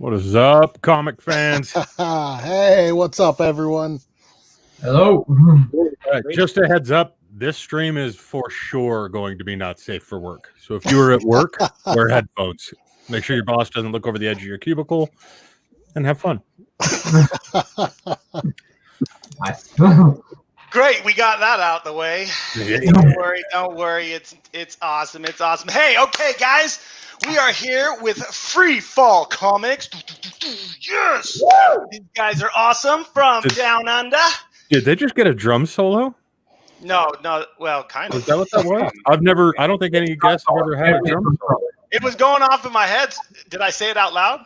What is up, comic fans? Hey, what's up, everyone? Hello. Just a heads up, this stream is for sure going to be not safe for work. So if you are at work, wear headphones. Make sure your boss doesn't look over the edge of your cubicle, and have fun. Nice. Great, we got that out the way. Yeah. Don't worry. It's awesome. It's awesome. Hey, okay, guys, we are here with Free Fall Comics. Yes, these guys are awesome from Down Under. Did they just get a drum solo? No, well, kind of. Is that what that was? I don't think any guests have ever had a drum solo. It was going off in my head. Did I say it out loud?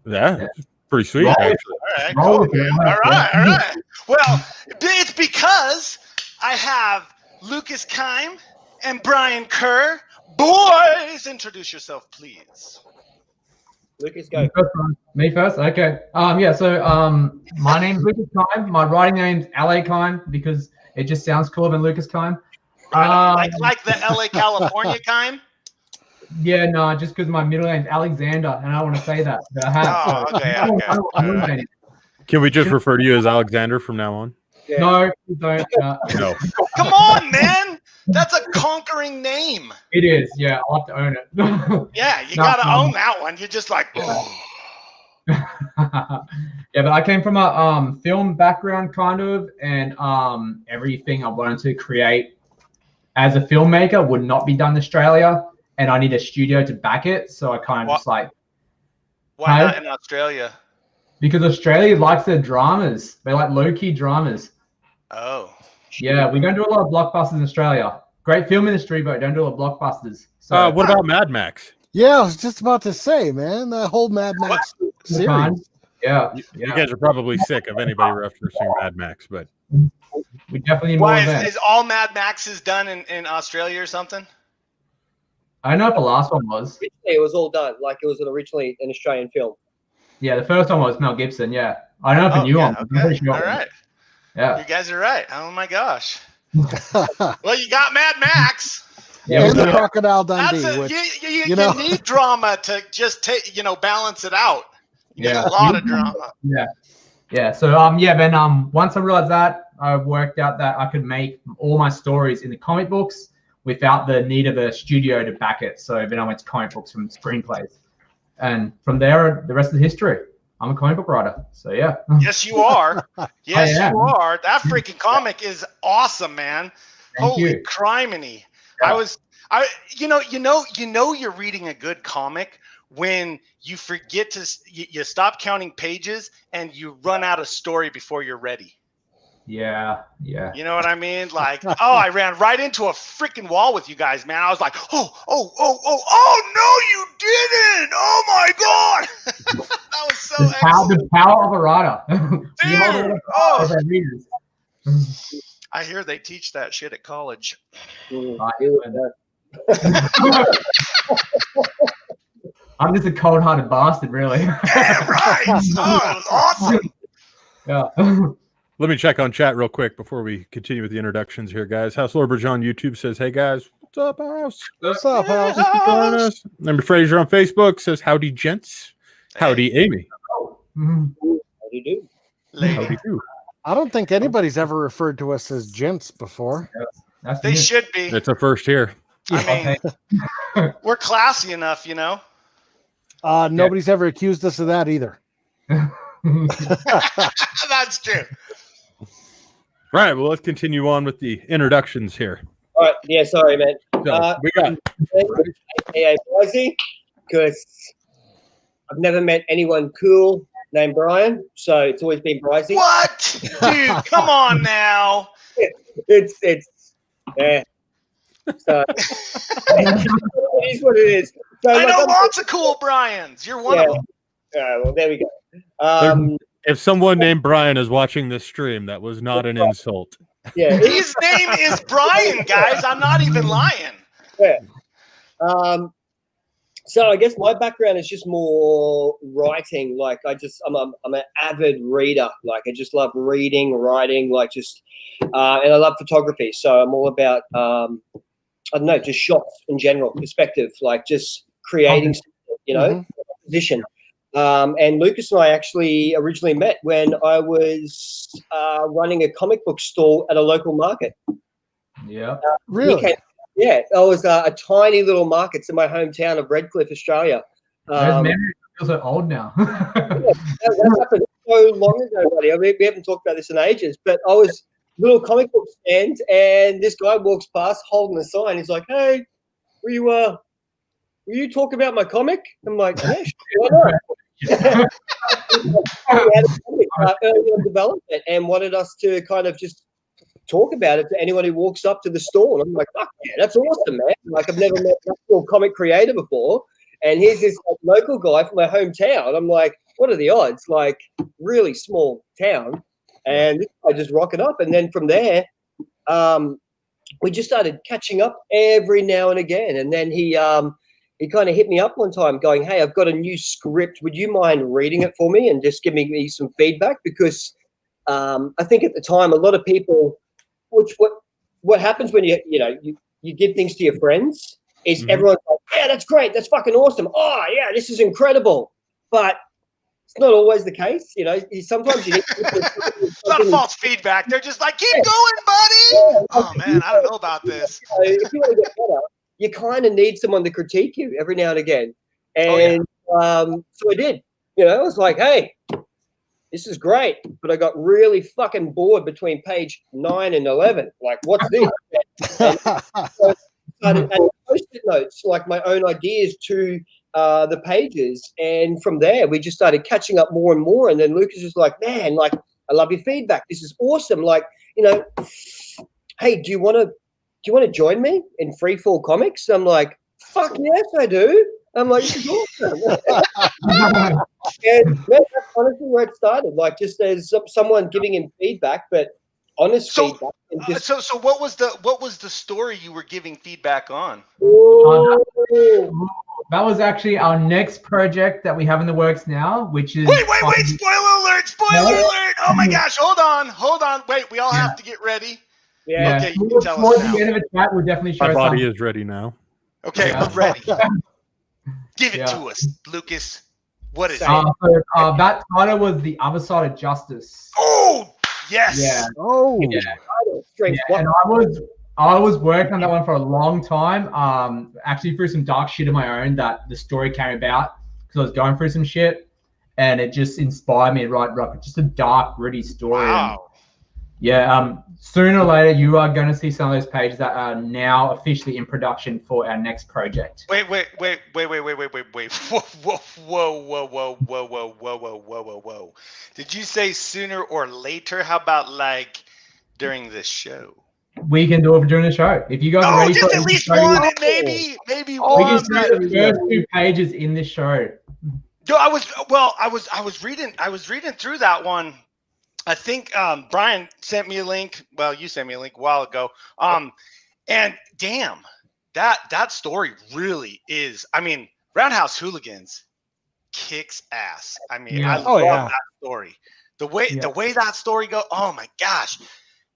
Yeah, pretty sweet, actually. All right, cool, man. All right. Well, it's because I have Lucas Keim and Brian Kerr. Boys, introduce yourself, please. Lucas, go. Me first? Okay. My name's Lucas Keim. My writing name's LA Keim because it just sounds cooler than Lucas Keim. Like the LA, California Keim? Yeah, no, just because my middle name's Alexander, and I want to say that. But I have, okay. Can we just refer to you as Alexander from now on? Yeah. No, you don't. No. Come on, man. That's a conquering name. It is. Yeah, I'll have to own it. Yeah, you gotta own that one. You're just like, oh. Yeah, but I came from a film background kind of, and everything I wanted to create as a filmmaker would not be done in Australia, and I need a studio to back it. So I kind of just like, why not in Australia? Because Australia likes their dramas. They like low-key dramas. Oh. Yeah, we don't do a lot of blockbusters in Australia. Great film industry, but don't do a lot of blockbusters. So What about Mad Max? Yeah, I was just about to say, man, that whole Mad Max series. Yeah. You guys are probably sick of anybody referencing Mad Max, but We definitely need more Why of that. is all Mad Maxes done in Australia or something? I don't know if the last one was. It was all done. Like it was originally an Australian film. Yeah, the first one was Mel Gibson. Yeah, I don't know if the new one. I'm pretty sure. All right. Yeah. You guys are right. Oh my gosh. Well, you got Mad Max. Yeah. And the Crocodile Dundee, That's which you need drama to just balance it out. You need a lot of drama. Yeah. So then once I realized that, I worked out that I could make all my stories in the comic books without the need of a studio to back it. So then I went to comic books from screenplays, and from there, the rest of the history. I'm a comic book writer. So yeah. Yes, you are. Yes, you are. That freaking comic is awesome, man. Holy criminy. Yeah. You're reading a good comic when you forget to you stop counting pages and you run out of story before you're ready. Yeah. You know what I mean? Like, I ran right into a freaking wall with you guys, man. I was like, oh no, you didn't. Oh my God. That was so excellent. The power of a writer. Dude, I hear they teach that shit at college. I'm just a cold-hearted bastard, really. Right. Oh, it was awesome. Yeah. let me check on chat real quick before we continue with the introductions here, guys. House Lorbridge on YouTube says, hey, guys. What's up, House? What's up, House? Join us. Number Fraser on Facebook says, howdy, gents. Howdy, Amy. How do you do? Howdy, do. I don't think anybody's ever referred to us as gents before. They should be. It's a first here. I mean, we're classy enough, you know. Nobody's ever accused us of that either. That's true. Right. Well, let's continue on with the introductions here. All right. Yeah. Sorry, man. So, we got AKA Brycey, because I've never met anyone cool named Brian, so it's always been Brycey. What, dude? Come on now. It's yeah. So it is what it is. So, I know lots of cool Brians. You're one of them. Well, there we go. if someone named Brian is watching this stream, that was not an insult. Yeah, his name is Brian, guys. I'm not even lying. Yeah. So I guess my background is just more writing. Like I'm an avid reader. Like I just love reading, writing, like and I love photography. So I'm all about I don't know, just shots in general, perspective, like just creating, position. And Lucas and I actually originally met when I was running a comic book stall at a local market. Yeah. Really? Yeah, I was a tiny little market. It's in my hometown of Redcliffe, Australia. Those memories feel so old now. That happened so long ago, buddy. I mean, we haven't talked about this in ages, but I was little comic book stand, and this guy walks past holding a sign. He's like, "Hey, will you talk about my comic?" I'm like, "Yeah, sure, why not?" We had a comic early on development and wanted us to kind of just talk about it to anyone who walks up to the store. And I'm like, "Fuck yeah, that's awesome, man!" Like, I've never met an actual comic creator before, and here's this local guy from my hometown. I'm like, what are the odds? Like, really small town, and this guy just rocking up. And then from there, we just started catching up every now and again. And then he kind of hit me up one time going, "Hey, I've got a new script. Would you mind reading it for me and just giving me some feedback?" Because I think at the time, a lot of people, what happens when you give things to your friends is everyone's like, "Yeah, that's great. That's fucking awesome. Oh, yeah, this is incredible." But it's not always the case. Sometimes you need It's not false feedback. They're just like, "Keep going, buddy." Oh man, I don't know about this. If you want to get better, you kind of need someone to critique you every now and again. And so I did. I was like, "Hey, this is great," but I got really fucking bored between page 9 and 11. Like, what's this? And so I started adding post-it notes, like my own ideas to the pages, and from there we just started catching up more and more. And then Lucas was like, "Man, like, I love your feedback. This is awesome. Like, hey, do you want to join me in Freefall Comics?" I'm like, "Fuck yes, I do." I'm like, "This is awesome." And that's honestly where it started. Like, just as someone giving him feedback, but honest feedback. And just, so what was the story you were giving feedback on? That was actually our next project that we have in the works now, which is... Wait, spoiler alert, spoiler alert. Oh my gosh, hold on. Wait, we all have to get ready. Yeah. Okay, you can tell us now. The end of the chat, we'll definitely show My body some. is ready now. Okay, we're ready. Give it to us, Lucas. What is it? That title was The Other Side of Justice. Oh, yes. Yeah. Oh. Yeah. And I was working on that one for a long time. Actually through some dark shit of my own that the story came about because I was going through some shit, and it just inspired me to write just a dark, gritty story. Wow. Yeah. Sooner or later, you are going to see some of those pages that are now officially in production for our next project. Wait. Whoa. Did you say sooner or later? How about like during this show? We can do it during the show. If you guys are ready just for at least show, one, maybe we one. can do the first 2 pages in this show. No, I was reading through that one. I think Brian sent me a link. Well, you sent me a link a while ago. And damn, that story really is. I mean, Roundhouse Hooligans kicks ass. I mean, I love that story. The way that story goes. Oh my gosh.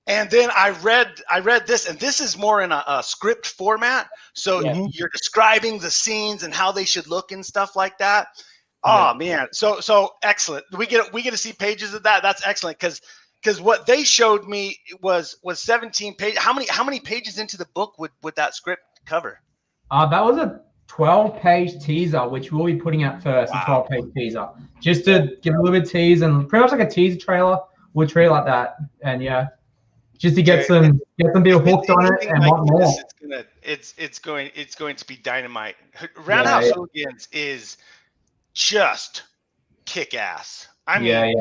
And then I read this, and this is more in a script format. So you're describing the scenes and how they should look and stuff like that. Oh man, so excellent. We get to see pages of that. That's excellent because what they showed me was 17 pages. How many pages into the book would that script cover? That was a 12-page teaser, which we'll be putting out first. Wow. A 12-page teaser, just to give a little bit of tease and pretty much like a teaser trailer. We'll treat it like that, and just to get some people hooked on it and want more. It's going to be dynamite. Roundhouse Hooligans is just kick ass. I mean,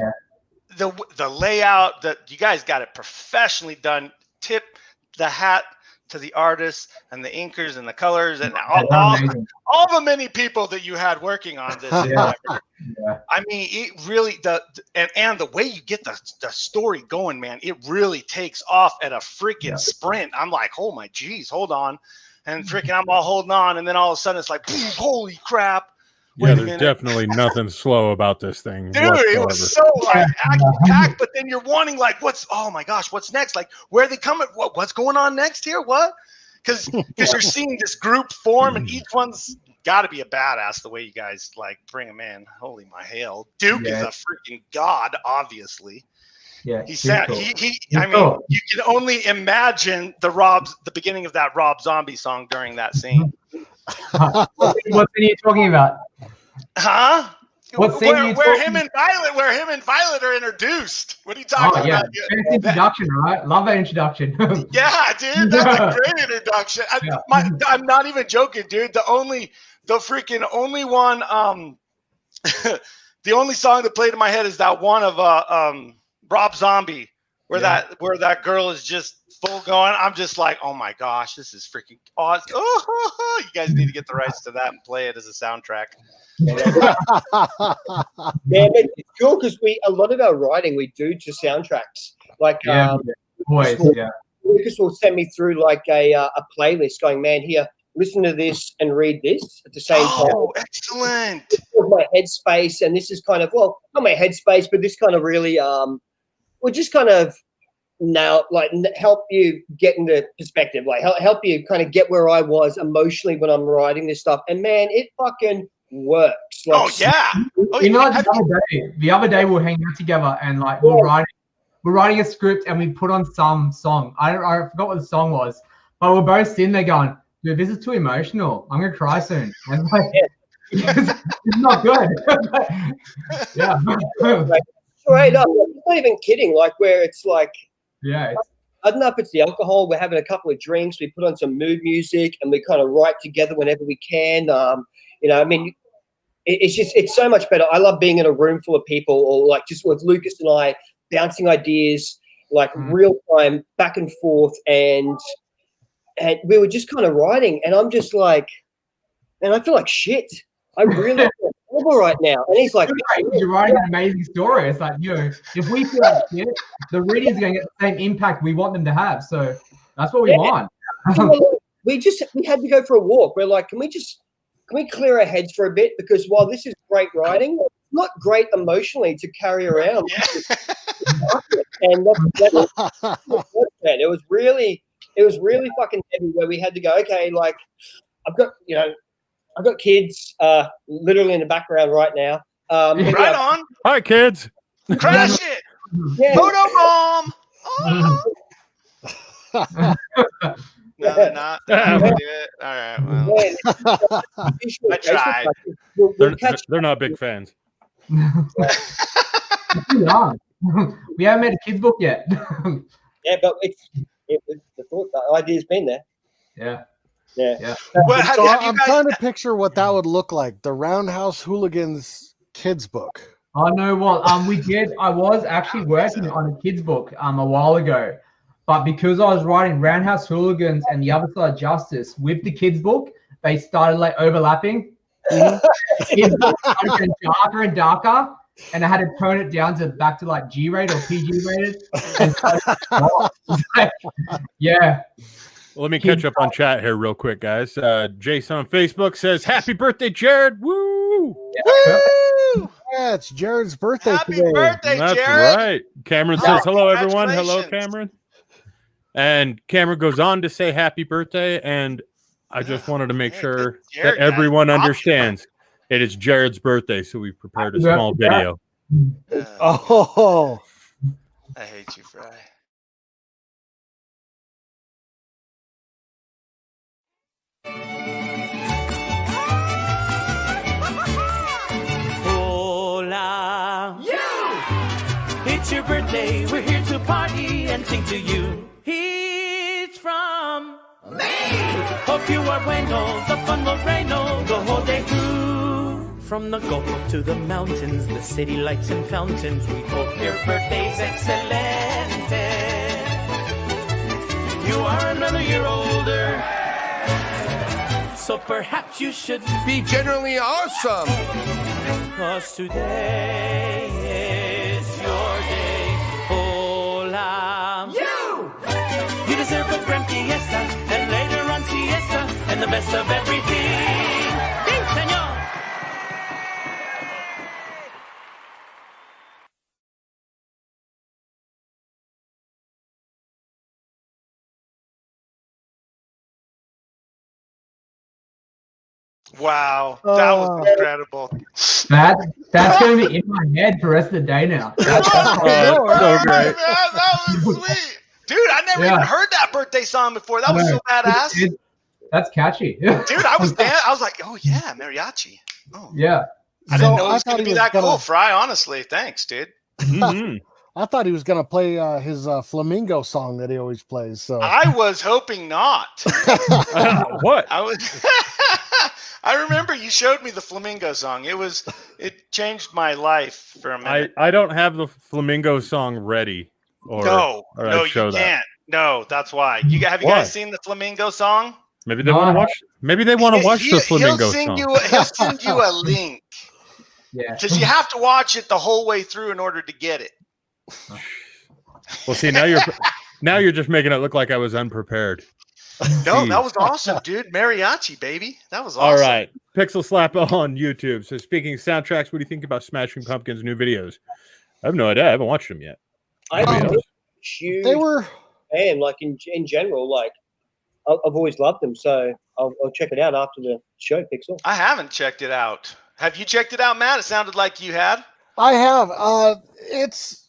the layout, that you guys got it professionally done. Tip the hat to the artists and the inkers and the colors and all the many people that you had working on this. I mean, it really and the way you get the story going, man, it really takes off at a freaking sprint. I'm like, oh my geez, hold on, and freaking I'm all holding on, and then all of a sudden it's like, holy crap. Yeah, there's definitely nothing slow about this thing. Dude, it was so like action-packed, but then you're wanting like, oh my gosh, what's next? Like, where are they coming? What's going on next here? What? Because you're seeing this group form, and each one's got to be a badass the way you guys like bring him in. Holy my hail, Duke is a freaking god, obviously. Yeah, he said cool. I mean, you can only imagine the beginning of that Rob Zombie song during that scene. What scene are you talking about? Huh? What scene where him and Violet are introduced. What are you talking about? First introduction, right? Love that introduction. Yeah, dude, that's a great introduction. I'm not even joking, dude. The only one the only song that played in my head is that one of Rob Zombie, where that girl is just full going. I'm just like, oh my gosh, this is freaking awesome. Oh, you guys need to get the rights to that and play it as a soundtrack. Yeah, but it's cool because a lot of our writing we do to soundtracks. Like Lucas will send me through like a playlist going, man, here, listen to this and read this at the same time. Oh, excellent. My headspace, and this is kind of, well, not my headspace, but this kind of really will just kind of now like help you get into perspective, like help you kind of get where I was emotionally when I'm writing this stuff. And man, it fucking works. Like, you know, like the other day we'll hang out together and like we're writing a script and we put on some song. I forgot what the song was, but we're both sitting there going, dude, this is too emotional. I'm gonna cry soon. And like, it's not good. Yeah. Like, straight up, I'm not even kidding. Like where it's like, I don't know if it's the alcohol. We're having a couple of drinks. We put on some mood music and we kind of write together whenever we can. You know, I mean, it's so much better. I love being in a room full of people, or like just with Lucas and I bouncing ideas, like real time back and forth, and we were just kind of writing. And I'm just like, man, I feel like shit. I really feel horrible right now. And he's like, you're writing an amazing story. It's like, if we feel like shit, the reader's going to get the same impact we want them to have. So that's what we want. We had to go for a walk. We're like, can we clear our heads for a bit? Because while this is great writing, it's not great emotionally to carry around. And it was really fucking heavy where we had to go, okay, like I've got kids literally in the background right now. Right on. Hi, kids. Crash it. Yeah. Photo bomb. Oh. No, they're not. They're not gonna do it. All right. Well, I tried. They're not big fans. We haven't made a kids book yet. Yeah, but the idea's been there. Yeah. Well, I'm trying to picture what that would look like. The Roundhouse Hooligans kids book. I know what I was actually working on a kids book a while ago, but because I was writing Roundhouse Hooligans and The Other Side of Justice with the kids book, they started like overlapping. Kids book started getting darker and darker, and I had to tone it down back to like G-rated or PG rated. Yeah. Well, let me catch up on chat here real quick, guys. Jason on Facebook says, "Happy birthday, Jared!" Woo! Yeah. Woo! Yeah, it's Jared's birthday Happy today. birthday, That's Jared! right. Cameron says, "Hello, everyone." Hello, Cameron. And Cameron goes on to say, "Happy birthday!" And I just wanted to make sure that everyone understands it is Jared's birthday, so we prepared a small video. Oh, I hate you, Fry. Hola, it's your birthday. We're here to party and sing to you. It's from me. Hope you are bueno. The fun will reign the whole day through. From the Gulf to the mountains, the city lights and fountains. We hope your birthday's excellent. You are another year older, so perhaps you should be generally awesome. 'Cause today is your day. Hola. You deserve a grand fiesta, and later on siesta, and the best of everything. Sí, señor. Wow, that was incredible. That's going to be in my head for the rest of the day now. That's so great. Man, that was sweet. Dude, I never even heard that birthday song before. That was so badass. That's catchy. Dude, I was like, oh yeah, mariachi. Oh. Yeah. I didn't know it was going to be that cool, Fry, honestly. Thanks, dude. Mm-hmm. I thought he was going to play his flamingo song that he always plays. So I was hoping not. What? I remember you showed me the flamingo song. It changed my life for a minute. I don't have the flamingo song ready. No, you can't. No, that's why. Have you guys seen the flamingo song? Maybe they want to watch. Maybe they want to watch the flamingo song. He'll send you a link. Yeah. Because you have to watch it the whole way through in order to get it. Well, see, now you're just making it look like I was unprepared. No, that was awesome, dude. Mariachi, baby. That was awesome. All right. Pixel Slap on YouTube. So speaking of soundtracks, what do you think about Smashing Pumpkins' new videos? I have no idea. I haven't watched them yet. They were and like in general, like I've always loved them, so I'll check it out after the show, Pixel. I haven't checked it out. Have you checked it out, Matt? It sounded like you had. I have. It's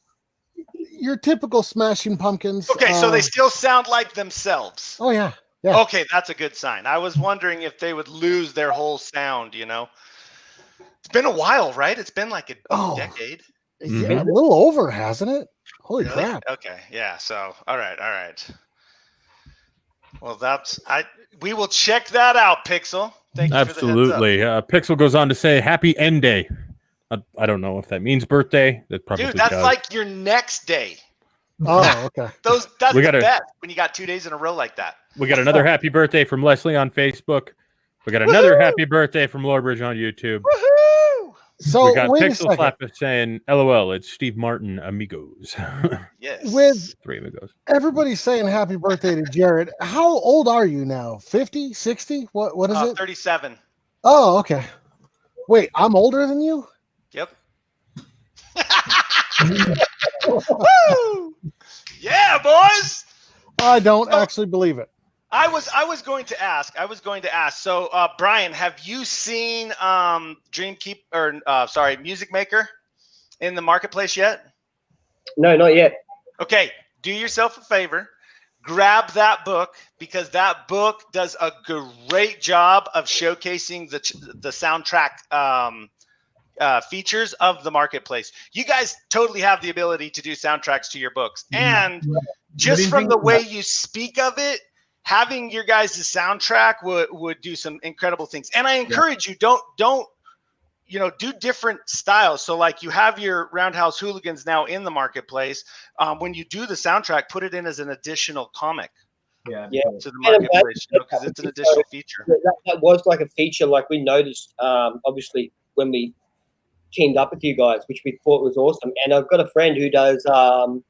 your typical Smashing Pumpkins. Okay, so they still sound like themselves. Oh yeah. Yeah. Okay, that's a good sign. I was wondering if they would lose their whole sound, you know. It's been a while, right? It's been like a decade. Yeah, a little over, hasn't it? Holy Really? crap. Okay, yeah, so all right. Well, we will check that out, Pixel. Thank you Absolutely. for the heads up. Pixel goes on to say happy end day. I don't know if that means birthday. That probably Dude, that's does. like your next day. Oh, okay. That's the best when you got 2 days in a row like that. We got another happy birthday from Leslie on Facebook. We got another happy birthday from Lordbridge on YouTube. Woohoo! So we got wait a Pixel second. Slap saying, LOL, it's Steve Martin, amigos. Yes. With 3 amigos. everybody saying happy birthday to Jared, how old are you now? 50, 60? What is it? 37. Oh, okay. Wait, I'm older than you? Yep. Woo! Yeah, boys. I don't actually believe it. I was going to ask. So, Brian, have you seen Music Maker in the marketplace yet? No, not yet. Okay, do yourself a favor. Grab that book because that book does a great job of showcasing the soundtrack features of the marketplace. You guys totally have the ability to do soundtracks to your books, and just from the way you speak of it, having your guys' soundtrack would do some incredible things. And I encourage you, don't do different styles. So like you have your Roundhouse Hooligans now in the marketplace. When you do the soundtrack, put it in as an additional comic. Yeah. To the marketplace, because it's an additional feature. That was like a feature, like we noticed, obviously, when we teamed up with you guys, which we thought was awesome. And I've got a friend who does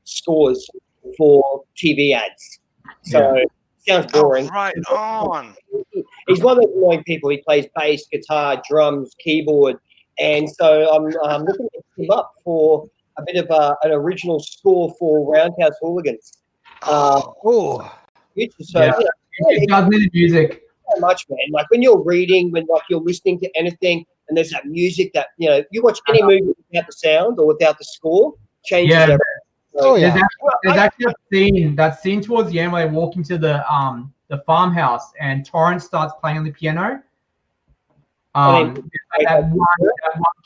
scores for TV ads. So sounds boring. Oh, right on. He's one of those annoying people. He plays bass, guitar, drums, keyboard. And so I'm looking to him up for a bit of an original score for Roundhouse Hooligans. So, It does need music. So much, man. Like when you're reading, when like you're listening to anything, and there's that music that you watch any movie without the sound or without the score, changes everything. So, There's actually that scene towards the end where they walk into the farmhouse and Torrance starts playing on the piano. That one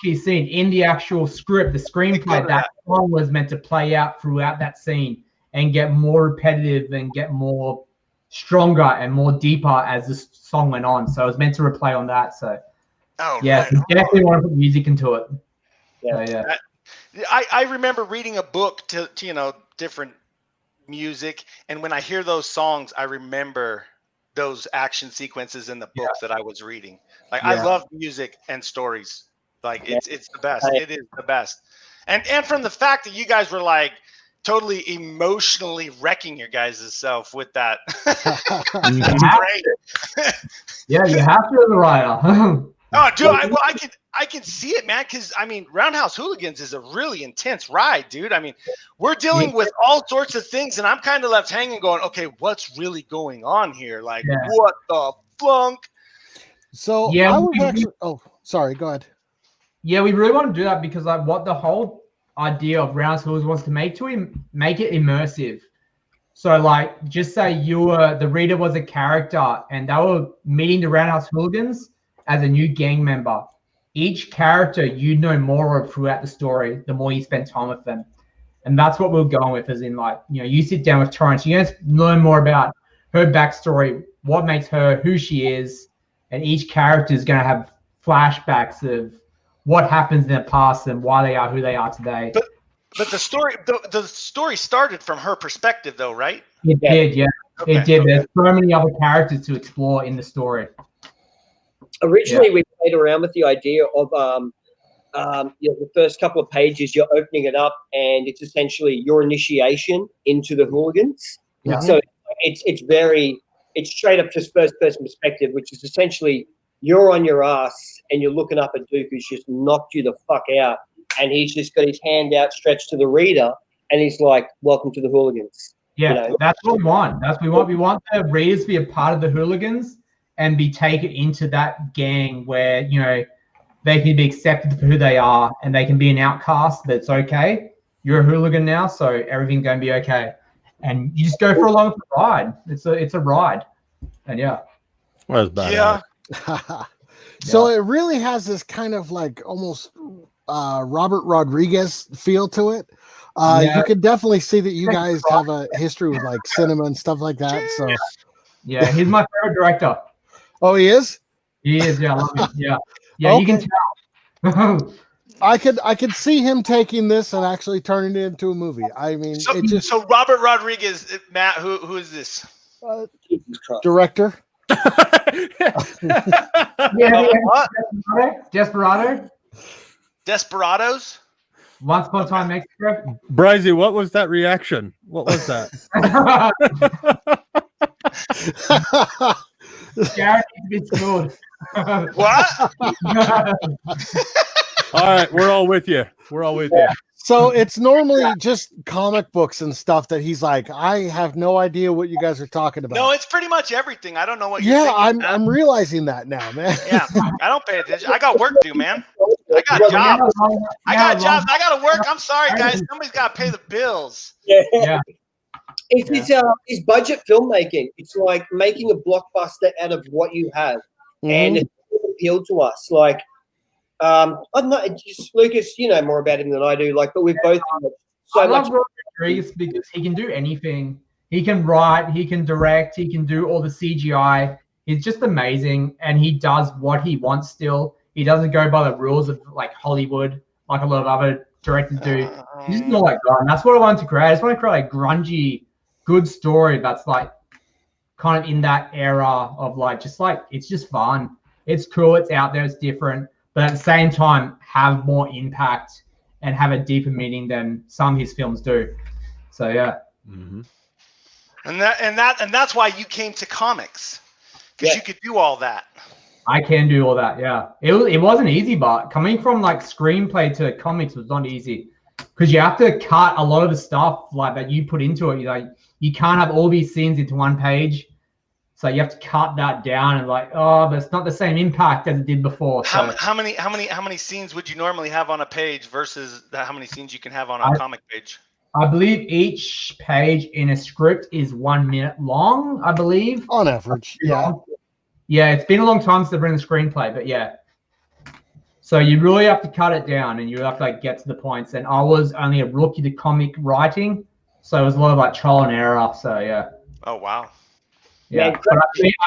key scene in the actual script, the screenplay, that song was meant to play out throughout that scene and get more repetitive and get more stronger and more deeper as the song went on. So it was meant to replay on that. So definitely want to put music into it. I remember reading a book to different music, and when I hear those songs, I remember those action sequences in the book that I was reading. Like I love music and stories. Like it's the best. It is the best. And from the fact that you guys were like totally emotionally wrecking your guys' self with that. Great. Yeah, you have to as a writer. Oh, dude, I can see it, man. Because I mean, Roundhouse Hooligans is a really intense ride, dude. I mean, we're dealing with all sorts of things, and I'm kind of left hanging, going, "Okay, what's really going on here? Like, what the flunk?" So Yeah, I was actually. Oh, sorry. Go ahead. Yeah, we really want to do that because like what the whole idea of Roundhouse Hooligans wants to make it immersive. So like just say the reader was a character and they were meeting the Roundhouse Hooligans as a new gang member. Each character you know more of throughout the story, the more you spend time with them. And that's what we're going with, as in like, you sit down with Torrance, you're going to learn more about her backstory, what makes her who she is, and each character is going to have flashbacks of what happens in the past and why they are who they are today. But the story started from her perspective, though, right? It did, yeah. Okay. It did. There's so many other characters to explore in the story. Originally, we played around with the idea of the first couple of pages, you're opening it up, and it's essentially your initiation into the Hooligans. Yeah. So it's straight up just first person perspective, which is essentially you're on your ass and you're looking up at Duke, who's just knocked you the fuck out, and he's just got his hand out stretched to the reader, and he's like, "Welcome to the Hooligans." Yeah, that's what we want. That's what we want. We want the readers to be a part of the Hooligans and be taken into that gang where they can be accepted for who they are and they can be an outcast. That's okay. You're a hooligan now, so everything's going to be okay. And you just go for a long ride. It's a ride, and yeah. Well, that's bad. Yeah. So it really has this kind of like almost Robert Rodriguez feel to it. You can definitely see that you guys have a history with like cinema and stuff like that. So yeah, he's my favorite director. Oh, he is? He is, yeah, I love him. Yeah. Yeah, Okay. you can tell. I could see him taking this and actually turning it into a movie. I mean, so Robert Rodriguez, Matt, who is this? Director. What? Desperado. Desperados. Once Upon a Time, Mexico. Bryzy, what was that reaction? What was that? Jared needs to be schooled. What? All right, we're all with you. We're all with you. So it's normally just comic books and stuff that he's like, I have no idea what you guys are talking about. No, it's pretty much everything. I don't know what you're thinking. I'm realizing that now, man. Yeah, I don't pay attention. I got work to do, man. I got jobs. I got to work. I'm sorry, guys. Somebody's got to pay the bills. Yeah. It's budget filmmaking. It's like making a blockbuster out of what you have, and it appealed to us. Like, I don't know, just Lucas, you know more about him than I do. Like, but we've both. I love Robert Rodriguez because he can do anything. He can write, he can direct, he can do all the CGI. He's just amazing, and he does what he wants. Still, he doesn't go by the rules of like Hollywood, like a lot of other directors do. He's just not like that, and that's what I wanted to create. I just want to create a grungy, good story that's like kind of in that era of like it's just fun. It's cool. It's out there. It's different, but at the same time, have more impact and have a deeper meaning than some of his films do. So yeah. Mm-hmm. And that's why you came to comics, because you could do all that. I can do all that. Yeah, it wasn't easy, but coming from like screenplay to comics was not easy because you have to cut a lot of the stuff like that you put into it. You can't have all these scenes into one page. So you have to cut that down and but it's not the same impact as it did before. So. How many scenes would you normally have on a page versus how many scenes you can have on a comic page? I believe each page in a script is 1 minute long, I believe. On average, yeah. Yeah, it's been a long time since I've written a screenplay, but yeah. So you really have to cut it down and you have to get to the points. And I was only a rookie to comic writing, so it was a lot of trial and error. So yeah. Oh wow. Yeah, but I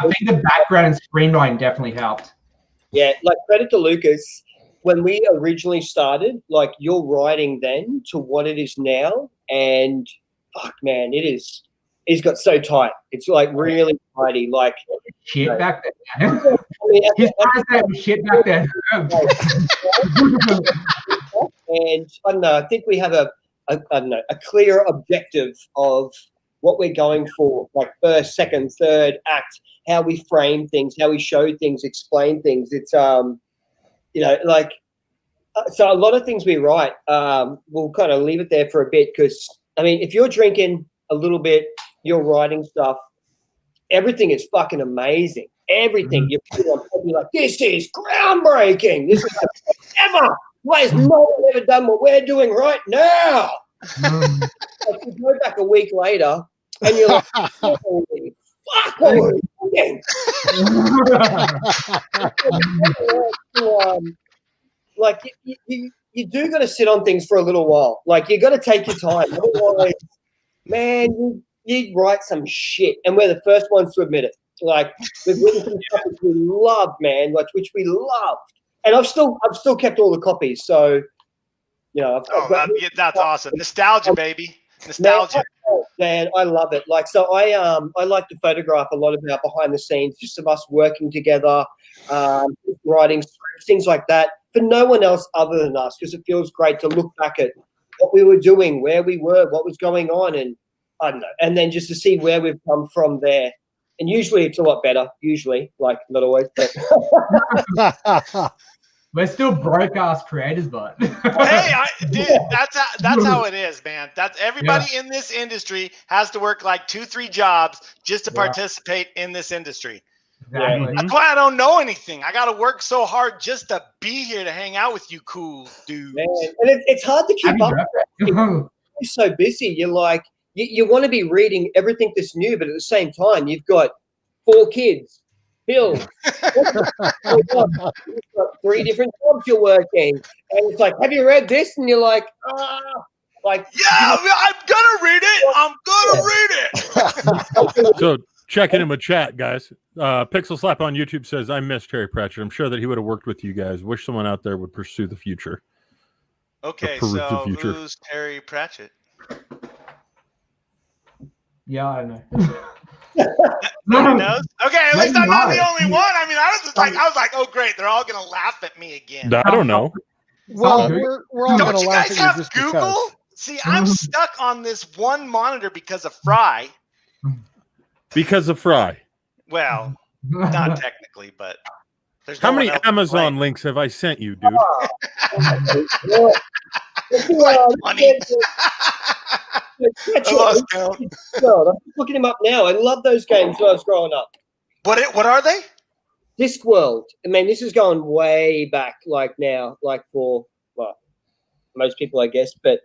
think the background and screenwriting definitely helped. Yeah, like credit to Lucas. When we originally started, like your writing then to what it is now, and fuck man, it's got so tight. It's like really tidy. Like shit back then. His mindset was shit back then. And I don't know, I think we have a clear objective of what we're going for, like first, second, third act, how we frame things, how we show things, explain things. It's so a lot of things we write, we'll kind of leave it there for a bit because, I mean, if you're drinking a little bit, you're writing stuff, everything is fucking amazing. everything. You put it on, you're like, this is groundbreaking. This is like ever. Why has no one ever done what we're doing right now? Like, you go back a week later, and you're like, holy fuck, what were we doing? Like, you do got to sit on things for a little while. Like, you got to take your time. Otherwise, man, you write some shit, and we're the first ones to admit it. Like, we've written some stuff which we love, man, like which we loved, and I've still kept all the copies. So, you know, that's awesome. Nostalgia, baby. Nostalgia. Man, I love it. Like, so I like to photograph a lot of our behind the scenes, just of us working together, writing scripts, things like that, for no one else other than us, because it feels great to look back at what we were doing, where we were, what was going on, and I don't know, and then just to see where we've come from there. And usually it's a lot better. Usually, like not always, but we're still broke ass creators, but hey, dude, that's how it is, man. That's everybody in this industry has to work like 2-3 jobs just to participate in this industry. Exactly. That's why I don't know anything. I got to work so hard just to be here to hang out with you, cool dudes. Man. And it's hard to keep up. You're so busy. You're like. You want to be reading everything that's new, but at the same time, you've got 4 kids, bills, you've got 3 different jobs you're working, and it's like, have you read this? And you're like, like, yeah, I'm gonna read it. I'm gonna read it. So checking in with chat, guys. Pixel Slap on YouTube says, "I miss Terry Pratchett. I'm sure that he would have worked with you guys. Wish someone out there would pursue the future." Okay, so who's Terry Pratchett? Yeah, I know. No one knows? Okay, at least I'm not the only one. I mean, I was like, oh great, they're all gonna laugh at me again. I don't know. Well, we're all Don't gonna you laugh guys at you have just Google? because. See, I'm stuck on this one monitor because of Fry. Because of Fry. Well, not technically, but there's How no many one else Amazon links have I sent you, dude? Like money. I lost count. I'm looking him up now. I love those games when I was growing up. What are they? Discworld. I mean, this is going way back, like now, like for most people, I guess. But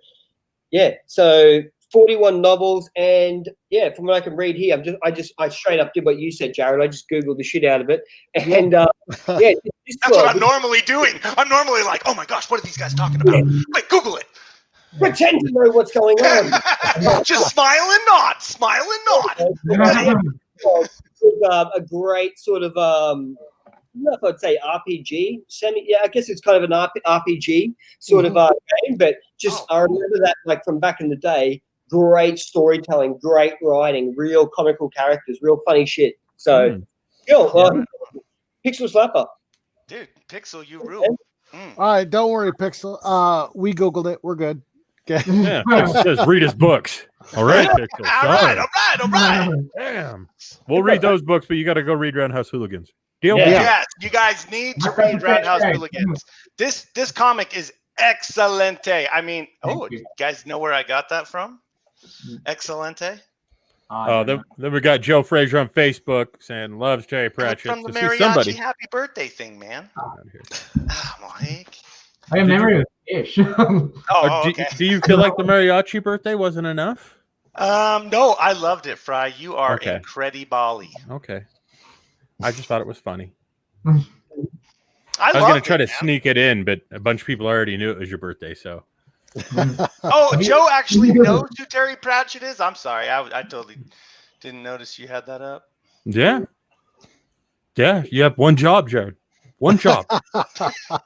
yeah, so 41 novels, and yeah, from what I can read here, I straight up did what you said, Jared. I just Googled the shit out of it, and yeah, that's what I'm normally doing. I'm normally like, oh my gosh, what are these guys talking about? Wait, Google it. Pretend to know what's going on. Just smile and nod. Smile and nod. A great sort of I don't know if I'd say RPG. I guess it's kind of an RPG sort of game, but just I remember that like from back in the day. Great storytelling, great writing, real comical characters, real funny shit. So, Pixel Slapper. Dude, Pixel, you rule. All right, don't worry, Pixel. We Googled it. We're good. Okay. Yeah, Pixel says read his books. All right, Pixel. All right. Damn. We'll read those books, but you got to go read Roundhouse Hooligans. Deal? Yeah. Yes, you guys need to read Roundhouse Hooligans. This comic is excelente. I mean, you guys know where I got that from? Excelente. Then we got Joe Frazier on Facebook saying loves Terry Pratchett. From the mariachi happy birthday thing, man. Mike. I have memory of fish. Okay. Do you feel like the mariachi birthday wasn't enough? No, I loved it, Fry. You are incredible. Okay. I just thought it was funny. I was going to try to sneak it in, but a bunch of people already knew it was your birthday, so. Joe actually knows who Terry Pratchett is? I'm sorry. I totally didn't notice you had that up. Yeah. Yeah, you have one job, Jared. One job.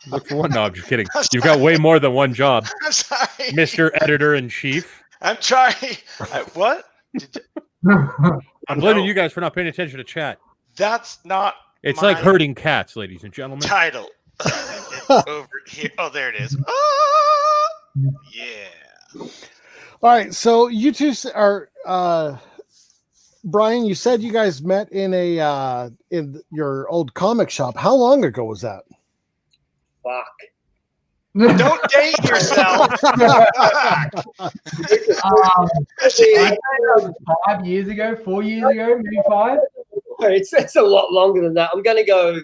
Look for one. No, I'm just kidding. You've got way more than one job. I'm sorry. Mr. Editor-in-Chief. I'm trying. What? I'm blaming you guys for not paying attention to chat. That's not It's like herding cats, ladies and gentlemen. Title. Over here. Oh, there it is. Yeah. All right, so you two are Brian, you said you guys met in in your old comic shop. How long ago was that? Fuck. Don't date yourself. 5 years ago, 4 years ago, maybe 5. It's a lot longer than that. I'm going to go.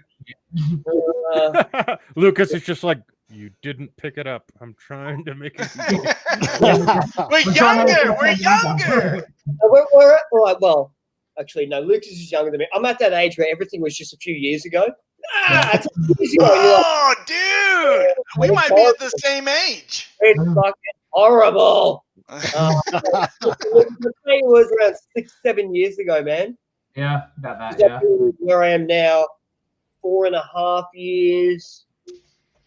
Lucas is just like, you didn't pick it up. I'm trying to make it. We're younger. We're younger. We're at, well, actually, no. Lucas is younger than me. I'm at that age where everything was just a few years ago. It's a few years ago. Oh, dude, we might be at the same age. It's fucking horrible. It was around 6-7 years ago, man. Yeah, about that. Yeah. Where I am now, 4.5 years,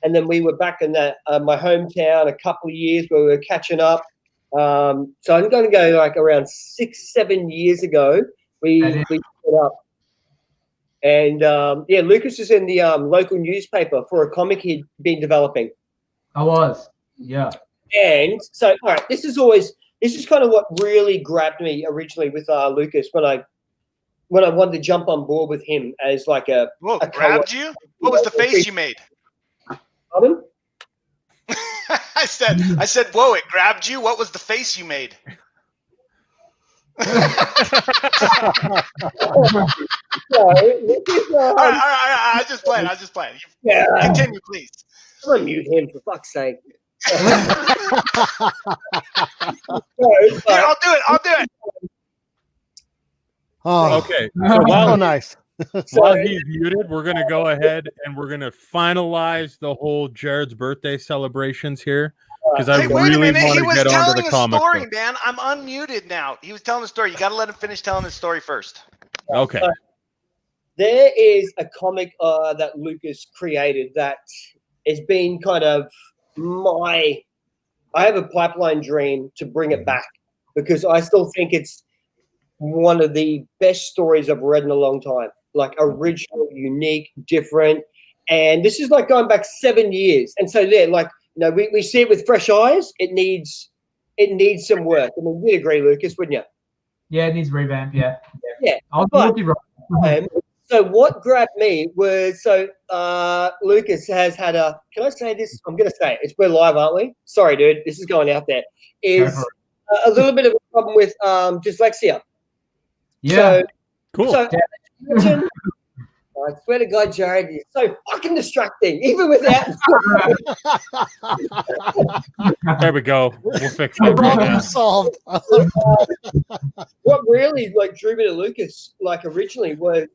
and then we were back in that my hometown a couple of years where we were catching up. So I'm going to go like around 6-7 years ago. We put up, and Lucas is in the local newspaper for a comic he'd been developing. I was, yeah. And so, all right, this is kind of what really grabbed me originally with Lucas when I wanted to jump on board with him as like a. Whoa, grabbed you? What was the face you made? Pardon? I said, whoa, it grabbed you? What was the face you made? All right, I just played. Yeah. Continue, please. I'm gonna mute him for fuck's sake. I'll do it. Oh, Okay. So while, nice. while he's muted, we're going to go ahead and we're going to finalize the whole Jared's birthday celebrations here. Because I Hey, wait a really minute. want He to was get onto telling the a comic story, book. man. I'm unmuted now. He was telling a story. You got to let him finish telling his story first. Okay. There is a comic that Lucas created that has been kind of I have a pipeline dream to bring it back because I still think it's one of the best stories I've read in a long time. Like original, unique, different. And this is like going back 7 years. And so there, like, we see it with fresh eyes. It needs some work. I mean, you'd agree, Lucas, wouldn't you? Yeah, it needs revamp. Yeah. Yeah. I'll be right. So what grabbed me was Lucas has had a. Can I say this? I'm going to say it. We're live, aren't we? Sorry, dude. This is going out there. Is a little bit of a problem with dyslexia. Yeah. So, Cool. So, I swear to God, Jared, you're so fucking distracting, even without. There we go. We'll fix that. Problem solved. What really drew me to Lucas originally was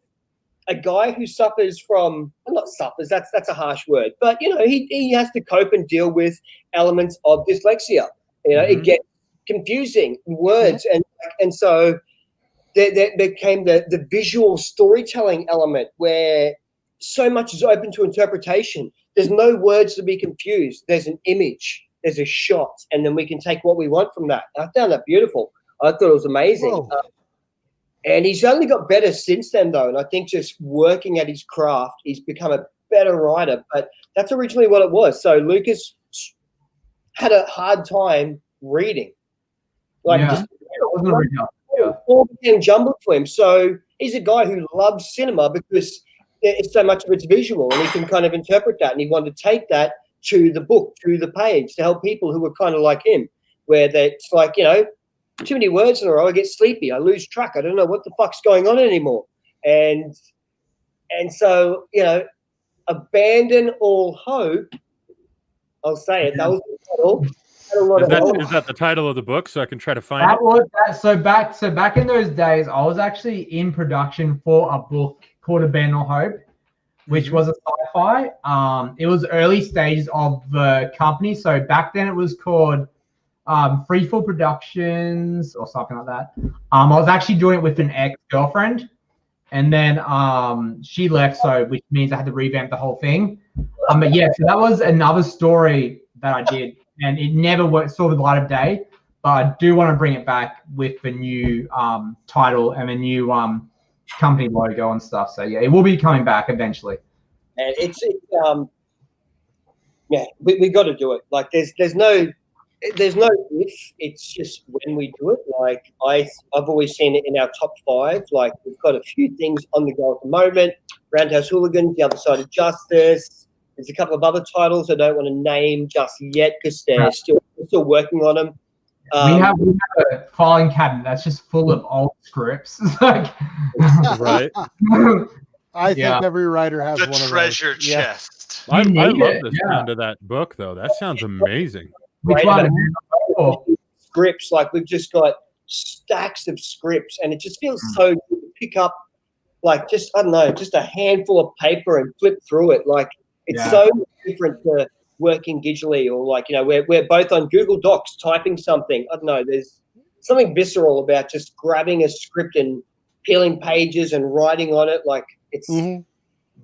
a guy who suffers from not suffers. That's a harsh word, but he has to cope and deal with elements of dyslexia. It gets confusing words, and so. There came the visual storytelling element where so much is open to interpretation. There's no words to be confused. There's an image, there's a shot, and then we can take what we want from that. I found that beautiful. I thought it was amazing. And he's only got better since then, though. And I think just working at his craft, he's become a better writer. But that's originally what it was. So Lucas had a hard time reading. All became jumbled to him. So he's a guy who loves cinema because it's so much of it's visual and he can kind of interpret that. And he wanted to take that to the book, to the page, to help people who were kind of like him, where it's like, too many words in a row, I get sleepy, I lose track, I don't know what the fuck's going on anymore. And so, abandon all hope. I'll say it. That was the title. Is that the title of the book? So I can try to find it. So back in those days, I was actually in production for a book called Abandon All Hope, which was a sci-fi. It was early stages of the company. So back then it was called Freefall Productions or something like that. I was actually doing it with an ex-girlfriend, and then she left, which means I had to revamp the whole thing. But yeah, so that was another story that I did. And it never saw the light of day, but I do want to bring it back with the new title and the new company logo and stuff. So yeah, it will be coming back eventually. And we got to do it. Like there's no if. It's just when we do it. Like I've always seen it in our top 5. Like we've got a few things on the go at the moment. Roundhouse Hooligans, The Other Side of Justice. There's a couple of other titles I don't want to name just yet because they're still working on them. We have a filing cabinet that's just full of old scripts. Right. I think every writer has The one of those. treasure chest. I love it, the sound of that book, though. That sounds amazing. Which one? Scripts, like we've just got stacks of scripts, and it just feels so good to pick up, like just I don't know, just a handful of paper and flip through it. Like it's so different to working digitally, or like we're both on Google Docs typing something. I don't know. There's something visceral about just grabbing a script and peeling pages and writing on it. Like it's.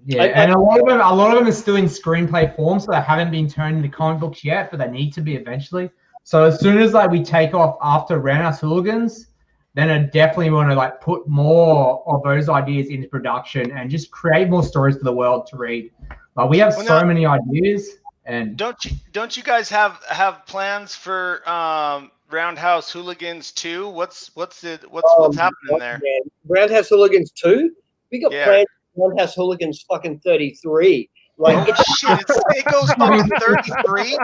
Yeah, and a lot of them are still in screenplay form, so they haven't been turned into comic books yet, but they need to be eventually. So as soon as we take off after Roundhouse Hooligans, then I definitely want to put more of those ideas into production and just create more stories for the world to read. We have so many ideas, and don't you guys have plans for Roundhouse Hooligans 2? What's happening there? Man. Roundhouse Hooligans 2? We got plans. Roundhouse Hooligans fucking 33. Like shit, it goes fucking 33.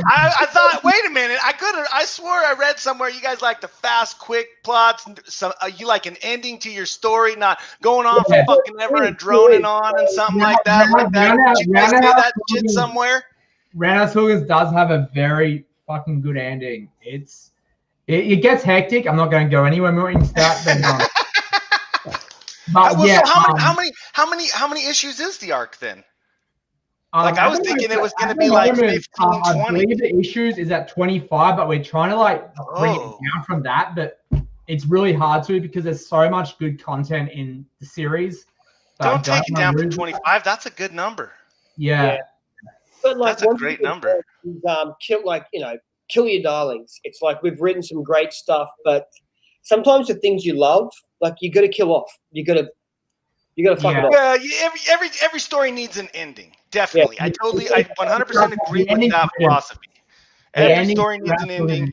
I thought, wait a minute, I swore I read somewhere you guys like the fast, quick plots. You like an ending to your story, not going on for fucking ever and droning on and something like that. Did you guys say that shit somewhere? Roundhouse Hooligans does have a very fucking good ending. It gets hectic. I'm not going to go anywhere more into that. But how many issues is the arc then? I was thinking it was going to be like 15, 20. I believe the issues is at 25, but we're trying to bring it down from that. But it's really hard to because there's so much good content in the series. Don't take it down from 25. That's a good number. Yeah. But that's a great number. Kill your darlings. It's like we've written some great stuff, but sometimes the things you love, you got to kill off. You got to fuck it off. Yeah, every story needs an ending. Definitely. I 100% agree with that philosophy. Every story needs an ending.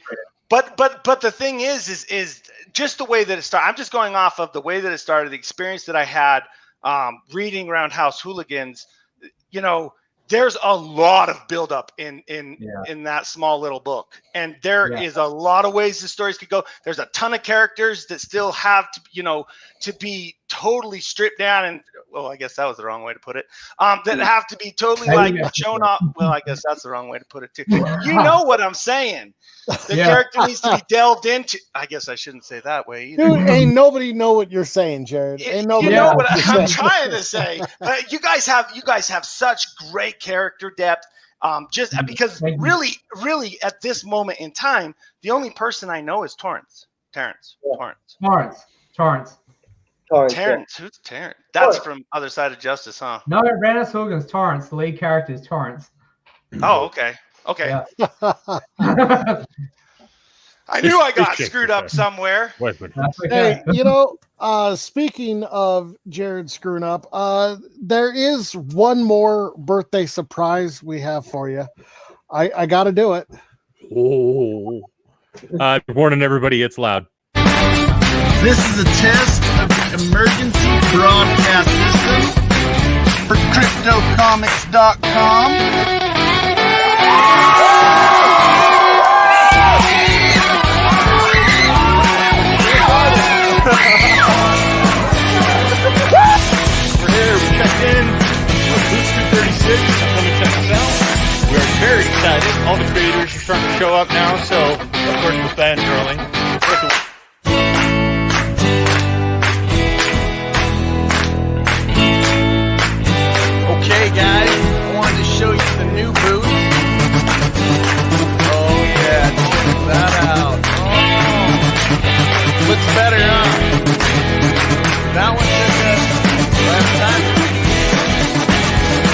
But the thing is just the way that it started. I'm just going off of the way that it started, the experience that I had reading Roundhouse Hooligans. There's a lot of buildup in that small little book, and there is a lot of ways the stories could go. There's a ton of characters that still have to be totally stripped down, and I guess that was the wrong way to put it. That have to be totally shown up. Well, I guess that's the wrong way to put it too. You know what I'm saying? The character needs to be delved into. I guess I shouldn't say that way either. Dude, ain't nobody know what you're saying, Jared. Ain't nobody you know what I'm trying to say. You guys have such great character depth. Just because really at this moment in time, the only person I know is Terrence. Terrence. Who's Terrence? That's from Other Side of Justice, huh? No, Roundhouse Hooligans, Torrance. The lead character is Torrance. Oh, okay. Yeah. I knew I got screwed up somewhere. Hey, speaking of Jared screwing up, there is one more birthday surprise we have for you. I got to do it. Warning everybody, it's loud. This is a test of the emergency broadcast system for CryptoComics.com. We're here. We checked in with Boots 236. Come and check us out. We're very excited. All the creators are starting to show up now, so of course we're fangirling. Okay, guys, I wanted to show you the new booth. Oh yeah, check that out. Oh, looks better, huh? That one took us last time.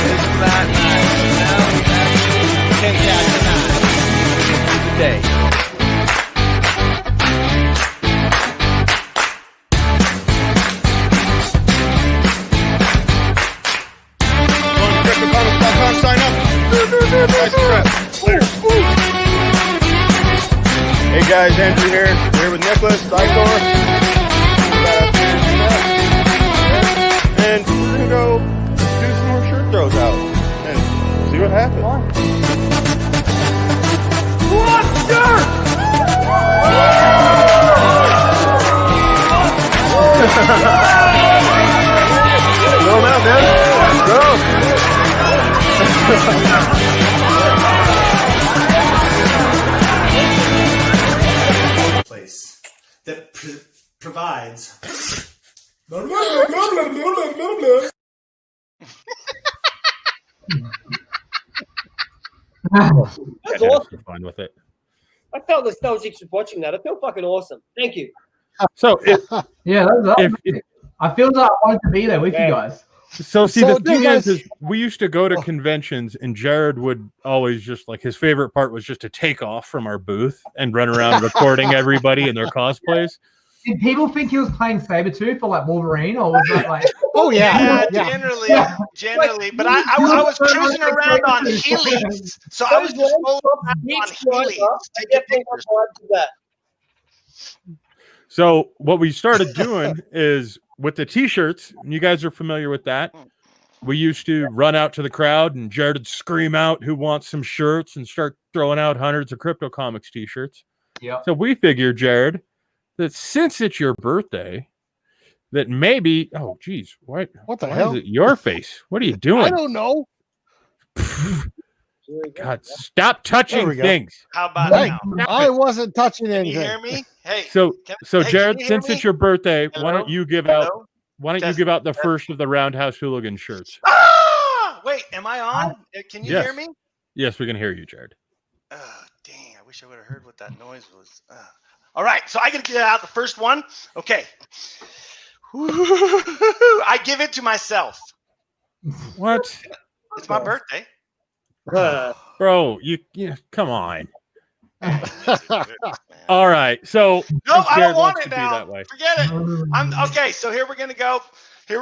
Isn't that nice? Now we actually take out tonight. Today. Sign up. Nice prep. Later. Hey guys, Andrew here. We're here with Nicholas, Dykor. And we're gonna go do some more shirt throws out and see what happens. What shirt? Go now, man. Go. Place that provides. That's awesome. Fine with it. I felt nostalgic just watching that. I feel fucking awesome. Thank you. So Yeah, I feel like I wanted to be there with you guys. So see, So the thing guys- is we used to go to conventions, and Jared would always just like his favorite part was just to take off from our booth and run around recording everybody in their cosplays. Did people think he was playing Sabretooth or like Wolverine, or was that like? Oh yeah. Generally. But I was cruising around on Heelys, so I was just rolling around on Heelys, taking pictures. So what we started doing is with the t-shirts, and you guys are familiar with that. We used to run out to the crowd, and Jared would scream out who wants some shirts and start throwing out hundreds of Crypto Comics t-shirts. Yeah. So we figured, Jared, that since it's your birthday, that maybe, oh geez, what the why hell? is it your face? What are you doing? I don't know. God, stop touching we go. things. How about Hey, now? I wasn't touching Can you anything. hear me? Hey. So hey, Jared, can you hear since me? it's your birthday, why Hello? don't you give out Hello? the first of the Roundhouse Hooligan shirts? Ah! Wait, am I on? Can you Yes. hear me? Yes, we can hear you, Jared. Oh, dang, I wish I would have heard what that noise was. All right, so I got to get out the first one. Okay. I give it to myself. What? It's my birthday. Bro, you come on. All right. So No, since I Jared don't want wants it to be now. that way. Forget it. I'm okay. So here we're gonna go. What do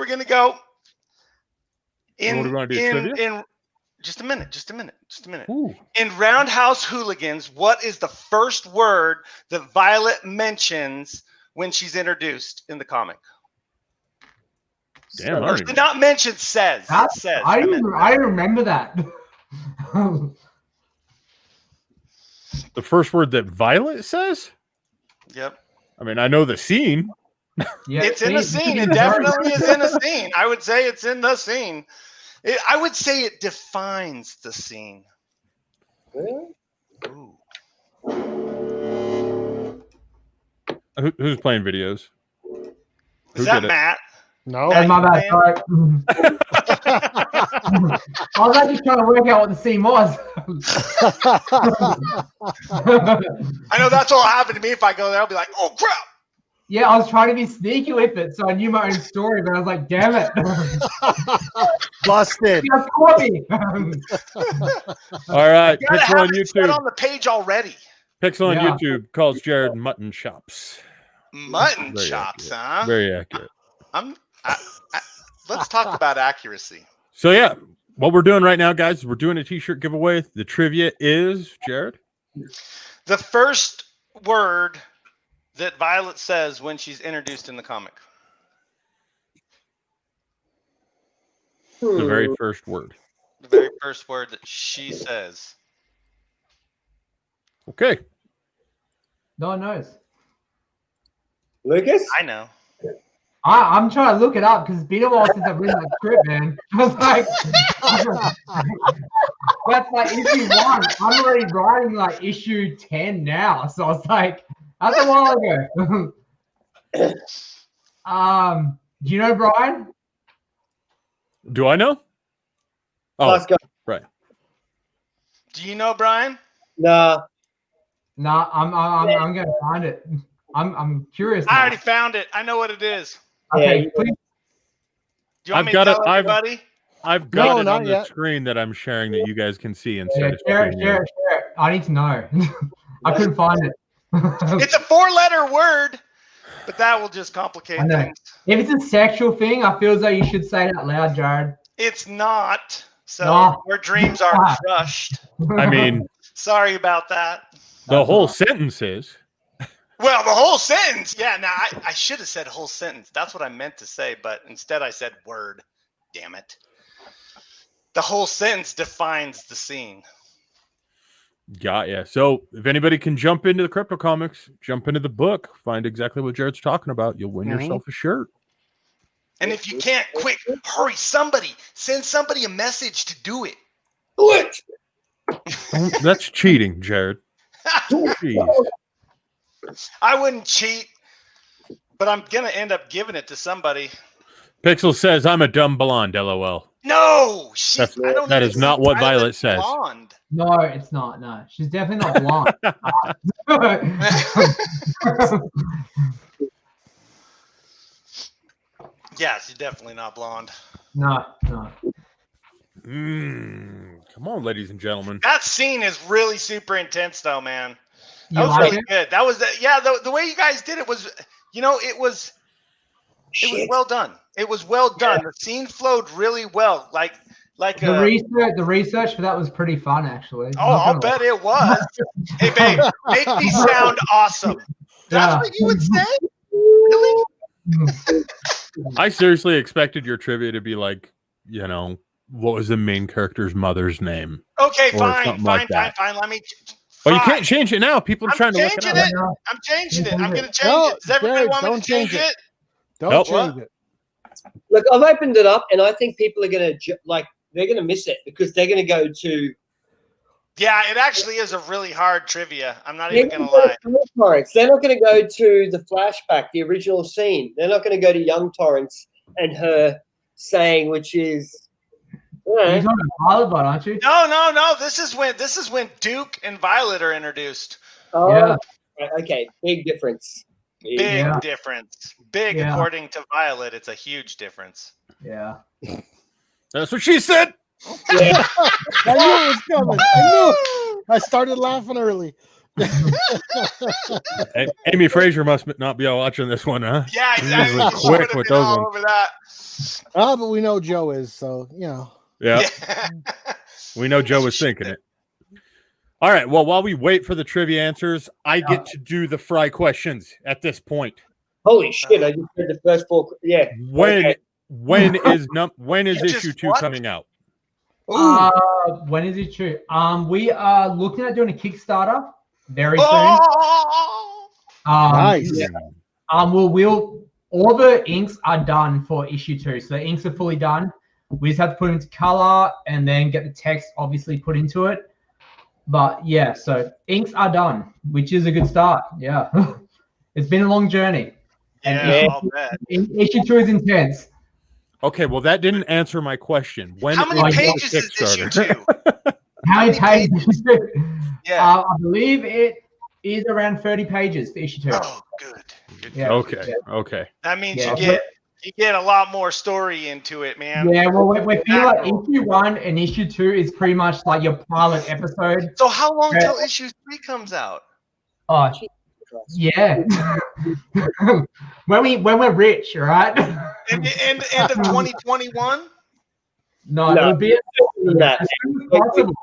we want to do? Trivia? In just a minute. Ooh. In Roundhouse Hooligans, what is the first word that Violet mentions when she's introduced in the comic? Damn, I Or don't even- not mentioned, says. It says. I meant- remember that. the first word that Violet says? Yep. I mean, I know the scene. Yeah, It's in the scene. It definitely is in a scene. I would say it's in the scene. I would say it defines the scene. Ooh. Who's playing videos? Is that Matt? No. Matt, my bad. you Sorry. I was actually trying to work out what the scene was. I know that's all happened to me. If I go there, I'll be like, oh crap. Yeah, I was trying to be sneaky with it, so I knew my own story, but I was like, damn it. Busted. You caught me. All right. You gotta Pixel have on it set YouTube. on the page already. Pixel on Yeah. YouTube calls Jared mutton chops. Mutton Very chops, accurate. huh? Very accurate. Let's talk about accuracy. So yeah, what we're doing right now, guys, is we're doing a t-shirt giveaway. The trivia is, Jared? The first word that Violet says when she's introduced in the comic. The very first word. The very first word that she says. Okay. No one knows. Lucas? I know. I'm trying to look it up because it's been a while since I've written that script, man. I was like, that's like issue 1. I'm already writing like issue 10 now. So I was like, that's a while ago. Do you know Brian? Do I know? Oh, Let's go. right. Do you know Brian? Nah. Nah, I'm gonna find it. I'm curious. I now. already found it. I know what it is. Okay, Yeah, please. Do you want I've me got to it. tell everybody? I've got No, it not on the yet. screen that I'm sharing that you guys can see Yeah, instead of share seeing you. it. I need to know. I couldn't find it. It's a 4-letter word, but that will just complicate I know. things. If it's a sexual thing, I feel as though you should say it out loud, Jared. It's not. So No. your dreams are crushed. I mean, Sorry about that. the whole sentence is. Well, the whole sentence. Yeah, now I should have said whole sentence. That's what I meant to say, but instead I said word. Damn it. The whole sentence defines the scene. Got ya. So if anybody can jump into the Crypto Comics, jump into the book, find exactly what Jared's talking about, you'll win yourself a shirt. And if you can't, quick, hurry, send somebody a message to do it. Do it. That's cheating, Jared. Jeez. I wouldn't cheat, but I'm gonna end up giving it to somebody. Pixel says I'm a dumb blonde. LOL. No, that is not what Violet says. Blonde. No, it's not. No, she's definitely not blonde. Yeah, she's definitely not blonde. No. Come on, ladies and gentlemen. That scene is really super intense, though, man. That You was like really good. That was the way you guys did it was, it was well done. It was well done. The scene flowed really well. Like the research for that was pretty fun, actually. Oh, I'll bet it was. Hey, babe, make me sound awesome. That's what you would say? Really? I seriously expected your trivia to be like, what was the main character's mother's name? Okay, Or fine. Let me. But you can't change it now. People are trying to look it up. I'm changing it. I'm going to change it. Does everybody want me to change it? Don't change it. Look, I've opened it up, and I think people are going to they're going to miss it because they're going to go to. Yeah, it actually is a really hard trivia. I'm not even going to lie. Torrance. They're not going to go to the flashback, the original scene. They're not going to go to young Torrance and her saying, which is. You're talking about Violet, aren't you? No. This is when Duke and Violet are introduced. Oh, yeah. Okay. Big difference. Big difference. Big, according to Violet, it's a huge difference. Yeah. That's what she said. Yeah. I knew it was coming. I knew it. I started laughing early. Amy Fraser must not be watching this one, huh? Yeah, exactly. She's quick with those ones. Over that. But we know Joe is, so Yeah. We know Joe was thinking it. All right. Well, while we wait for the trivia answers, I get to do the Fry questions at this point. Holy shit! I just read the first four. Yeah. When is issue 2 coming out? When is it true? We are looking at doing a Kickstarter very soon. Nice. Yeah. We'll all the inks are done for issue 2, so the inks are fully done. We just have to put them into color and then get the text obviously put into it. But yeah, so inks are done, which is a good start. Yeah, it's been a long journey. Yeah, I'll bet. Issue 2 is intense. Okay, well, that didn't answer my question. How many pages is issue 2? How many pages? Yeah. I believe it is around 30 pages for issue 2. Oh, good. Yeah. Okay. That means you get a lot more story into it, man. Yeah, well, we feel like issue 1 and issue 2 is pretty much like your pilot episode. So how long till issue 3 comes out? Oh, yeah. when we're rich, right? End of 2021? No, it would be as soon as possible.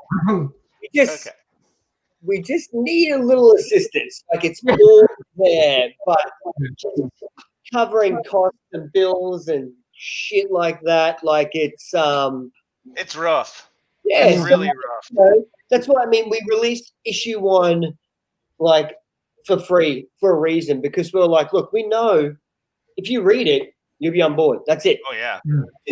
We just need a little assistance. Like it's all there, but just covering costs and bills and shit like that. Like it's rough. Yeah, it's really rough. That's what I mean. We released issue 1 like for free for a reason, because we were like, look, we know if you read it, you'll be on board. That's it. Oh yeah.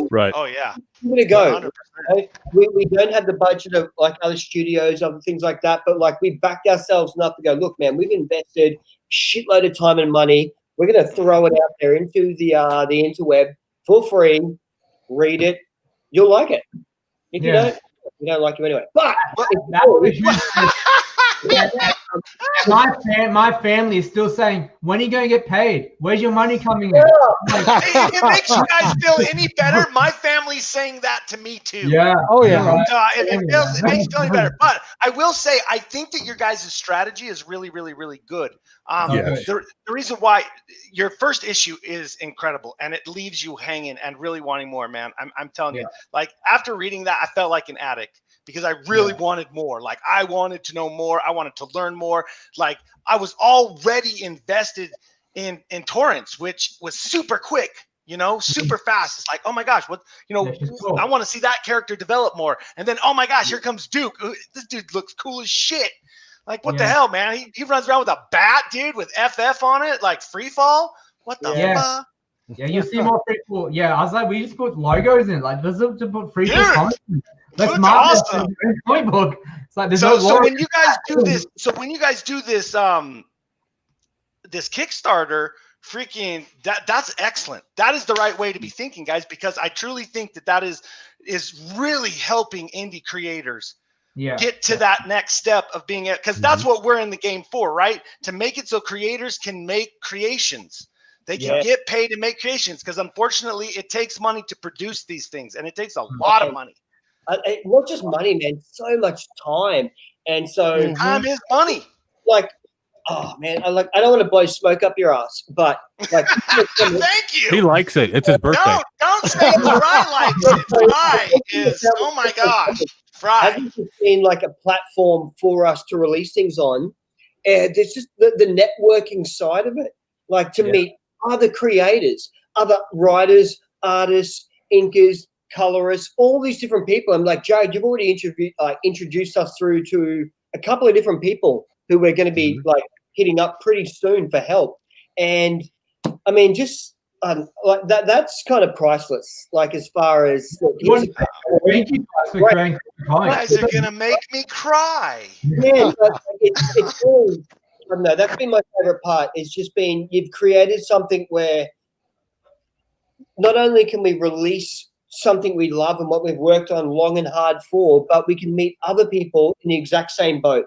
Right. Oh yeah. I'm gonna go. Okay? We don't have the budget of like other studios, other things like that, but like we backed ourselves enough to go, look, man, we've invested shitload of time and money. We're gonna throw it out there into the interweb for free. Read it. You'll like it. If you don't like it anyway. But my family is still saying, when are you going to get paid? Where's your money coming in? If it makes you guys feel any better, my family's saying that to me too. Yeah. Oh yeah. It makes you feel any better. But I will say, I think that your guys' strategy is really, really, really good. The reason why your first issue is incredible and it leaves you hanging and really wanting more, man. I'm telling you, like after reading that, I felt like an addict. Because I really wanted more. Like I wanted to know more. I wanted to learn more. Like I was already invested in Torrance, which was super quick, super fast. It's like, oh my gosh, I want to see that character develop more. And then, oh my gosh, here comes Duke. This dude looks cool as shit. Like, what the hell, man? He runs around with a bat, dude, with FF on it, like free fall. What the fuck? Yeah, you see more people. Yeah, I was like, we just put logos in. Like, let's just put free comic comics in. Let's market a comic book. It's like there's so when you guys do this, this Kickstarter, freaking that's excellent. That is the right way to be thinking, guys, because I truly think that is really helping indie creators get to that next step of being it, because that's what we're in the game for, right? To make it so creators can make creations. They can get paid to make creations, because unfortunately it takes money to produce these things, and it takes a lot of money. Not just money, man, so much time. And so time is money. Like, oh man, I don't want to blow smoke up your ass, but like thank you. He likes it. It's his birthday. Don't say Fry likes it. Fry is, oh my gosh. Fry. Hasn't been like a platform for us to release things on. And there's just the networking side of it. Like to meet other creators, other writers, artists, inkers, colorists, all these different people. I'm like, Jared, you've already introduced us through to a couple of different people who we're going to be like hitting up pretty soon for help. And I mean, just like that's kind of priceless. Like as far as you guys are gonna make me cry. Yeah, it's really, I don't know. That's been my favorite part. It's just been you've created something where not only can we release something we love and what we've worked on long and hard for, but we can meet other people in the exact same boat.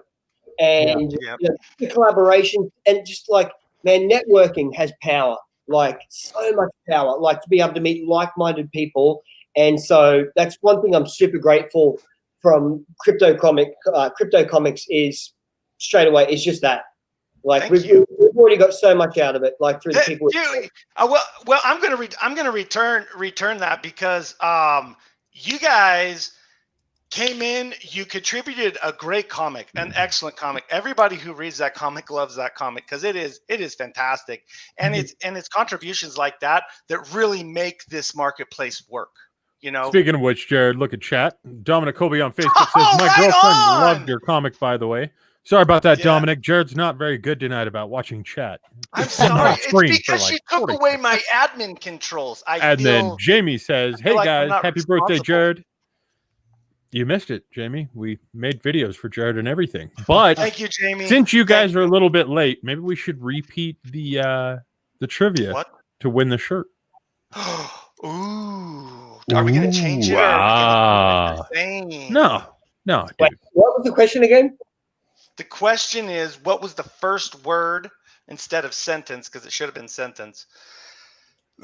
And you know, the collaboration and just like, man, networking has power, like so much power, like to be able to meet like-minded people. And so that's one thing I'm super grateful from Crypto Comics is straight away. It's just that, like we've already got so much out of it, like through the people. Well, I'm gonna return that because you guys came in, you contributed a great comic, an excellent comic. Everybody who reads that comic loves that comic because it is fantastic, and it's contributions like that really make this marketplace work. You know. Speaking of which, Jared, look at chat. Dominic Colby on Facebook says, "My girlfriend loved your comic, by the way." Sorry about that, Dominic. Jared's not very good tonight about watching chat. I'm sorry. It's because she took away my admin controls. Then Jamie says, "Hey guys, happy birthday, Jared." You missed it, Jamie. We made videos for Jared and everything. But thank you, Jamie. Since you guys are a little bit late, maybe we should repeat the trivia to win the shirt. Ooh. Are we going to change it? No. Wait, what was the question again? The question is, what was the first word instead of sentence, because it should have been sentence,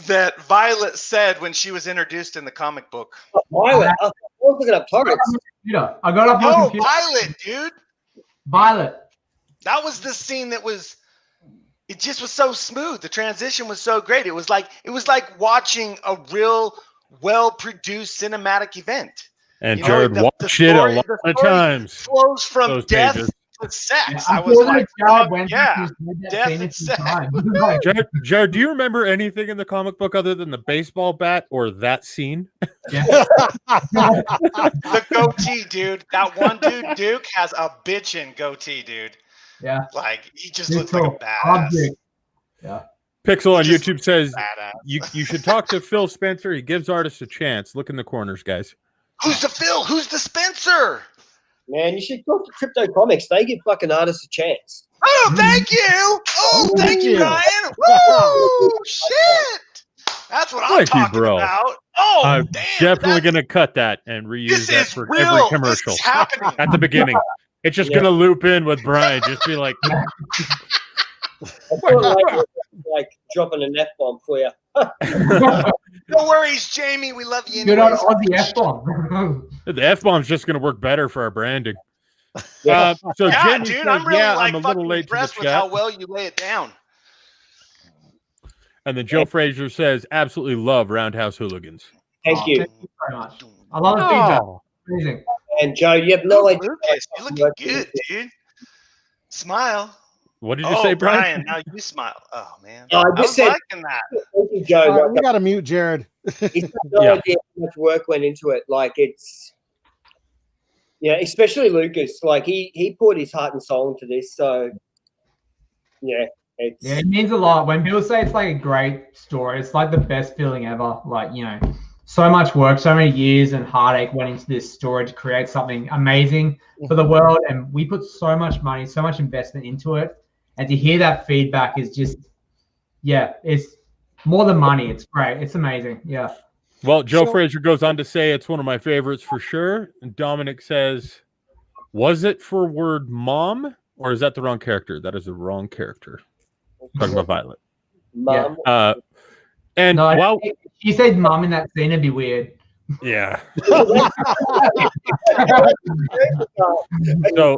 that Violet said when she was introduced in the comic book? Violet. I was looking up targets. I got up my computer. Violet, dude. Violet. That was the scene that was. It just was so smooth. The transition was so great. It was like watching a real well-produced cinematic event. And Jared watched it a lot of times. Flows from death to sex. I was like, death and sex. Jared, do you remember anything in the comic book other than the baseball bat or that scene? Yeah. The goatee, dude. That one dude, Duke, has a bitchin' goatee, dude. Yeah. Like, he just looks like a badass. Yeah. Pixel on YouTube says you should talk to Phil Spencer. He gives artists a chance. Look in the corners, guys. Who's the Phil? Who's the Spencer? Man, you should talk to Crypto Comics. They give fucking artists a chance. Oh, thank you. Oh, thank you, Ryan. Woo! Shit. That's what I'm talking about. Oh, I'm definitely going to cut that and reuse that for every commercial. At the beginning. It's just going to loop in with Brian. Just be like... like dropping an F-bomb for you. No worries, Jamie. We love you. You're not on the F-bomb. The F-bomb's just going to work better for our branding. Yeah, so Jamie dude, says, I'm really I'm a little late to the impressed with chat. how well you lay it down. And then Joe Frazier says, absolutely love Roundhouse Hooligans. Thank you. Thank you very much. I love the feedback. Amazing. And Joe, you have no idea. Lucas, you're looking good, dude. Smile. What did you say, Brian? Now you smile. Oh, man. I was liking that. Thank you, Joe. We got to mute Jared. He's got no idea how much work went into it. Like, it's... Yeah, especially Lucas. Like, he poured his heart and soul into this. So, yeah. It means a lot. When people say it's like a great story, it's like the best feeling ever. Like, you know, so much work, so many years and heartache went into this story to create something amazing for the world. And we put so much money, so much investment into it. And to hear that feedback is just, yeah, it's more than money. It's great. It's amazing. Yeah. Well, Joe Frazier goes on to say it's one of my favorites for sure. And Dominic says, was it for word mom or is that the wrong character? That is the wrong character. Talking about Violet. Mom. Yeah. And no, while you said mom in that scene, it'd be weird. Yeah. So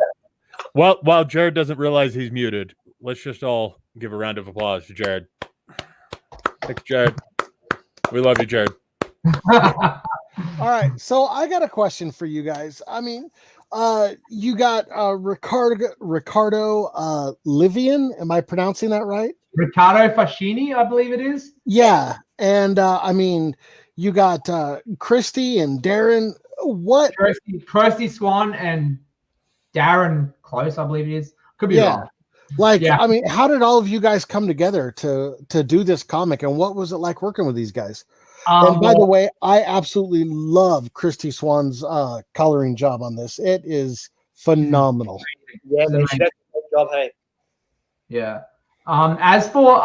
while Jared doesn't realize he's muted, let's just all give a round of applause to Jared. Thanks, Jared. We love you, Jared. All right, so I got a question for you guys. I mean, you got Ricardo Livian. Am I pronouncing that right? Riccardo Fascini, I believe it is. Yeah, and I mean, you got Christy and Darren. What? Kirsty Swan and Darren Close, I believe it is. Could be wrong. Like, I mean, how did all of you guys come together to do this comic, and what was it like working with these guys? And by the way, I absolutely love Christy Swan's coloring job on this. It is phenomenal. Yeah, man, she does a great job, hey. Yeah. As for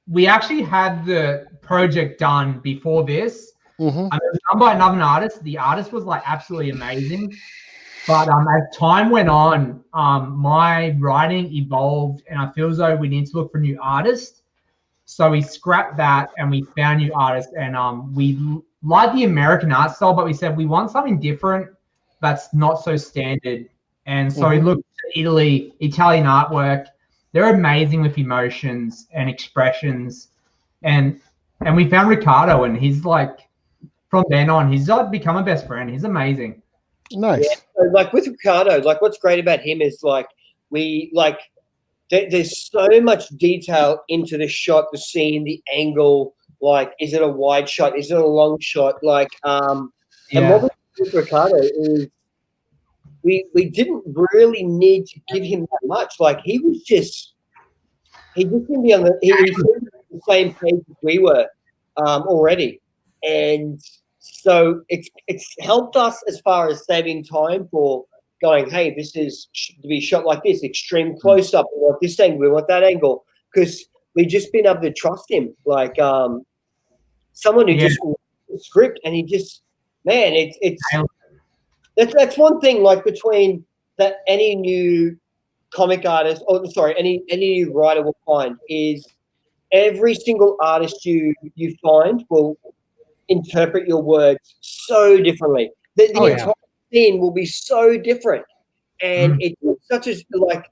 we actually had the project done before this. Mm-hmm. It was done by another artist. The artist was like absolutely amazing. But as time went on, my writing evolved, and I feel as though we need to look for new artists. So we scrapped that and we found new artists, and we like the American art style, but we said we want something different that's not so standard. And so we looked at Italian artwork. They're amazing with emotions and expressions. And we found Ricardo, and he's like, from then on, he's like become a best friend. He's amazing. Nice. Yeah, so like with Ricardo, like what's great about him is like there's so much detail into the shot, the scene, the angle. Like, is it a wide shot? Is it a long shot? Like, and what we did with Ricardo is we didn't really need to give him that much. Like, he just can be on the same page as we were already, and so it's helped us as far as saving time for going, hey, this is to be shot like this, extreme close up. We want this angle, we want that angle, because we've just been able to trust him, like someone who just script, and he just, man, that's one thing. Like between that, any new comic artist, any new writer will find is every single artist you find will interpret your words so differently. The entire scene will be so different, and it's such a like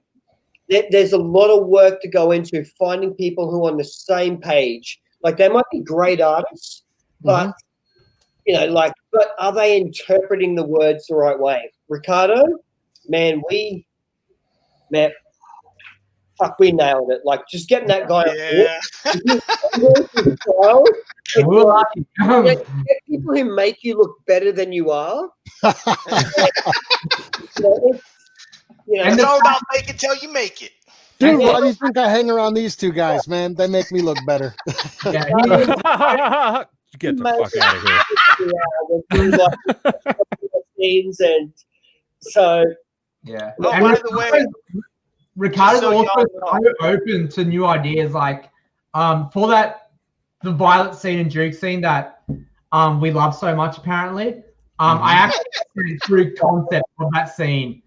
there's a lot of work to go into finding people who are on the same page. Like, they might be great artists, but but are they interpreting the words the right way? Ricardo, man, we nailed it. Like, just getting that guy get people who make you look better than you are. It's all about make it till you make it. Dude, why do you think I hang around these two guys, man? They make me look better. Get the fuck out of here. Scenes, and so yeah. Oh, and by the way, Ricardo's also so open to new ideas, like for that the Violet scene and Duke scene that we love so much. Apparently, I actually went through concept of that scene.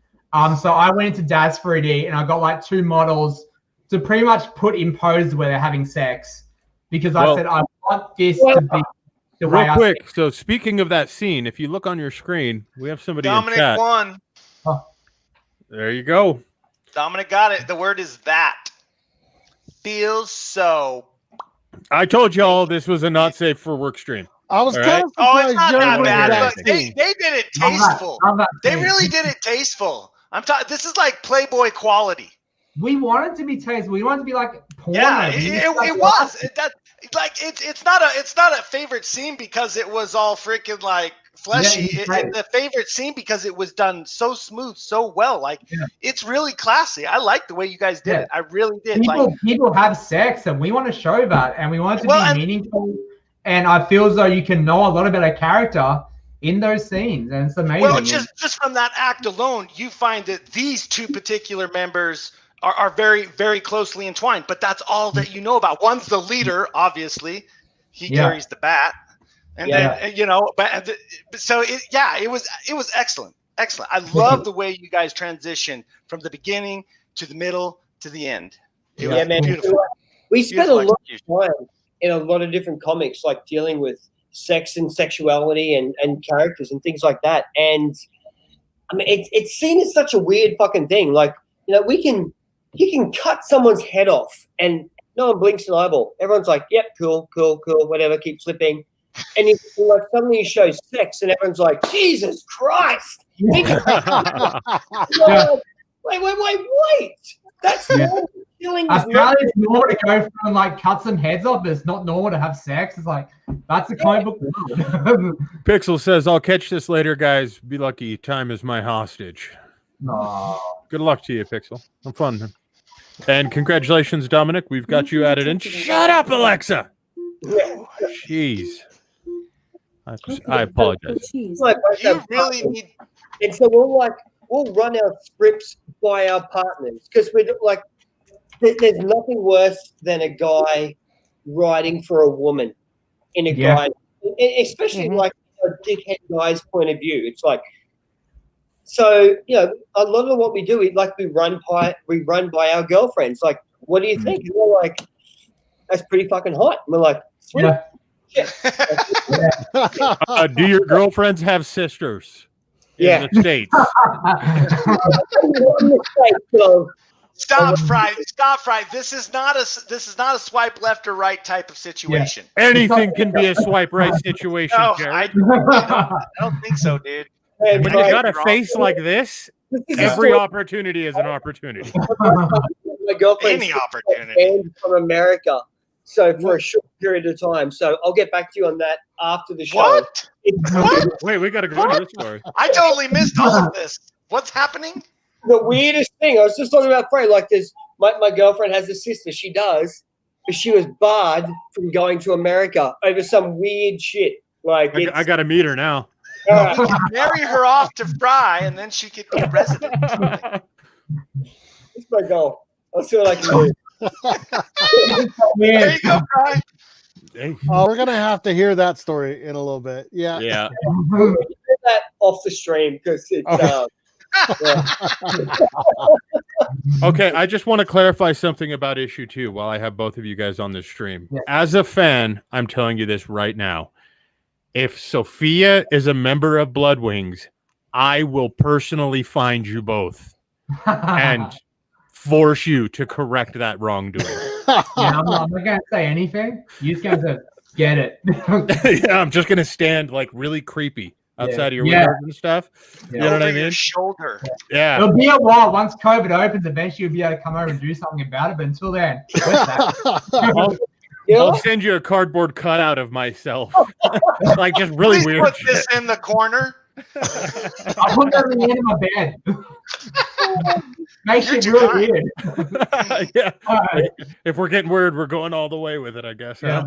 So I went into Dad's 3D and I got like 2 models to pretty much put in poses where they're having sex, because I said I want this to be the way. Real quick, so speaking of that scene, if you look on your screen, we have somebody Dominic in chat. won. There you go. Dominic got it. The word is that. Feels so. I told y'all this was a not safe for work stream. I was kind of surprised. It's not that bad. That Look, they did it tasteful. They really did it tasteful. This is like Playboy quality. We wanted to be tasteful. We wanted to be like porno. Yeah, it was. It's not a favorite scene because it was all freaking like fleshy. Yeah, It's a favorite scene because it was done so smooth, so well. Like it's really classy. I like the way you guys did it. I really did. People have sex, and we want to show that, and we want it to be meaningful. And I feel as though you can know a lot about a character in those scenes, and it's amazing. Well, just from that act alone, you find that these two particular members are very, very closely entwined. But that's all that you know about. One's the leader, obviously. He carries the bat, and then so it was excellent. I love the way you guys transition from the beginning to the middle to the end. It was beautiful. We spent a lot of time in a lot of different comics, like dealing with sex and sexuality and characters and things like that. And I mean, it's seen as such a weird fucking thing. Like, you can cut someone's head off and no one blinks an eyeball. Everyone's like, yep, cool, whatever, keep flipping. And like suddenly you show sex and everyone's like, Jesus Christ. Wait. That's normal. Apparently it's normal to go from like cut some heads off, but it's not normal to have sex. It's like, that's a comic book world. Pixel says, I'll catch this later, guys. Be lucky. Time is my hostage. Good luck to you, Pixel. Have fun. And congratulations, Dominic. We've got you added in. Shut up, Alexa. Jeez. I apologize. You really need. And so we'll run our scripts by our partners because we're like, there's nothing worse than a guy writing for a woman in a guy, especially like a dickhead guy's point of view. It's like, so a lot of what we do, we run by our girlfriends. Like, what do you think? And we're like, that's pretty fucking hot. And we're like, sweet. Do your girlfriends have sisters? In the States. Stop, Fry. This is not a swipe left or right type of situation. Anything can be a swipe right situation. No, I don't think so, dude. When you got a face like this, every opportunity is an opportunity. My girlfriend's any opportunity from America, so for a short period of time. So I'll get back to you on that after the show. What? Wait, we got to go into this story. I totally missed all of this. What's happening? The weirdest thing, I was just talking about Frey, like this, my girlfriend has a sister, she does, but she was barred from going to America over some weird shit. Like I got to meet her now. We can marry her off to Fry, and then she could be a resident. It's my goal. I'll see what I can do. There you go, Fry. We're gonna have to hear that story in a little bit. Yeah. We'll get that off the stream because it's. Okay, I just want to clarify something about issue 2 while I have both of you guys on this stream. As a fan, I'm telling you this right now. If Sophia is a member of Bloodwings, I will personally find you both and force you to correct that wrongdoing. I'm not going to say anything. You just got to get it. I'm just going to stand like really creepy outside of your windows and stuff. You know what I mean? Your shoulder. Yeah. It'll be a while. Once COVID opens, eventually you'll be able to come over and do something about it. But until then, I'll send you a cardboard cutout of myself. Like just really Please weird put shit. this in the corner. I'll put that at the end of my bed. Makes it really weird. Yeah. If we're getting weird, we're going all the way with it, I guess. Yeah,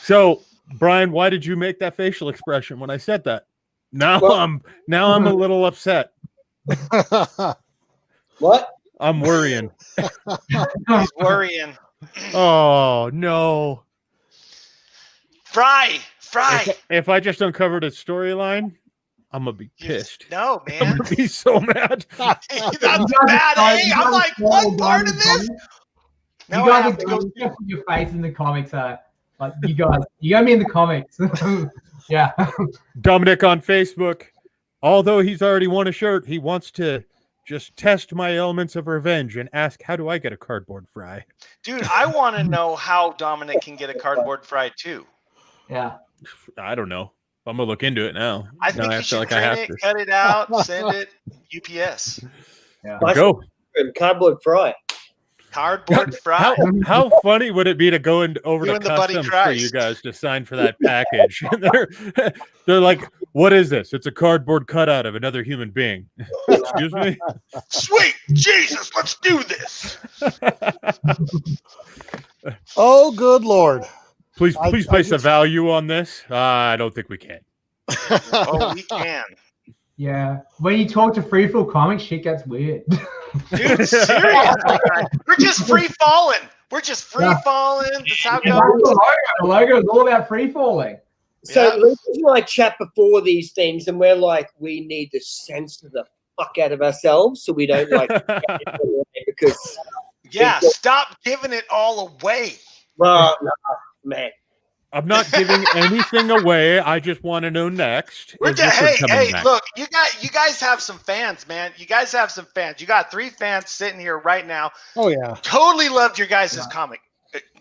So, Brian, why did you make that facial expression when I said that? Now I'm a little upset. What? I'm worrying. He's worrying. Oh no. Fry. If I just uncovered a storyline, I'm gonna be pissed. No, I'm man. gonna be so mad. That's bad. Hey, I'm like, what part of this? Now You I guys have to go. put your face in the comics. Like you got me in the comics. Yeah. Dominic on Facebook. Although he's already won a shirt, he wants to just test my elements of revenge and ask, how do I get a cardboard fry? Dude, I want to know how Dominic can get a cardboard fry too. Yeah. I don't know. I'm gonna look into it now. I think you should print it, cut it out, send it, UPS. Yeah. Go. Cardboard fry. Cardboard fry. How funny would it be to go over You to and the Buddy customs for Christ. you guys to sign for that package? And they're like, "What is this? It's a cardboard cutout of another human being." Excuse me. Sweet Jesus, let's do this. Oh, good Lord. Please place a value on this. I don't think we can. Oh, we can. Yeah. When you talk to Freefall Comics, shit gets weird. Dude, seriously. We're just free falling. We're just free falling. That's how it goes. The logo is all about free falling. So Lucas and I chat before these things, and we're like, we need to censor the fuck out of ourselves so we don't because stop giving it all away. Well, no, man. I'm not giving anything away. I just want to know next. Hey, look, you guys have some fans, man. You guys have some fans. You got 3 fans sitting here right now. Oh yeah. Totally loved your guys' comic.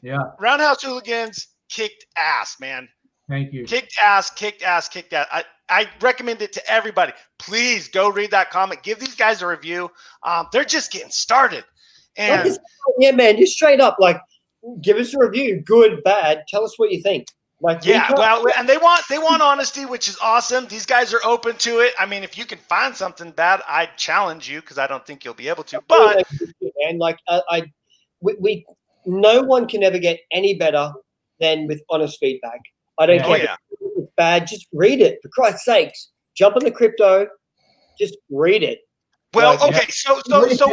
Yeah. Roundhouse Hooligans kicked ass, man. Thank you. Kicked ass. I recommend it to everybody. Please go read that comic. Give these guys a review. They're just getting started. And yeah, man, just straight up, like, give us a review, good, bad. Tell us what you think. Like, and they want honesty, which is awesome. These guys are open to it. I mean, if you can find something bad, I'd challenge you because I don't think you'll be able to. But and like, no one can ever get any better than with honest feedback. I don't care if it's bad. Just read it, for Christ's sakes. Jump on the crypto. Just read it. Well, okay, so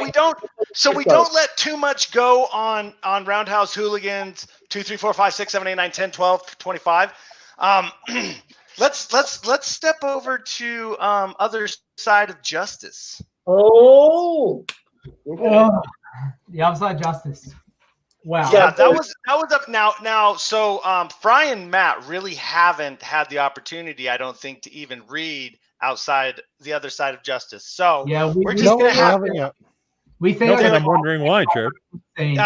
we don't let too much go on Roundhouse Hooligans 2, 3, 4, 5, 6, 7, 8, 9, 10, 12, 25. Let's step over to other side of justice. Oh, okay. The other side of justice. Wow. Yeah, that was up now. So Fry and Matt really haven't had the opportunity, I don't think, to even read outside the other side of justice. So we're just gonna have to. We think. I'm wondering why, Jared. Because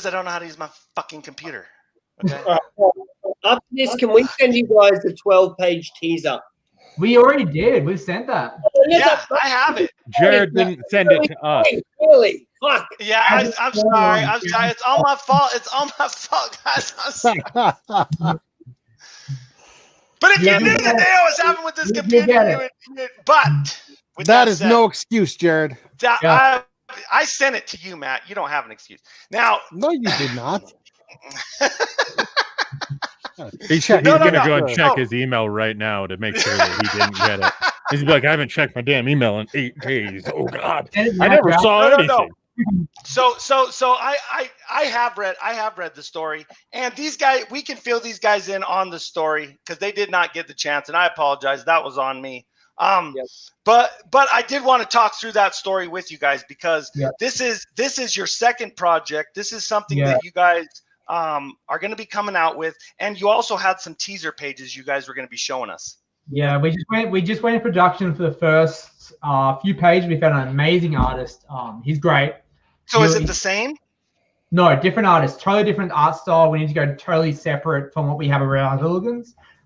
I don't know how to use my fucking computer. Okay. After this, can we send you guys a 12-page teaser? We already did. We sent that. Yeah, I have it. Jared didn't send it to us. Really? Fuck. Yeah, I'm sorry. I'm sorry. It's all my fault. It's all my fault, guys. I'm sorry. But if you knew the day I was having with this computer, that is no excuse, Jared. I sent it to you, Matt. You don't have an excuse. Now, no, you did not. He's going to go and check his email right now to make sure that he didn't get it. He's like, I haven't checked my damn email in 8 days. Oh God, I never saw anything. So I have read the story, and these guys, we can fill these guys in on the story because they did not get the chance, and I apologize. That was on me. But I did want to talk through that story with you guys because this is your second project. This is something that you guys are going to be coming out with, and you also had some teaser pages you guys were going to be showing us. Yeah, we just went in production for the first few pages. We found an amazing artist. He's great. So is it the same? No, different artist, totally different art style. We need to go totally separate from what we have around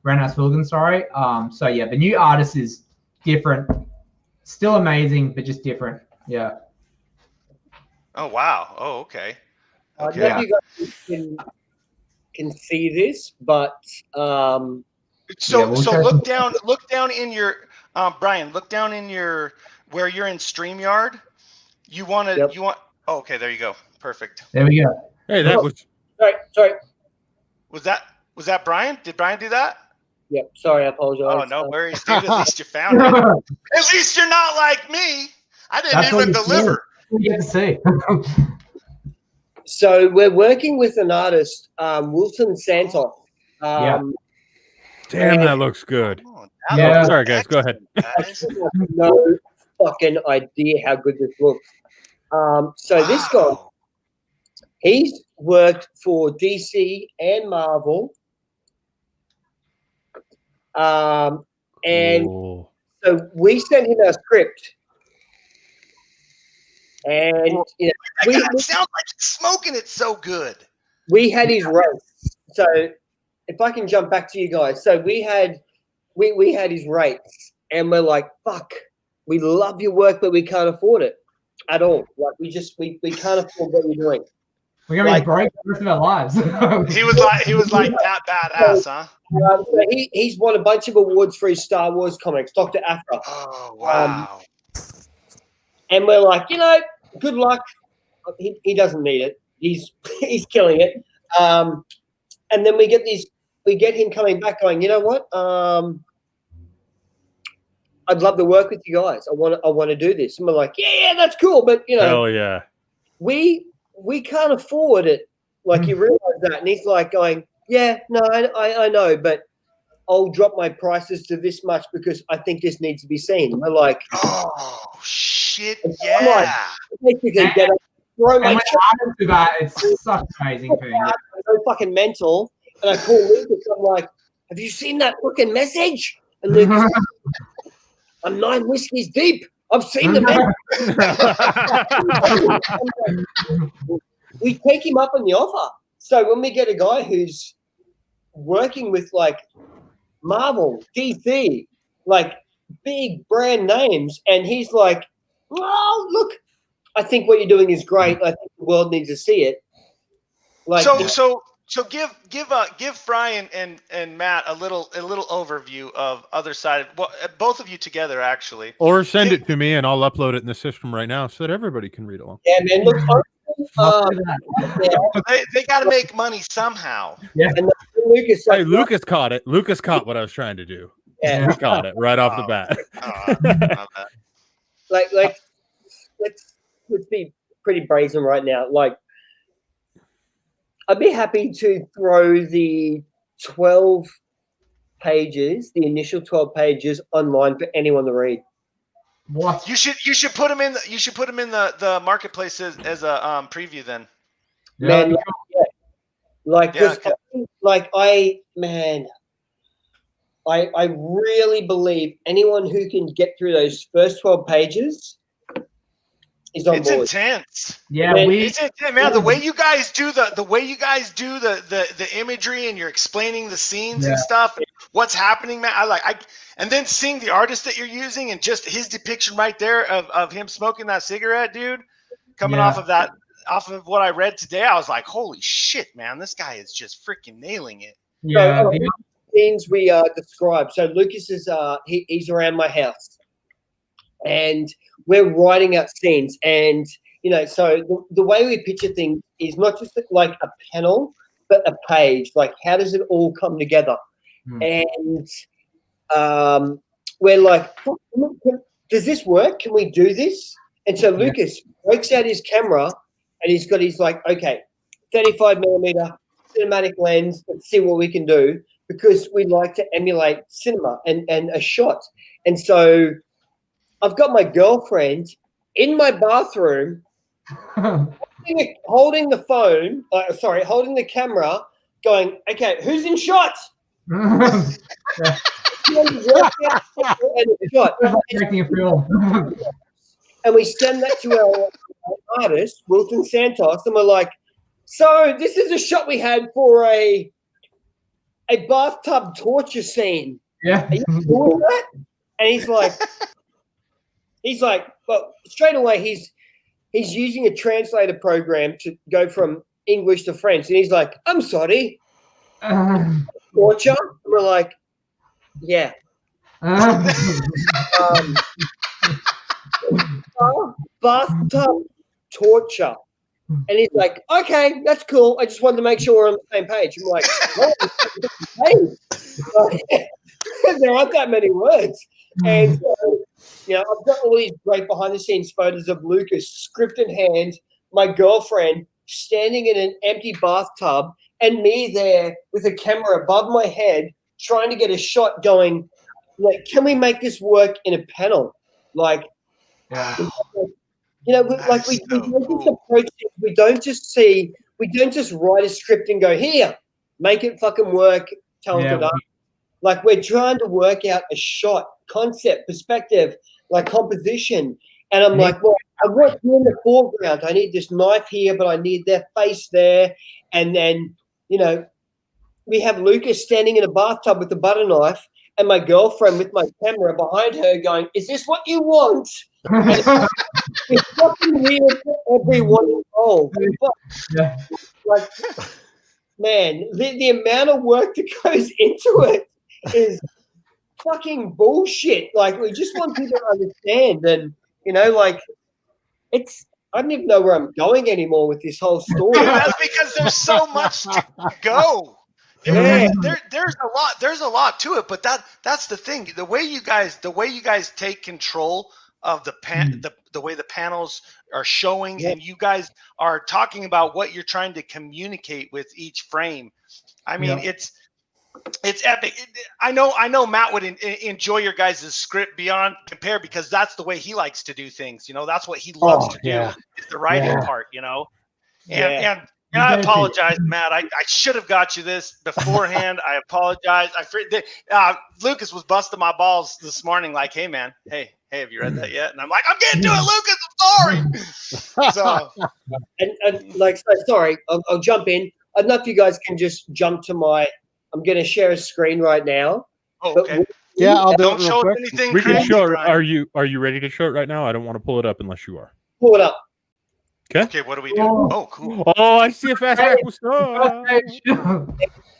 Roundhouse Hooligans, sorry. So yeah, the new artist is different. Still amazing, but just different. Yeah. Oh wow. Oh, okay. I don't know if you guys can see this, but so look down in your Brian, look down in your where you're in StreamYard. You want oh, okay, there you go. Perfect. There we go. Hey, that was sorry. Was that Brian? Did Brian do that? Yep. Sorry, I apologize. Oh, no worries, dude. At least you found it. At least you're not like me. I didn't even deliver. You can see. So we're working with an artist, Wilson Santos. Damn, that looks good. Yeah. Sorry, guys. Go ahead. I have no fucking idea how good this looks. So this guy, he's worked for DC and Marvel. And so we sent him our script. And we sound like smoking it so good. We had his rates. So if I can jump back to you guys. So we had his rates, and we're like, fuck, we love your work, but we can't afford it. at all. Like we can't afford what we're doing. We're gonna be broke the rest of our lives. He was like that badass, huh? So he's won a bunch of awards for his Star Wars comics, Dr. Aphra. Oh wow! And we're like, good luck. He doesn't need it. He's killing it. And then we get him coming back, going, you know what? I'd love to work with you guys. I want to do this. And we're like, yeah, that's cool, but hell yeah, we can't afford it. Like you realize that, and he's like going, yeah, no, I know, but I'll drop my prices to this much because I think this needs to be seen. And we're like, oh shit, yeah. Throw my to that, it's such an amazing thing. I'm so fucking mental, and I call Lucas. I'm like, have you seen that fucking message? And Lucas, I'm 9 whiskeys deep. I've seen the message. We take him up on the offer. So when we get a guy who's working with like Marvel, DC, like big brand names, and he's like, oh, look, I think what you're doing is great. I think the world needs to see it. Like, so give Fry and Matt a little overview of Other Side. Well, both of you together actually. Or send it to me and I'll upload it in the system right now so that everybody can read along. Yeah, man. Look, they got to make money somehow. Yeah. And Lucas, hey, Lucas caught it. Lucas caught what I was trying to do. Yeah, he caught it right off the bat. Like, let's be pretty brazen right now. Like, I'd be happy to throw the 12 pages, the initial 12 pages, online for anyone to read. What? You should put them in. You should put them in the marketplace as a preview then. Man, I really believe anyone who can get through those first 12 pages is on board. It's intense. Yeah, it's intense, man. The way you guys do the imagery and you're explaining the scenes and stuff, and what's happening, man. And then seeing the artist that you're using and just his depiction right there of him smoking that cigarette, dude, coming off of what I read today, I was like, holy shit, man, this guy is just freaking nailing it. Yeah. So, scenes we described. So Lucas is he's around my house, and we're writing out scenes. And so the way we picture things is not just like a panel, but a page. Like, how does it all come together? And we're like, does this work? Can we do this? And so Lucas breaks out his camera, and he's got his like, okay, 35mm cinematic lens. Let's see what we can do, because we like to emulate cinema and a shot. And so I've got my girlfriend in my bathroom holding the phone, holding the camera, going, okay, who's in shot? And we send that to our artist, Wilton Santos, and we're like, so this is a shot we had for a bathtub torture scene. Yeah. Are you cool with that? And he's like, well, straight away he's using a translator program to go from English to French, and he's like, I'm sorry, torture. And we're like, yeah. Bathtub torture. And he's like, okay, that's cool. I just wanted to make sure we're on the same page. I'm like, there aren't that many words. And I've got all these great behind-the-scenes photos of Lucas, script in hand, my girlfriend standing in an empty bathtub, and me there with a camera above my head trying to get a shot going, like, can we make this work in a panel? Like, we don't just write a script and go, here, make it fucking work, talented art. Like, we're trying to work out a shot, concept, perspective, like composition. And I'm like, well, I want you in the foreground. I need this knife here, but I need their face there. And then, we have Lucas standing in a bathtub with a butter knife, and my girlfriend with my camera behind her going, is this what you want? It's fucking weird for everyone involved. Yeah. Like, man, the amount of work that goes into it is fucking bullshit. Like, we just want people to understand, and like, I don't even know where I'm going anymore with this whole story. Dude, that's because there's so much to go. Yeah. There's a lot to it, but that's the thing. The way you guys take control of the way the panels are showing, and you guys are talking about what you're trying to communicate with each frame. I mean, it's epic. I know Matt would enjoy your guys' script beyond compare, because that's the way he likes to do things. That's what he loves to do, is the writing part. And I apologize, Matt. I should have got you this beforehand. I apologize. Lucas was busting my balls this morning, like, "Hey, man, hey, have you read that yet?" And I'm like, "I'm getting to it, Lucas. I'm sorry." So, and like, sorry, I'll jump in. I don't know if you guys can just jump to my. I'm going to share a screen right now. Oh, okay. Yeah, I'll do it. Don't show us anything. We can crazy, show it. Brian. Are you ready to show it right now? I don't want to pull it up unless you are. Pull it up. Okay, what do we do? Oh, cool. Oh, I see a fast hack.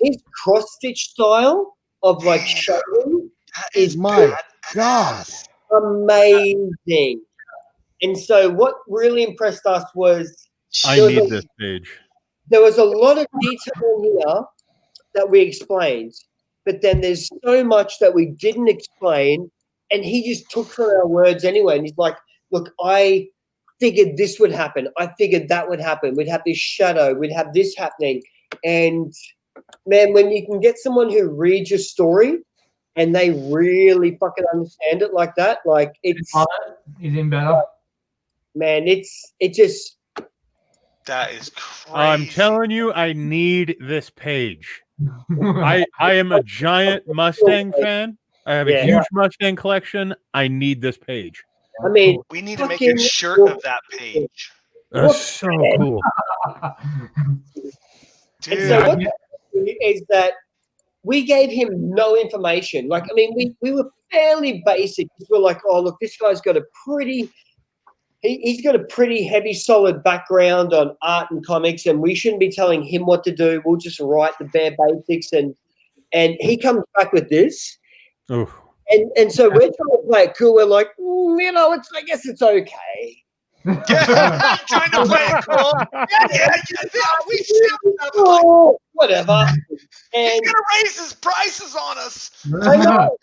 His cross-stitch style of like showing is my God, amazing. And so what really impressed us was I need this page. There was a lot of detail in here that we explained, but then there's so much that we didn't explain, and he just took from our words anyway. And he's like, "Look, I figured this would happen. I figured that would happen. We'd have this shadow. We'd have this happening." And man, when you can get someone who reads your story and they really fucking understand it like that, like it's even better. Man, it just. That is crazy. I'm telling you, I need this page. I am a giant Mustang fan. I have a huge Mustang collection. I need this page. I mean, we need to make a shirt of that page. That's so cool. Dude. And so what is that we gave him no information. Like, I mean, we were fairly basic. We're like, "Oh, look, this guy's got a pretty he's got a pretty heavy, solid background on art and comics, and we shouldn't be telling him what to do. We'll just write the bare basics." And he comes back with this. Oh. And so we're trying to play it cool. We're like, I guess it's okay. Yeah, trying to play it cool. Yeah, we should. Whatever. And he's gonna raise his prices on us. I know.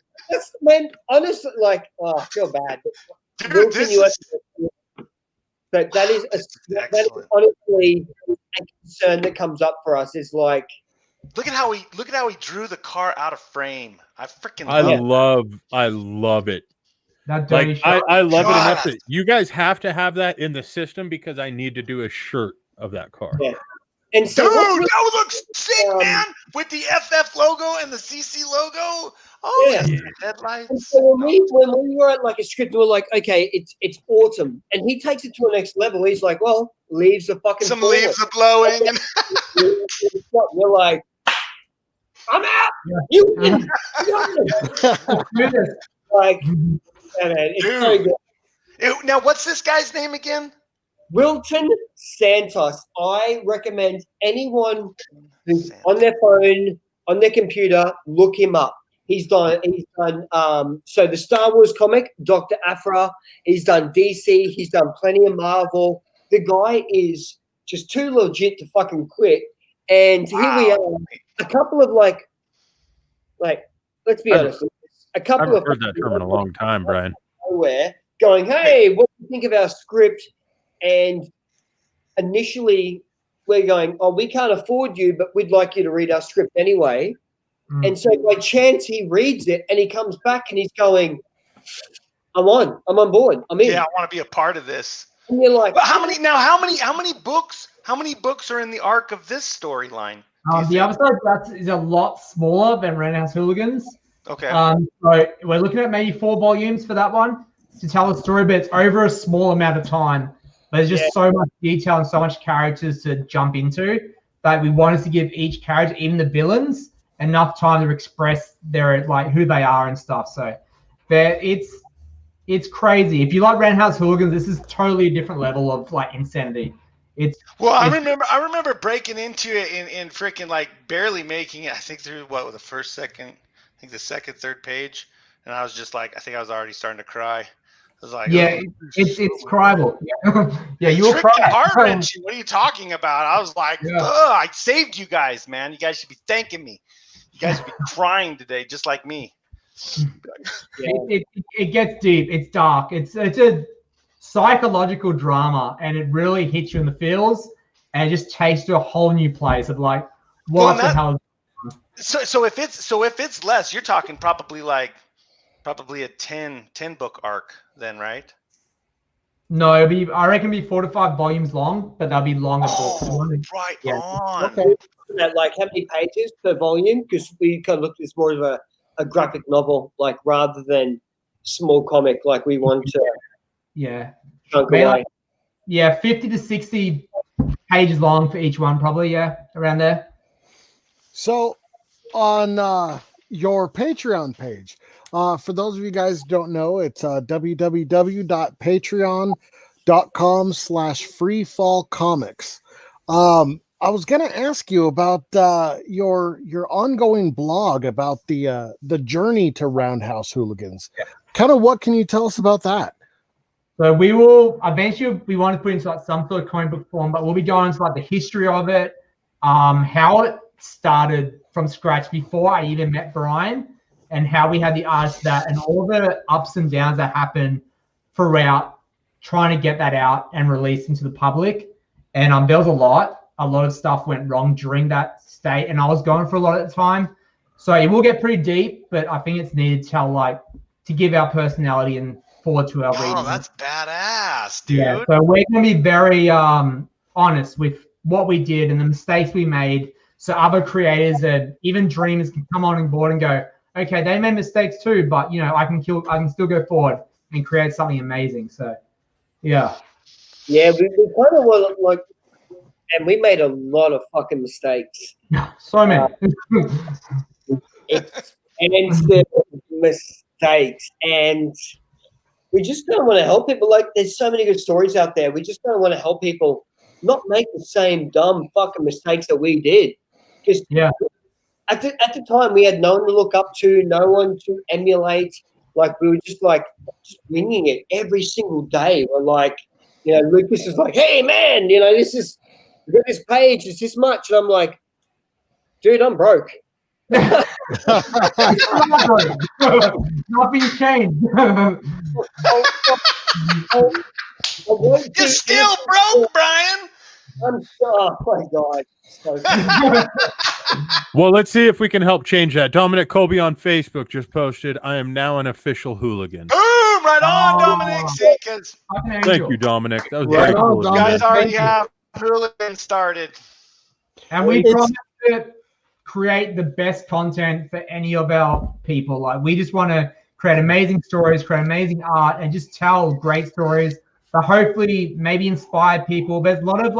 Man, honestly, like, I feel bad. Dude, but that is honestly a concern that comes up for us. Is like, look at how he drew the car out of frame. I love it. Like, I love it enough that you guys have to have that in the system, because I need to do a shirt of that car. Yeah. And so dude, that looks sick, man, with the FF logo and the CC logo. Oh, yeah. Headlights. And so when we were at like a script, we were like, okay, it's autumn, and he takes it to a next level. He's like, well, leaves are fucking. Some leaves are blowing. We're like, I'm out. Yeah. You like, man, it's so good. Now, what's this guy's name again? Wilton Santos. I recommend anyone who's on their phone, on their computer, look him up. He's done so the Star Wars comic, Dr. Aphra. He's done DC. He's done plenty of Marvel. The guy is just too legit to fucking quit. And here we are, a couple of like, let's be honest, a couple of. I've heard that term in a long time, Brian. Nowhere, going, hey, what do you think of our script? And initially, we're going, oh, we can't afford you, but we'd like you to read our script anyway. And so by chance he reads it and he comes back and he's going, I'm on board. I'm in. Yeah, I want to be a part of this. And you're like, but how many books are in the arc of this storyline? The other side is a lot smaller than Roundhouse Hooligans. Okay. So we're looking at maybe 4 volumes for that one to tell the story, but it's over a small amount of time. But there's just so much detail and so much characters to jump into that we wanted to give each character, even the villains, enough time to express their who they are and stuff. So it's it's crazy. If you like Roundhouse Hooligans, this is totally a different level of like insanity. I remember breaking into it in freaking like barely making it. I think through the first, second, I think the second, third page, and I was just like, I think I was already starting to cry. I was like, yeah, it's cryable. Yeah, you were freaking crying. heart-wrenching. What are you talking about? I was like, I saved you guys, man. You guys should be thanking me. You guys would be crying today, just like me. It gets deep. It's dark. It's a psychological drama, and it really hits you in the feels, and it just takes you to a whole new place of like, what the hell? So if it's less, you're talking probably a 10 book arc then, right? No, I reckon it'll be 4 to 5 volumes long, but they'll be longer books. Right Yeah. on. Okay. Like how many pages per volume? Because we kind of looked at this more of a graphic novel, like rather than small comic, like we want to. Yeah. Chunk away. 50 to 60 pages long for each one, probably. Yeah, around there. So, on your Patreon page, for those of you guys who don't know, it's www.patreon.com/freefallcomics. I was going to ask you about your ongoing blog about the journey to Roundhouse Hooligans. Yeah. Kind of what can you tell us about that? So we will eventually, we want to put into like some sort of comic book form, but we'll be going into like the history of it, how it started from scratch before I even met Brian, and how we had the artist that, and all the ups and downs that happened throughout trying to get that out and release into the public. And there was a lot of stuff went wrong during that state, and I was going for a lot at the time. So it will get pretty deep, but I think it's needed to give our personality and forward to our reading. Oh, that's badass, dude. Yeah, so we're going to be very honest with what we did and the mistakes we made, so other creators and even dreamers can come on board and go, okay, they made mistakes too, but I can still go forward and create something amazing. So, yeah. Yeah, we kind of were like, and we made a lot of fucking mistakes. So many. Mistakes, and we just kind of want to help people. Like, there's so many good stories out there. We just kind of want to help people not make the same dumb fucking mistakes that we did. Because at the time, we had no one to look up to, no one to emulate. Like, we were just winging it every single day. We're like, Lucas is like, hey man, we got this page, it's this much, and I'm like, dude, I'm broke. Nothing changed. You're still broke, Brian. Oh my god. Well, let's see if we can help change that. Dominic Colby on Facebook just posted, I am now an official hooligan. Boom! Right on, Dominic. Thank you, Dominic. That was Right very on, cool. Dominic. You guys already have hooligan started. And we promise to create the best content for any of our people. Like, we just want to create amazing stories, create amazing art, and just tell great stories that hopefully maybe inspire people. There's a lot of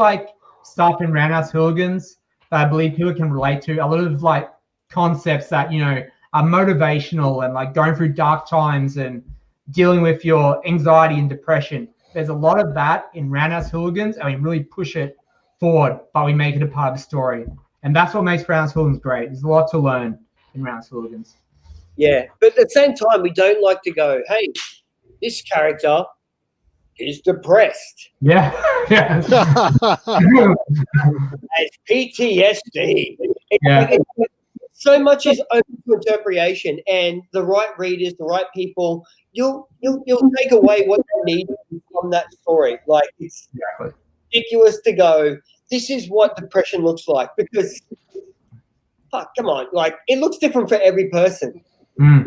stuff in Roundhouse Hooligans that I believe people can relate to. A lot of concepts that are motivational and going through dark times and dealing with your anxiety and depression. There's a lot of that in Roundhouse Hooligans, and we really push it forward, but we make it a part of the story. And that's what makes Roundhouse Hooligans great. There's a lot to learn in Roundhouse Hooligans. Yeah, but at the same time, we don't like to go, hey, this character is depressed. Yeah. Has PTSD. Yeah. So much is open to interpretation, and the right readers, the right people, you'll take away what you need from that story. It's ridiculous to go, this is what depression looks like, because come on, it looks different for every person. We're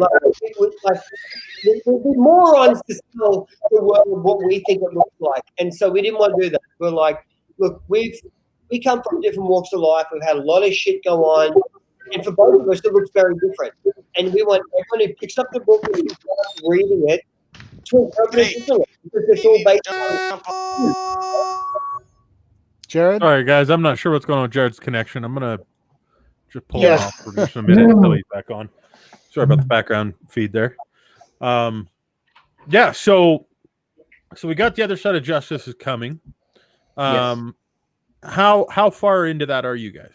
morons to tell the world what we think it looks like, and so we didn't want to do that. We're like, look, we come from different walks of life. We've had a lot of shit go on, and for both of us, it looks very different. And we want everyone who picks up the book and starts reading it to interpret it differently, because it's all based on. Jared? All right, guys, I'm not sure what's going on with Jared's connection. I'm going to just pull it off for just a minute until he's back on. Sorry about the background feed there. Yeah, so we got The Other Side of Justice is coming. Yes. How far into that are you guys?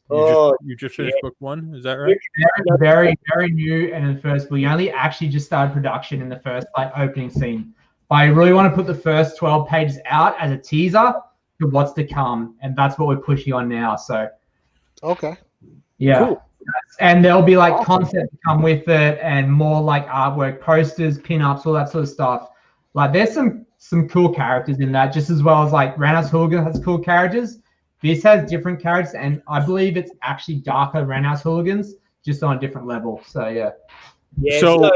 You just finished book 1, is that right? Very, very new, and in the first, we only actually just started production in the first opening scene. But I really want to put the first 12 pages out as a teaser to what's to come, and that's what we're pushing on now. So, okay, yeah, cool. And there'll be concept to come with it, and more artwork, posters, pin-ups, all that sort of stuff. There's some cool characters in that, just as well as Roundhouse Hooligans has cool characters. This has different characters, and I believe it's actually darker Roundhouse Hooligans, just on a different level. So yeah. Yeah. So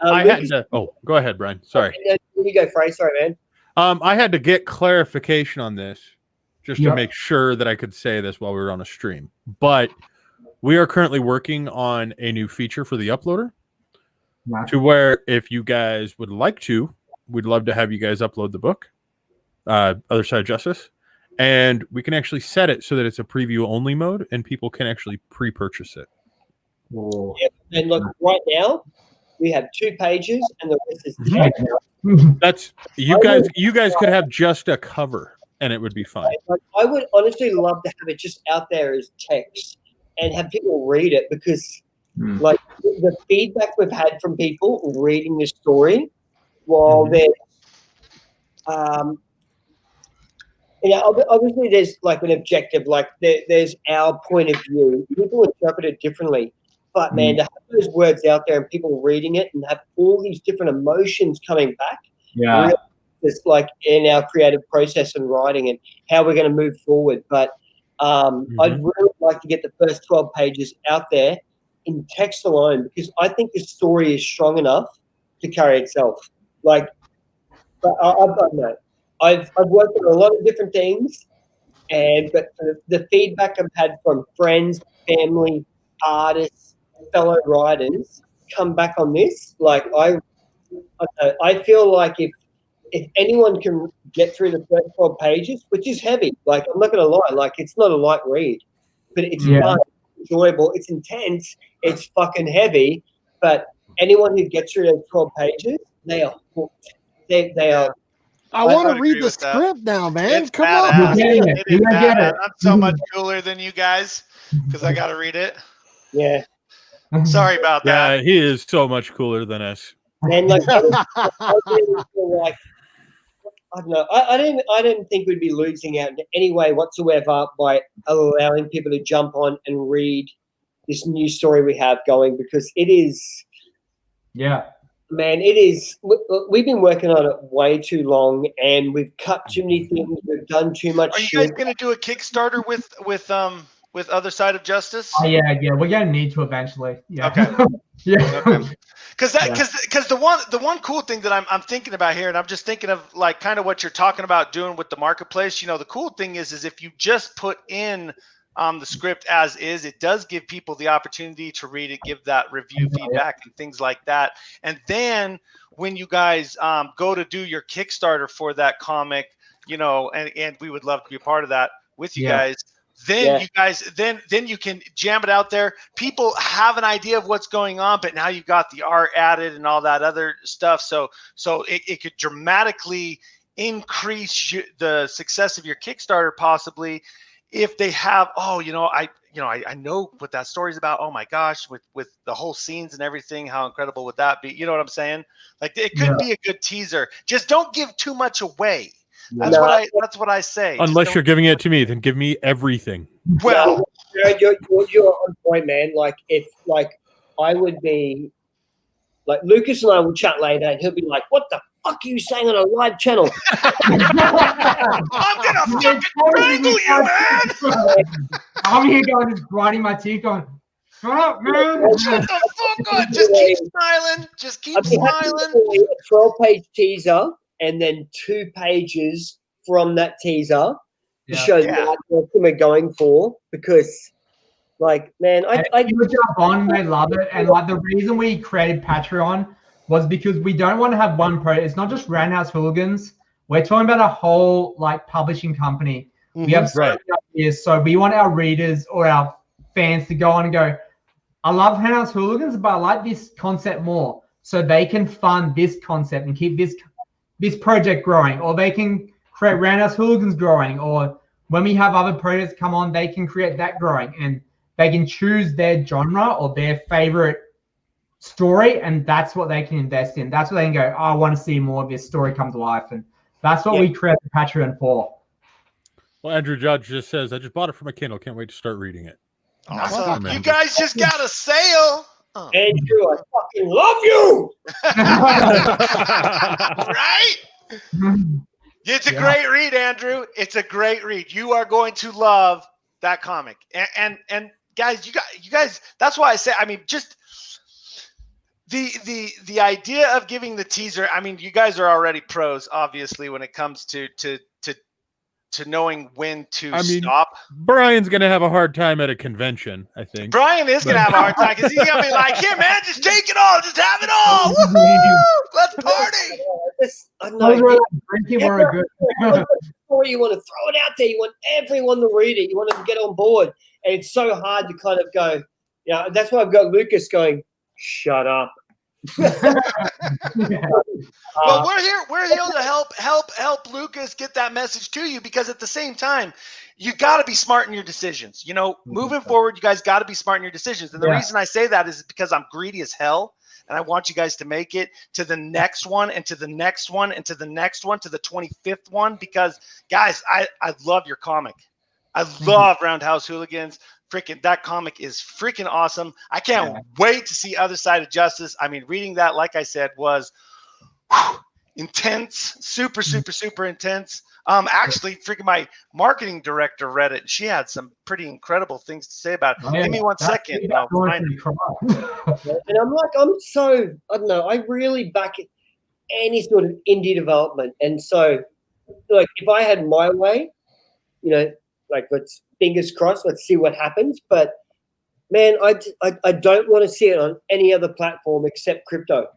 I had to. Oh, go ahead, Brian. Sorry. You go, Frey. Sorry, man. I had to get clarification on this just to make sure that I could say this while we were on a stream. But we are currently working on a new feature for the uploader, to where if you guys would like to, we'd love to have you guys upload the book, Other Side of Justice. And we can actually set it so that it's a preview only mode and people can actually pre-purchase it. Yeah, and look, right now we have 2 pages and the rest is text. That's you guys could have just a cover and it would be fine. I would honestly love to have it just out there as text and have people read it, because the feedback we've had from people reading the story while they're obviously there's an objective, there's our point of view. People interpret it differently. But man, to have those words out there and people reading it and have all these different emotions coming back, really, it's in our creative process and writing and how we're going to move forward. But I'd really like to get the first 12 pages out there in text alone, because I think the story is strong enough to carry itself. But I've done that. I've worked on a lot of different things, but the feedback I've had from friends, family, artists, fellow writers come back on this. I feel like if anyone can get through the first 12 pages, which is heavy, I'm not going to lie, it's not a light read, but it's fun, enjoyable, it's intense, it's fucking heavy. But anyone who gets through those 12 pages, they are hooked. They are. I want to read the script now, man. It's Come badass. on. It is badass. I'm so much cooler than you guys because I got to read it. Yeah. Sorry about that. Yeah, he is so much cooler than us. And I don't know. I didn't think we'd be losing out in any way whatsoever by allowing people to jump on and read this new story we have going, because it is. Yeah. Man, it is. We've been working on it way too long, and we've cut too many things. We've done too much. Are you guys going to do a Kickstarter with Other Side of Justice? Oh, yeah, we're going to need to eventually. Yeah. Okay. Yeah. Okay. Because the one cool thing that I'm thinking about here, and I'm just thinking of kind of what you're talking about doing with the marketplace. The cool thing is if you just put in the script as is, it does give people the opportunity to read it, give that review feedback and things like that. And then when you guys go to do your Kickstarter for that comic, and we would love to be a part of that with you guys. Then you guys, then you can jam it out there. People have an idea of what's going on, but now you got the art added and all that other stuff. So it could dramatically increase the success of your Kickstarter, possibly, if they have, I know what that story's about. Oh my gosh, with the whole scenes and everything, how incredible would that be? You know what I'm saying? It could be a good teaser. Just don't give too much away. That's what I say. Unless you're giving it to me, then give me everything. Well, you're on point, man. If I would be Lucas and I will chat later, and he'll be like, "What the fuck are you saying on a live channel?" I'm gonna fucking strangle you, man. I'm here going, just grinding my teeth, going, "Shut up, man! Shut the fuck up! Just keep smiling. Just keep smiling." A 12-page teaser, and then 2 pages from that teaser to show what we're going for, because. Man, people jump on, they love it, and the reason we created Patreon was because we don't want to have one It's not just Roundhouse Hooligans. We're talking about a whole publishing company. We have so many ideas, so we want our readers or our fans to go on and go, "I love Roundhouse Hooligans, but I like this concept more." so they can fund this concept and keep this project growing, or they can create Roundhouse Hooligans growing, or when we have other projects come on, they can create that growing, and they can choose their genre or their favorite story, and that's what they can invest in. That's what they can go, oh, I want to see more of this story come to life, and that's what we create the Patreon for. Well, Andrew Judge just says, I just bought it for my Kindle. Can't wait to start reading it. Awesome. You guys just got a sale. Oh. Andrew, I fucking love you. Right? It's a great read, Andrew. It's a great read. You are going to love that comic. And guys, you guys, that's why I say, I mean, just the idea of giving the teaser, I mean, you guys are already pros, obviously, when it comes to knowing when to stop. Brian's going to have a hard time at a convention, I think. Brian is going to have a hard time because he's going to be like, here, man, just take it all. Just have it all. Woo-hoo! Let's party. Or you want to throw it out there. You want everyone to read it. You want them to get on board. And it's so hard to kind of go, you know, that's why I've got Lucas going, shut up. Well, we're here to help Lucas get that message to you, because at the same time, you got to be smart in your decisions. You know, moving forward, you guys got to be smart in your decisions. And the reason I say that is because I'm greedy as hell, and I want you guys to make it to the next one, and to the next one, and to the next one, to the 25th one, because guys, I love your comic. I love Roundhouse Hooligans. Freaking, that comic is freaking awesome. I can't wait to see Other Side of Justice. I mean, reading that, like I said, was intense, super intense. Actually, freaking my marketing director read it, and she had some pretty incredible things to say about it. Give me 1 second. And I'm like, I don't know, I really back any sort of indie development. And so, like, if I had my way, you know, like, let's fingers crossed, let's see what happens. But man, I don't want to see it on any other platform except crypto.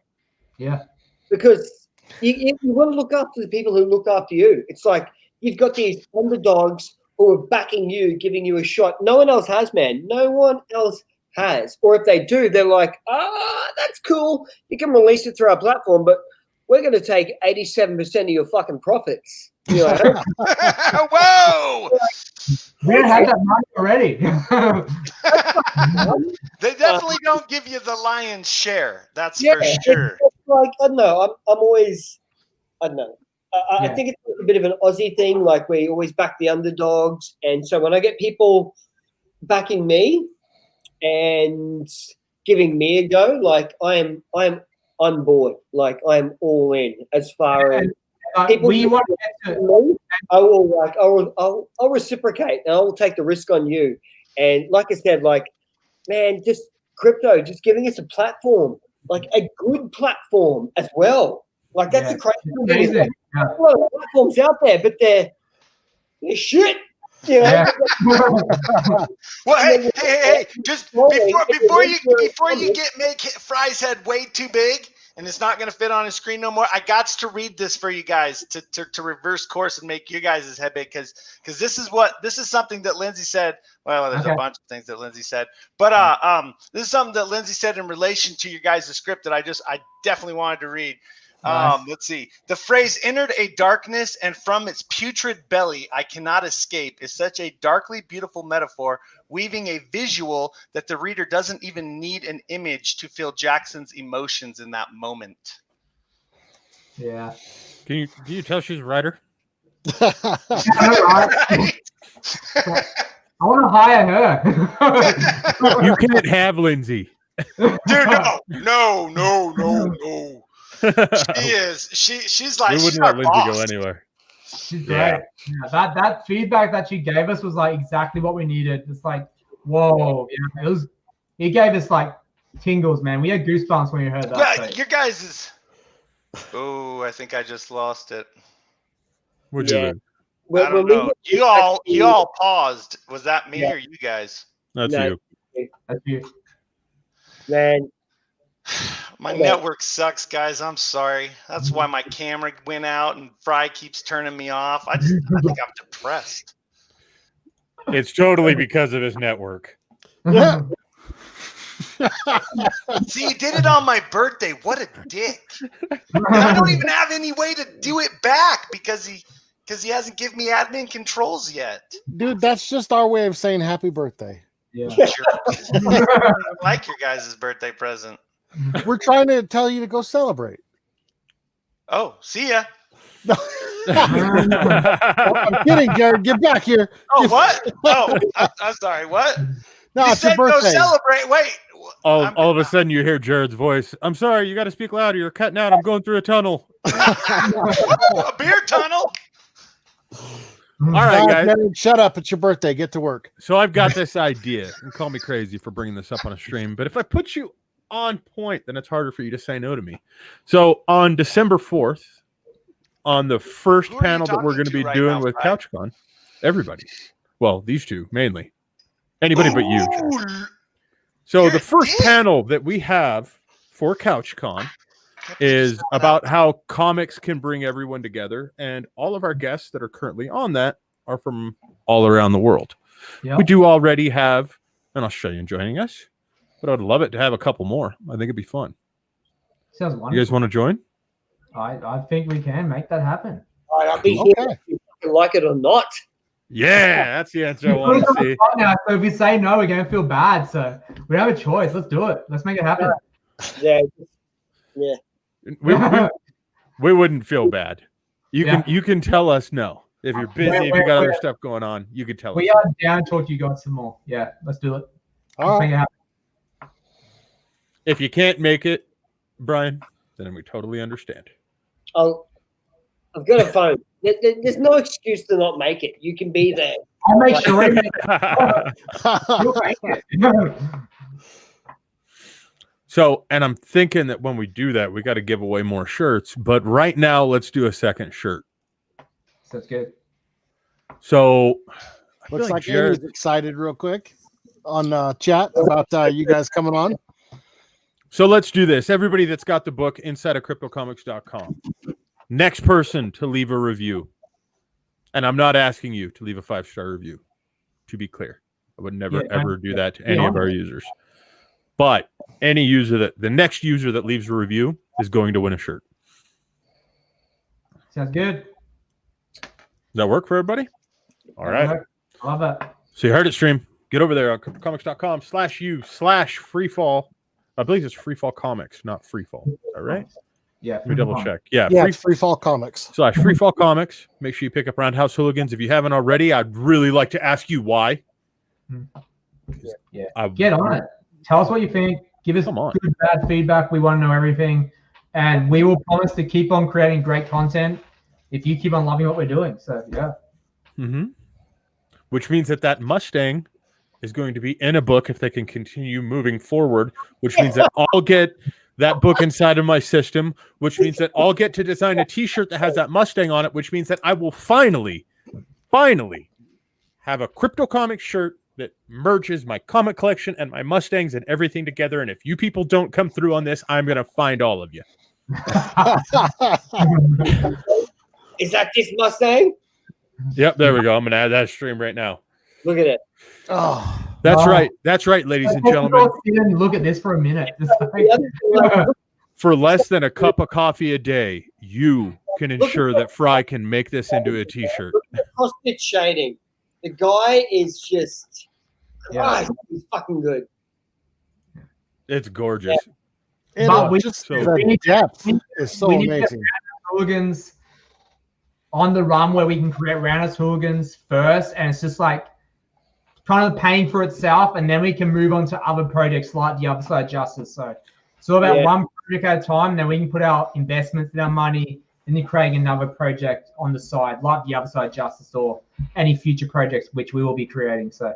Yeah, because you want to look after the people who look after you. It's like you've got these underdogs who are backing you, giving you a shot. No one else has, man. No one else has. Or if they do, they're like, that's cool. You can release it through our platform, but we're going to take 87% of your fucking profits. You know? Whoa! We had that money already. They definitely don't give you the lion's share. That's for sure. Like, I don't know. I'm always, I don't know. I think it's a bit of an Aussie thing. Like, we always back the underdogs, and so when I get people backing me and giving me a go, like I'm on board. Like, I'm all in as far as. People want to I'll reciprocate, and I'll take the risk on you. And like I said, like, man, just crypto, just giving us a platform, like a good platform as well. Like, that's a crazy thing. Like, a lot of platforms out there, but they're shit. You know? Well, hey, just before you make Fry's head way too big, and it's not going to fit on his screen no more, I got to read this for you guys to reverse course and make you guys' head big, because this is something that Lindsay said. Well, there's a bunch of things that Lindsay said, but this is something that Lindsay said in relation to your guys' script that I definitely wanted to read. Nice. Let's see. The phrase "entered a darkness, and from its putrid belly I cannot escape" is such a darkly beautiful metaphor, weaving a visual that the reader doesn't even need an image to feel Jackson's emotions in that moment. Yeah. Can you tell she's a writer? I want to hire her. You can't have Lindsay. Dude, no. She's like, we wouldn't let Lindsay go anywhere. She's great. Yeah, that feedback that she gave us was like exactly what we needed. It's like, whoa, it gave us like tingles, man. We had goosebumps when we heard that. Yeah, your guys is. Oh, I think I just lost it. What'd you do? I don't know. You all paused. Was that me or you guys? That's you. That's you. Man. My network sucks, guys. I'm sorry. That's why my camera went out and Fry keeps turning me off. I think I'm depressed. It's totally because of his network. Yeah. See, he did it on my birthday. What a dick! And I don't even have any way to do it back because he hasn't given me admin controls yet. Dude, that's just our way of saying happy birthday. Yeah. Sure. I like your guys' birthday present. We're trying to tell you to go celebrate. Oh, see ya. I'm kidding, Jared. Get back here. Oh, what? Oh, I'm sorry. What? No, you it's your said go birthday. celebrate. Wait. All of a sudden, you hear Jared's voice. I'm sorry, you got to speak louder. You're cutting out. I'm going through a tunnel. A beer tunnel. All right, guys. Jared, shut up. It's your birthday. Get to work. So I've got this idea. And call me crazy for bringing this up on a stream, but if I put you on point, then it's harder for you to say no to me. So on December 4th, on the first panel that we're going to be doing with CouchCon, everybody. Well, these two mainly. Anybody but you. So the first panel that we have for CouchCon is about how comics can bring everyone together, and all of our guests that are currently on that are from all around the world. Yep. We do already have an Australian joining us, but I'd love it to have a couple more. I think it'd be fun. Sounds wonderful. You guys want to join? I think we can make that happen. I'll be here if you like it or not. Yeah, that's the answer I want to see. Now, so if we say no, we're going to feel bad. So we have a choice. Let's do it. Let's make it happen. Yeah. We wouldn't feel bad. You can tell us no. If you're busy, if you got other stuff going on, you can tell us. We are down to talk to you guys some more. Yeah, let's do it. Let's make it happen. If you can't make it, Brian, then we totally understand. I've got a phone. There's no excuse to not make it. You can be there. I'll make sure. So, and I'm thinking that when we do that, we got to give away more shirts. But right now, let's do a second shirt. Sounds good. So, looks like Jared's excited real quick on chat about you guys coming on. So let's do this. Everybody that's got the book inside of CryptoComics.com. Next person to leave a review. And I'm not asking you to leave a 5-star review, to be clear. I would never, ever do that to any of our users. But any user the next user that leaves a review is going to win a shirt. Sounds good. Does that work for everybody? All right. Love it. So you heard it, stream. Get over there on CryptoComics.com/u/freefall. I believe it's Freefall Comics, not Freefall. Is that right? Yeah. Let me double check. Yeah, Freefall Comics. /Freefall Comics. Make sure you pick up Roundhouse Hooligans. If you haven't already, I'd really like to ask you why. Yeah. Get on it. Tell us what you think. Give us good, bad feedback. We want to know everything. And we will promise to keep on creating great content if you keep on loving what we're doing. So, yeah. Mm-hmm. Which means that Mustang is going to be in a book if they can continue moving forward, which means that I'll get that book inside of my system, which means that I'll get to design a t-shirt that has that Mustang on it, which means that I will finally have a Crypto Comics shirt that merges my comic collection and my Mustangs and everything together. And if you people don't come through on this, I'm going to find all of you. Is that this Mustang? Yep, there we go. I'm going to add that stream right now. Look at it. Oh, that's right. That's right, ladies and gentlemen. Look at this for a minute. For less than a cup of coffee a day, you can ensure that Fry can make this into a t-shirt. Cross-stitch shading. The guy is just, Christ, he's fucking good. It's gorgeous. Yeah. But we just the depth is so amazing. Hooligans on the run where we can create Roundhouse Hooligans first, and it's just like kind of paying for itself, and then we can move on to other projects like the Other Side of Justice. So it's all about one project at a time, then we can put our investments and our money into creating another project on the side, like the Other Side of Justice or any future projects which we will be creating. So,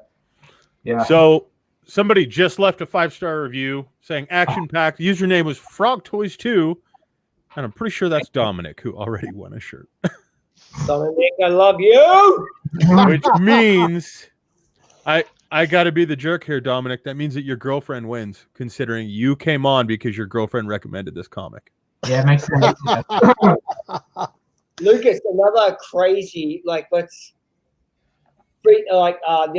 yeah. So somebody just left a 5-star review saying action-packed. Username was FrogToys2, and I'm pretty sure that's Dominic, who already won a shirt. Dominic, I love you. Which means I got to be the jerk here, Dominic. That means that your girlfriend wins, considering you came on because your girlfriend recommended this comic. Yeah, it makes sense. Lucas, another crazy, the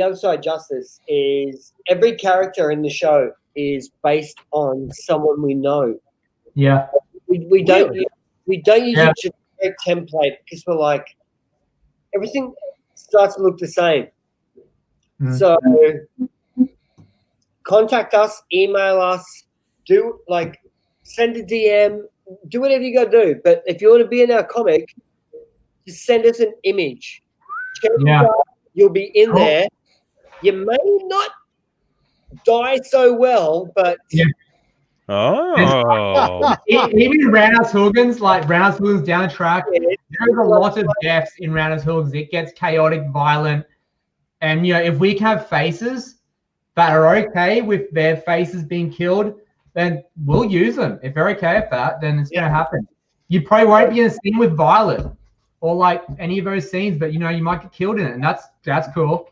Other Side of Justice is every character in the show is based on someone we know. Yeah. We don't use a generic template because we're like everything starts to look the same. So contact us, email us, send a DM, do whatever you got to do. But if you want to be in our comic, just send us an image. You'll be in there. You may not die so well, but even Roundhouse Hooligans, like Roundhouse Hooligans down the track, there's a lot of deaths in Roundhouse Hooligans. It gets chaotic, violent, and if we can have faces that are okay with their faces being killed, then we'll use them. If they're okay with that, then it's gonna happen. You probably won't be in a scene with Violet or like any of those scenes, but you might get killed in it, and that's cool.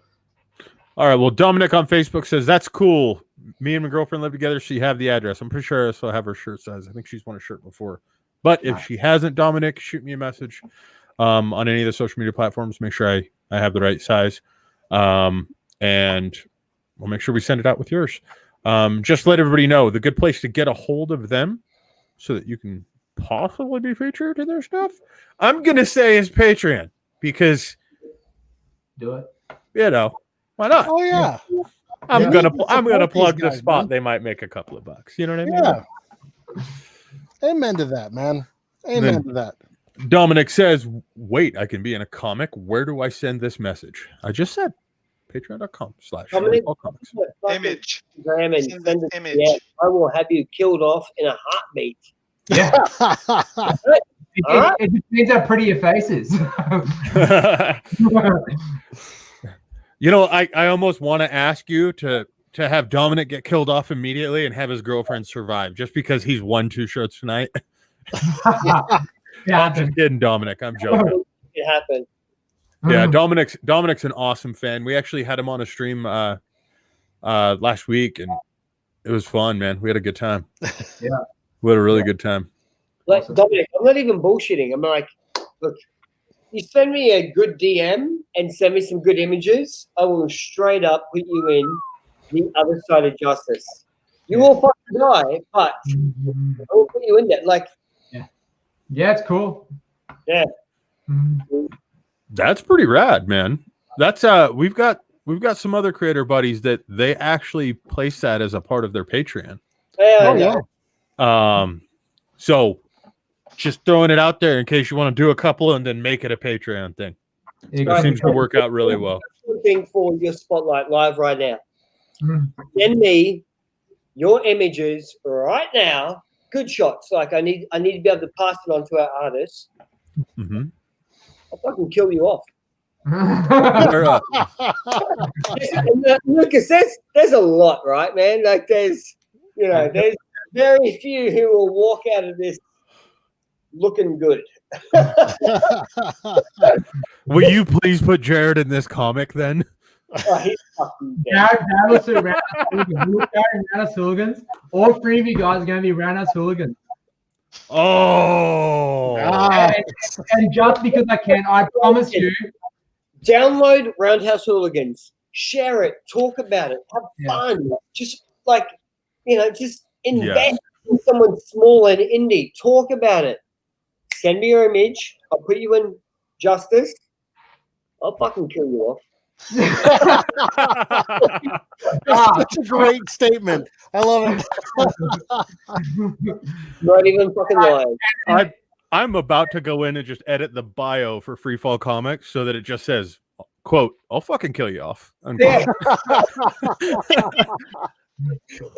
All right. Well, Dominic on Facebook says that's cool. Me and my girlfriend live together. She have the address. I'm pretty sure I still have her shirt size. I think she's won a shirt before. But if she hasn't, Dominic, shoot me a message on any of the social media platforms. Make sure I have the right size. And we'll make sure we send it out with yours. Just let everybody know the good place to get a hold of them so that you can possibly be featured in their stuff. I'm going to say is Patreon because do it. Why not? Oh yeah. I'm gonna plug the spot. Man. They might make a couple of bucks. You know what I mean? Yeah. Amen to that, man. Amen to that. Dominic says, "Wait, I can be in a comic. Where do I send this message?" I just said, patreon.com/comics. Image. Image. Yeah, I will have you killed off in a heartbeat. Yeah. It depends how pretty your face is. I almost want to ask you to have Dominic get killed off immediately and have his girlfriend survive just because he's won 2 shows tonight. I'm just kidding, Dominic. I'm joking. It happened. Yeah, Dominic's an awesome fan. We actually had him on a stream last week, and it was fun, man. We had a good time. Yeah, we had a really good time. Like Dominic, I'm not even bullshitting. I'm like, look, you send me a good DM and send me some good images, I will straight up put you in the other side of justice. You will fucking die, but I will put you in there. Like, yeah, it's cool. Yeah, that's pretty rad, man. That's we've got some other creator buddies that they actually place that as a part of their Patreon. Yeah. So just throwing it out there in case you want to do a couple and then make it a Patreon thing. It seems to work out really well. Thing for your Spotlight Live right now. Send me your images right now. Good shots. Like I need to be able to pass it on to our artists. I'll fucking kill you off. Lucas, there's a lot, right, man? Like there's very few who will walk out of this looking good. Will you please put Jared in this comic then? Oh, he's fucking dead. Roundhouse Hooligans. All 3 of you guys are going to be Roundhouse Hooligans. Oh. And just because I can, I promise you. Download Roundhouse Hooligans. Share it. Talk about it. Have fun. Just just invest in someone small and indie. Talk about it. Send me your image. I'll put you in justice. I'll fucking kill you off. That's such a great statement. I love it. Not even fucking lying. I'm about to go in and just edit the bio for Free Fall Comics so that it just says, quote, "I'll fucking kill you off." Yeah.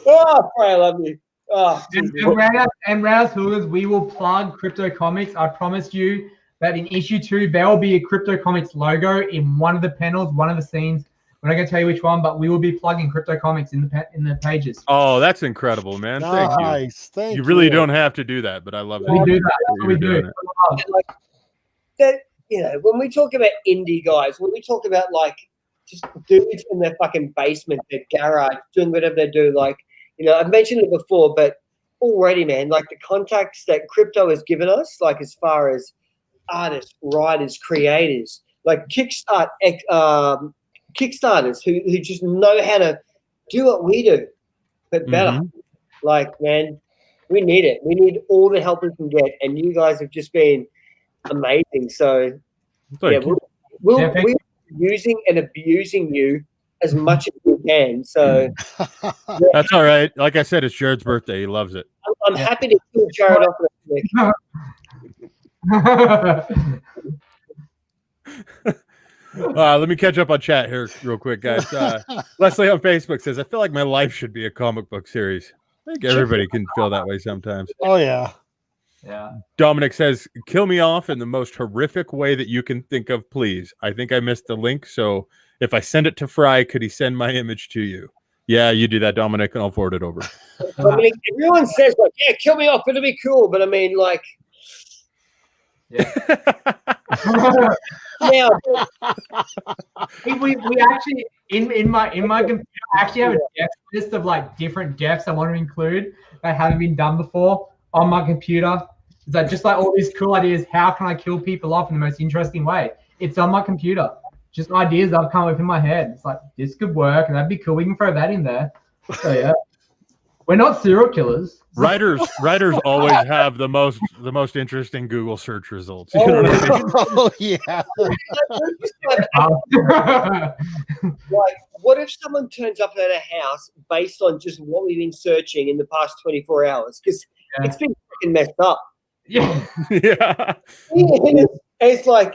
Oh, I love you. Oh, and Roundhouse Hooligans, we will plug Crypto Comics. I promise you that in issue 2, there will be a Crypto Comics logo in one of the panels, one of the scenes. We're not going to tell you which one, but we will be plugging Crypto Comics in the pages. Oh, that's incrable, man! Thank you. Thank you really don't have to do that, but I love that. We do that. We do. Like that, when we talk about indie guys, when we talk about like just dudes in their fucking basement, their garage, doing whatever they do, like I've mentioned it before, but already, man, like the contacts that crypto has given us, like as far as artists, writers, creators, like Kickstarters who just know how to do what we do. but better. Like, man, we need it. We need all the help we can get, and you guys have just been amazing. So, we're using and abusing you as much as we can. So that's all right. Like I said, it's Jared's birthday. He loves it. I'm happy to kill Jared off next week. Let me catch up on chat here real quick, guys. Leslie on Facebook says, I feel like my life should be a comic book series. I think everybody can feel that way sometimes. Oh, yeah. Yeah. Dominic says, kill me off in the most horrific way that you can think of, please. I think I missed the link, so if I send it to Fry, could he send my image to you? Yeah, you do that, Dominic, and I'll forward it over. Dominic, everyone says, like, yeah, kill me off. It'll be cool. But I mean, like, yeah. Now, we actually in my computer I actually have a death list of like different deaths I want to include that haven't been done before on my computer. Is that just like all these cool ideas? How can I kill people off in the most interesting way? It's on my computer. Just ideas I've come up in my head. It's like this could work, and that'd be cool. We can throw that in there. So yeah, we're not serial killers. Writers always have the most interesting Google search results. You know what I mean? Oh yeah. Like, what if someone turns up at a house based on just what we've been searching in the past 24 hours? Because it's been fucking messed up. Yeah. Yeah. It's like,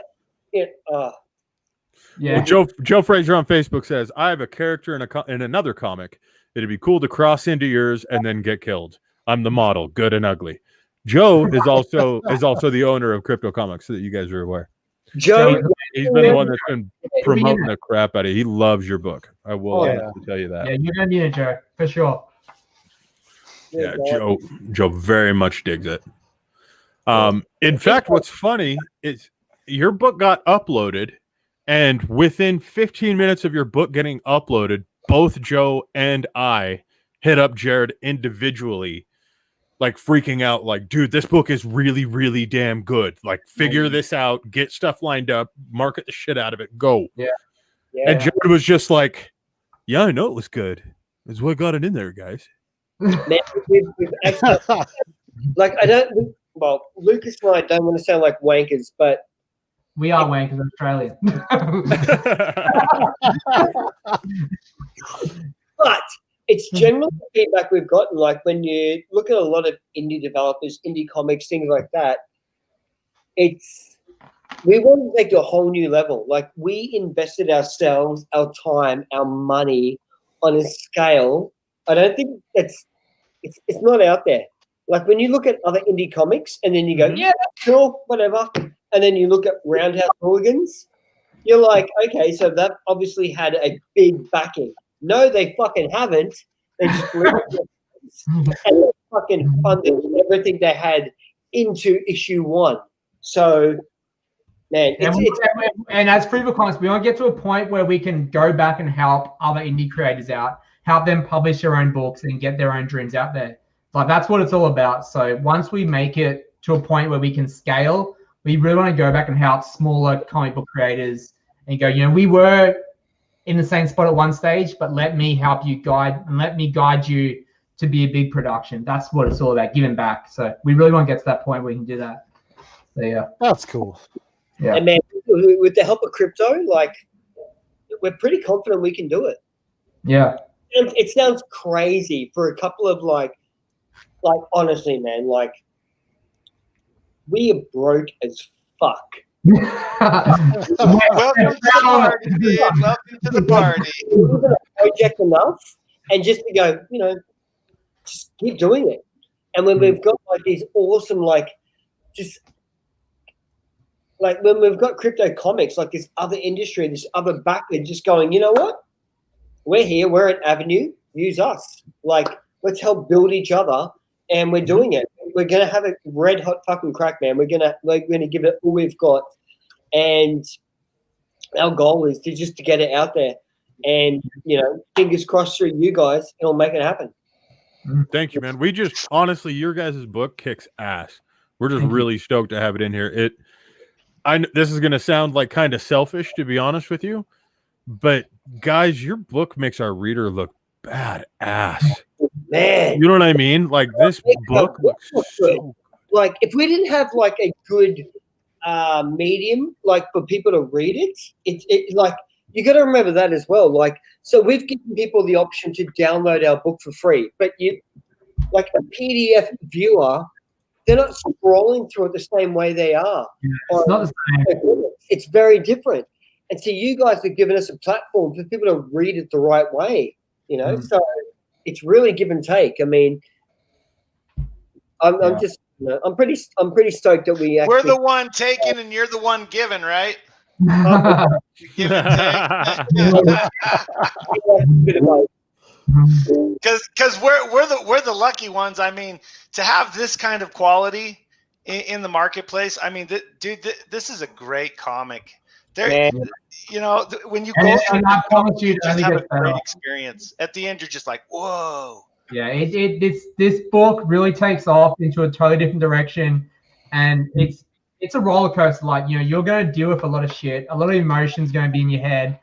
yeah. Well, Joe Fraser on Facebook says, I have a character in another comic. It'd be cool to cross into yours and then get killed. I'm the model, good and ugly. Joe is also the owner of Crypto Comics, so that you guys are aware. Joe, he's been the one that's been promoting the crap out of it. He loves your book. I will tell you that. Yeah, you're gonna need it, Joe, for sure. Yeah, Joe very much digs it. In fact, what's funny is your book got uploaded, and within 15 minutes of your book getting uploaded, both Joe and I hit up Jared individually, like freaking out, like, dude, this book is really, really damn good. Like, figure this out, get stuff lined up, market the shit out of it, go. Yeah. And Jared was just like, yeah, I know it was good. That's what got it in there, guys. Man, like, well, Lucas and I don't want to sound like wankers, but we are wankers Australian. But it's generally the feedback we've gotten. Like, when you look at a lot of indie developers, indie comics, things like that, we want to take to a whole new level. Like, we invested ourselves, our time, our money on a scale. I don't think it's not out there. Like, when you look at other indie comics and then you go, yeah, that's cool, whatever. And then you look at Roundhouse Hooligans, you're like, okay, so that obviously had a big backing. No, they fucking haven't. They just and they fucking funded everything they had into issue 1. So, man, and as Freeable Comics, we want to get to a point where we can go back and help other indie creators out, help them publish their own books and get their own dreams out there. Like, that's what it's all about. So once we make it to a point where we can scale, we really want to go back and help smaller comic book creators and go, we were in the same spot at one stage, but let me help you guide you to be a big production. That's what it's all about, giving back. So we really want to get to that point where we can do that. So yeah. That's cool. Yeah. And man, with the help of crypto, like, we're pretty confident we can do it. Yeah. And it sounds crazy for a couple of like honestly, man, like, we are broke as fuck. Welcome to the party, dude. Welcome to the party. Project enough, and just to go, just keep doing it. And when we've got like these awesome, like, just like when we've got crypto comics, like this other industry, this other backer, just going, you know what? We're here. We're an avenue. Use us. Like, let's help build each other. And we're doing it. We're gonna have a red hot fucking crack, man. We're gonna give it all we've got, and our goal is to get it out there. And fingers crossed through you guys, it'll make it happen. Thank you, man. We just honestly, your guys' book kicks ass. We're just really stoked to have it in here. This is gonna sound like kind of selfish, to be honest with you, but guys, your book makes our reader look badass. Man, You know what I mean? Like this book looks so. Like if we didn't have like a good medium, like for people to read it, it like you got to remember that as well. Like, so we've given people the option to download our book for free, but you, like a PDF viewer, they're not scrolling through it the same way they are. It's not the same. It's very different. And so you guys have given us a platform for people to read it the right way, you know. So it's really give and take. I mean, I'm just, you know, I'm pretty stoked that we actually. We're the one taking and you're the one giving, right? Give and take. Because we're the lucky ones. I mean, to have this kind of quality in the marketplace. I mean, dude, this is a great comic. There, you know, when you go through, I promise you, just have a great experience. At the end, you're just like, whoa. Yeah, this book really takes off into a totally different direction, and it's a roller coaster. Like, you know, you're going to deal with a lot of shit, a lot of emotions going to be in your head,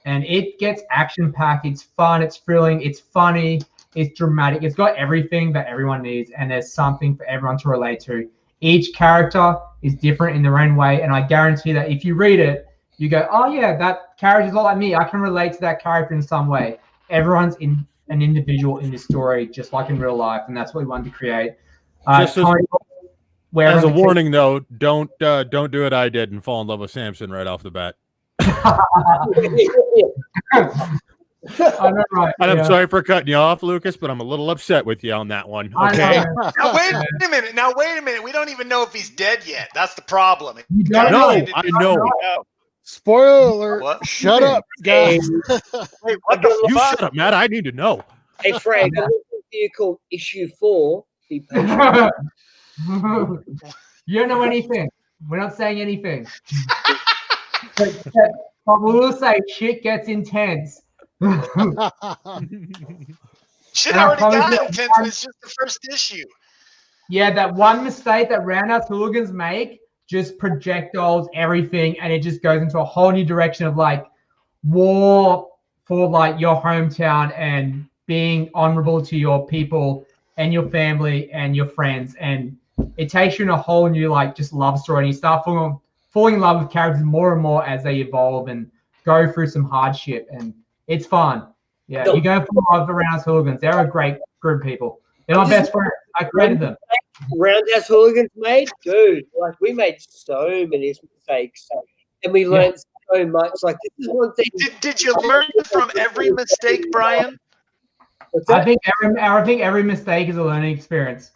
and it gets action packed. It's fun, it's thrilling, it's funny, it's dramatic. It's got everything that everyone needs, and there's something for everyone to relate to. Each character is different in their own way, and I guarantee that if you read it, you go, oh yeah, that character is a lot like me. I can relate to that character in some way. Everyone's an individual in this story, just like in real life, and that's what we wanted to create. Just as a warning, though, don't do what I did and fall in love with Samson right off the bat. I know, right? And I'm sorry for cutting you off, Lucas, but I'm a little upset with you on that one. Okay. Now wait a minute. We don't even know if he's dead yet. That's the problem. I know. Spoiler alert. What? Shut up, guys. Wait, what the You fuck? shut up, Matt. I need to know. Hey, Frank, I'm looking for you called Issue 4. Be patient. You don't know anything. We're not saying anything. but we will say shit gets intense. Shit already got intense. It's just the first issue. Yeah, that one mistake that Roundhouse Hooligans make just projectiles everything, and it just goes into a whole new direction of like war for like your hometown and being honorable to your people and your family and your friends, and it takes you in a whole new like just love story, and you start falling in love with characters more and more as they evolve and go through some hardship, and it's fun. Yeah, you're going to fall in love with Roundhouse Hooligans. They're a great group of people. They're my best friends. I created them. Roundhouse Hooligans made, dude. Like we made so many mistakes, and we learned so much. Like this is one thing. Did you learn from every mistake, Brian? I think every mistake is a learning experience.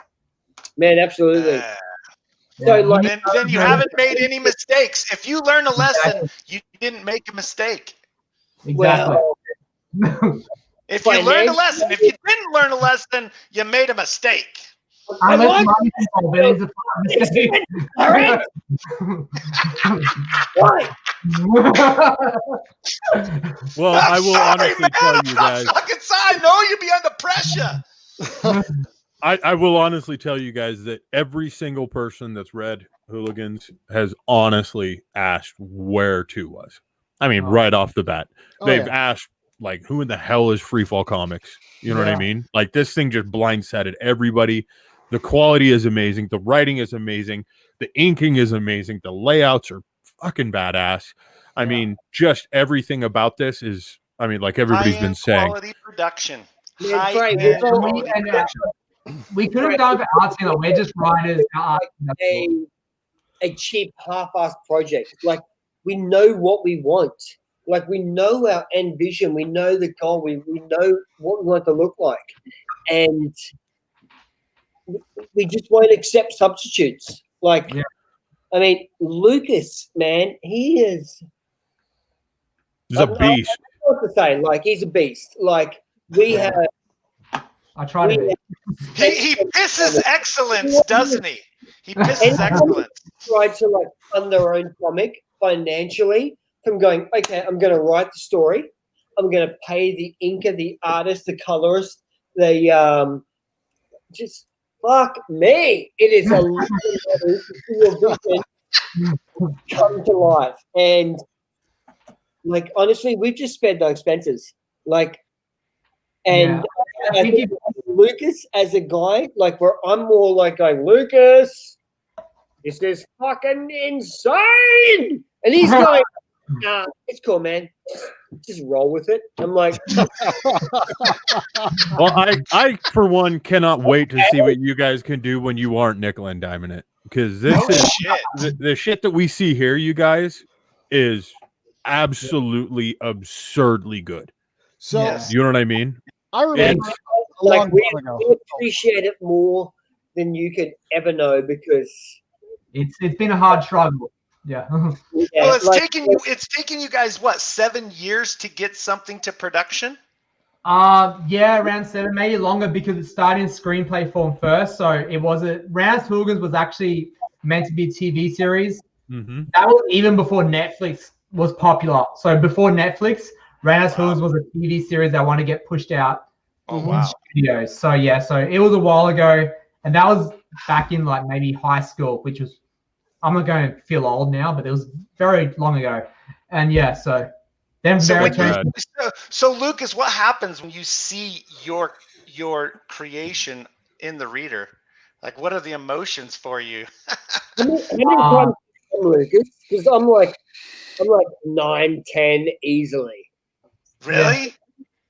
Man, absolutely. So like, then you haven't made any mistakes. If you learn a lesson, you didn't make a mistake. Exactly. Well, if you learned a lesson, if you didn't learn a lesson, you made a mistake. I let money control, but it's a mistake. All right. Why? Well, I will honestly tell you guys. I know you'll be under pressure. I will honestly tell you guys that every single person that's read Hooligans has honestly asked where 2 was. I mean, right off the bat. They've asked, like, who in the hell is Freefall Comics? You know what I mean? Like, this thing just blindsided everybody. The quality is amazing. The writing is amazing. The inking is amazing. The layouts are fucking badass. I mean, just everything about this is, I mean, like everybody's been saying. Quality production. We could have done it for arts, we're just writers. A cheap, half-assed project. Like, we know what we want. Like, we know our end vision. We know the goal. We know what we want to look like. And we just won't accept substitutes. Like, I mean, Lucas, man, he's a beast. I don't know what to say. Like, he's a beast. Like, we have. I try to be. He pisses excellence, doesn't he? He pisses excellence. Tried to like fund their own comic financially from going, okay, I'm going to write the story. I'm going to pay the inker, the artist, the colorist, the just fuck me. It is a your vision come to life. And like, honestly, we've just spared no expenses. Like, and I think Lucas as a guy, like where I'm more like going, Lucas, this is fucking insane. And he's going, nah, it's cool, man. Just roll with it. I'm like, Well, I for one cannot wait to see what you guys can do when you aren't nickel and diming it, because this is shit. the shit that we see here, you guys, is absolutely absurdly good. So Yes. You know what I mean? I remember a like long we time ago. appreciate it more than you could ever know because It's been a hard struggle. Yeah. Well, it's taking you guys what, 7 years to get something to production? Yeah, around 7, maybe longer, because it started in screenplay form first. So it was Roundhouse Hooligans was actually meant to be a TV series. Mm-hmm. That was even before Netflix was popular. So before Netflix, Roundhouse Hooligans was a TV series that wanted to get pushed out in studios. So yeah, so it was a while ago, and that was back in like maybe high school, which was, I'm not going to feel old now, but it was very long ago. And yeah, so then so Lucas, what happens when you see your creation in the reader? Like, what are the emotions for you? how many times, Lucas? Because I'm like 9, 10 easily. Really?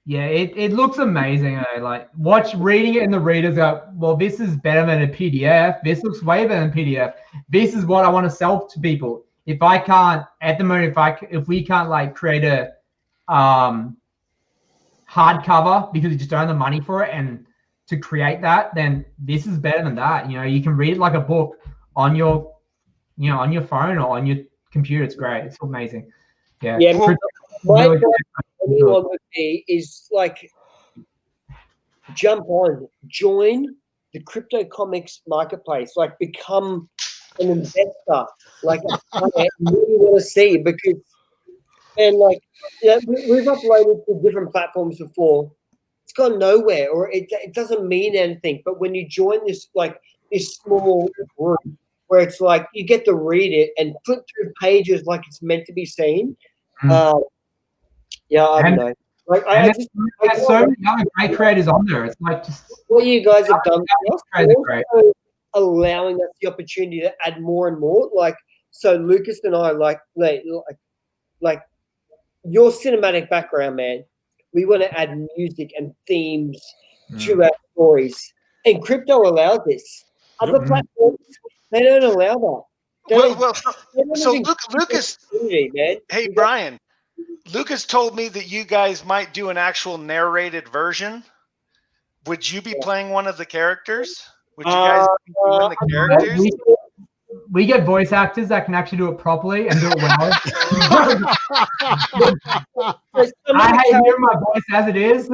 Yeah, it looks amazing. Like reading it in the readers go, well, this is better than a PDF. This looks way better than PDF. This is what I want to sell to people. If I can't at the moment, if we can't like create a hardcover because we just don't have the money for it, and to create that, then this is better than that. You know, you can read it like a book on your, on your phone or on your computer. It's great. It's amazing. Yeah. Yeah. My Really anyone would be is like jump on, join the crypto comics marketplace, like become an investor, like I really want to see, because and like we've uploaded to different platforms before, it's gone nowhere, or it doesn't mean anything. But when you join this small group where it's like you get to read it and flip through pages like it's meant to be seen. Yeah, I don't know. Like there's so many other great creators on there. It's like just what you guys have done, great. allowing us the opportunity to add more and more. Like, so Lucas and I like your cinematic background, man. We want to add music and themes to our stories, and crypto allows this. Other platforms, they don't allow that. So Lucas, man. Hey Brian, Lucas told me that you guys might do an actual narrated version. Would you be playing one of the characters? Would you guys be doing the characters? We get voice actors that can actually do it properly and do it well. I hate hearing my voice as it is.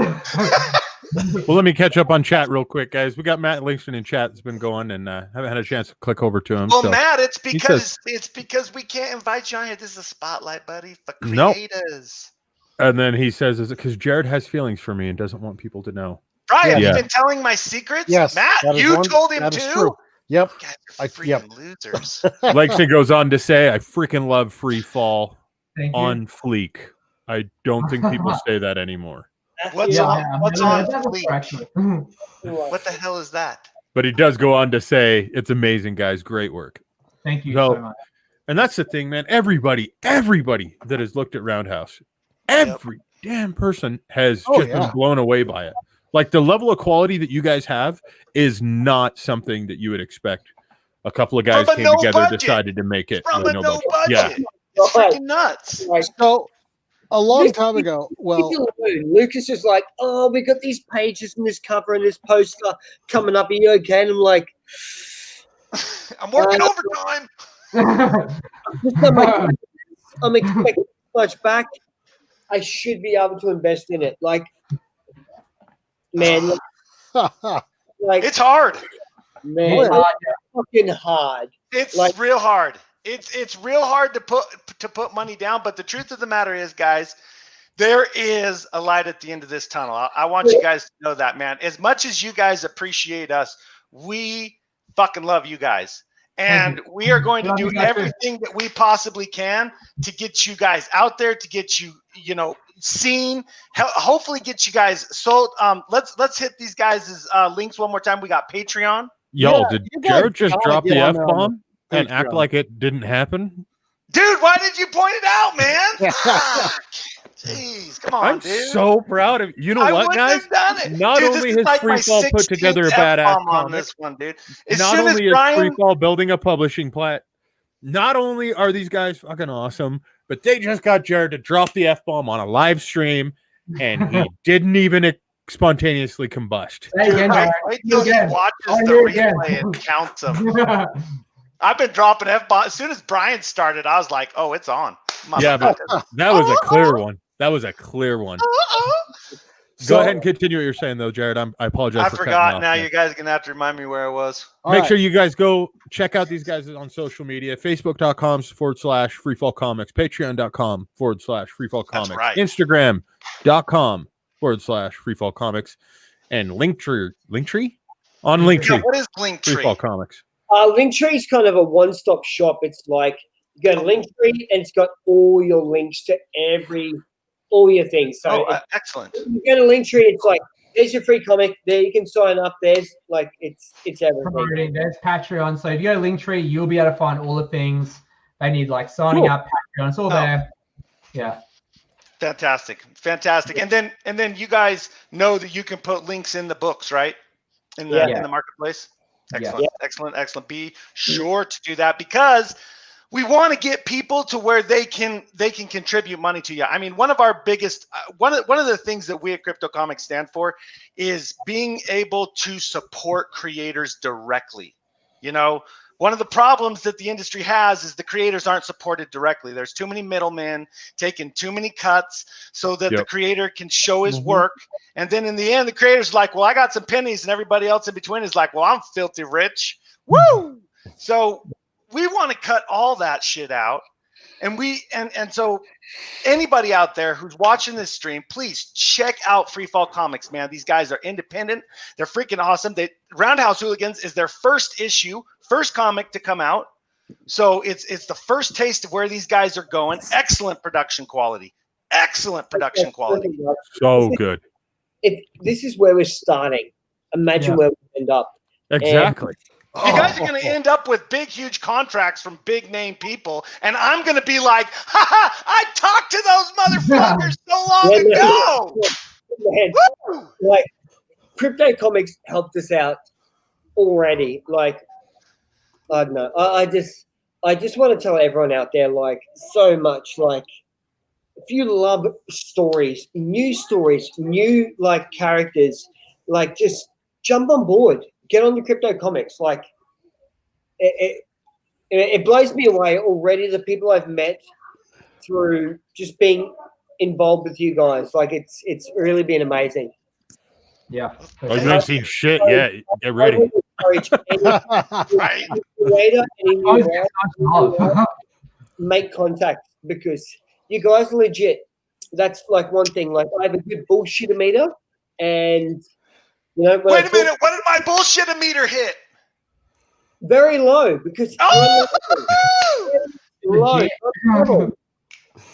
Well, let me catch up on chat real quick, guys. We got Matt Langston in chat that's been going, and haven't had a chance to click over to him. Well, so. Matt, it's because we can't invite you on here. This is a spotlight, buddy, for creators. Nope. And then he says, "Is it because Jared has feelings for me and doesn't want people to know?" Brian, you've been telling my secrets. Yes, Matt, you told him too. True. Yep. You guys are freaking losers. Langston goes on to say, "I freaking love Free Fall on fleek. I don't think people say that anymore." What's on fleek? What the hell is that? But he does go on to say, "It's amazing, guys. Great work." Thank you so much. And that's the thing, man. Everybody that has looked at Roundhouse, every damn person has been blown away by it. Like, the level of quality that you guys have is not something that you would expect. A couple of guys came together, decided to make it. From a no budget. Yeah. It's freaking nuts. So, a long time ago, Lucas is like, "Oh, we got these pages and this cover and this poster coming up. Are you okay?" And I'm like, "I'm working overtime." I'm expecting so much back. I should be able to invest in it. Like, man, like it's hard. Man, it's fucking hard. It's real hard. It's real hard to put money down. But the truth of the matter is, guys, there is a light at the end of this tunnel. I want you guys to know that, man. As much as you guys appreciate us, we fucking love you guys. And we are going to do everything that we possibly can to get you guys out there, to get you, scene. Hopefully, get you guys sold. Let's hit these guys' links one more time. We got Patreon. Y'all, Yeah, did you guys Jared just gotta drop get the on there on F-bomb the and act Patreon. like it didn't happen? Dude, why did you point it out, man? Jeez, come on, I'm dude. so proud of you. Know I what, wouldn't guys? have done it. Not Dude, only this is has like my Free Fall put 16th together a badass F-bomb on comic, this one, dude. As not soon as only is Brian, Free Fall building a publishing plat, not only are these guys fucking awesome, but they just got Jared to drop the F-bomb on a live stream, and he didn't even spontaneously combust. Say again, Jared. wait till he Again. watches I the do again. replay and counts them. I've been dropping F-bomb. As soon as Brian started, I was like, oh, it's on. Yeah, but that was a clear one. That was a clear one. Go ahead and continue what you're saying, though, Jared. I apologize. I for forgot. cutting Now off. you guys are going to have to remind me where I was. Make sure you guys go check out these guys on social media. Facebook.com/freefallcomics. Patreon.com/freefallcomics. right. Instagram.com/freefallcomics. And Linktree? On Linktree. Yeah, what is Linktree? Freefall Comics. Linktree is kind of a one-stop shop. It's like you go to Linktree and it's got all your links to all your things. So excellent. You go to Linktree, it's like there's your free comic. There you can sign up. There's like it's everything. Promoting. There's Patreon. So if you go to Linktree, you'll be able to find all the things they need, like signing up, Patreon. It's all there. Yeah. Fantastic. And then you guys know that you can put links in the books, right? In the marketplace. Excellent. Be sure to do that because we want to get people to where they can contribute money to you. I mean, one of our biggest one of the things that we at Crypto Comics stand for is being able to support creators directly. You know, one of the problems that the industry has is the creators aren't supported directly. There's too many middlemen taking too many cuts so that the creator can show his work. And then in the end, the creator's like, well, I got some pennies, and everybody else in between is like, well, I'm filthy rich. Woo! So we want to cut all that shit out. And so anybody out there who's watching this stream, please check out Free Fall Comics, man. These guys are independent. They're freaking awesome. Roundhouse Hooligans is their first issue, first comic to come out. So it's the first taste of where these guys are going. Excellent production quality. So good. This is where we're starting. Imagine where we end up. Exactly. You guys are going to end up with big, huge contracts from big name people. And I'm going to be like, I talked to those motherfuckers so long ago. Man, like, Crypto Comics helped us out already. Like, I don't know. I just want to tell everyone out there, like, so much. Like, if you love stories, new like characters, like, just jump on board. Get on the Crypto Comics. Like, it blows me away already, the people I've met through just being involved with you guys. Like, it's really been amazing. Yeah. Oh, you ain't seen shit yet. Get ready. Make contact because you guys are legit. That's like one thing. Like, I have a good bullshit meter, and you know. Wait a minute. What did my bullshit meter hit? Very low because low.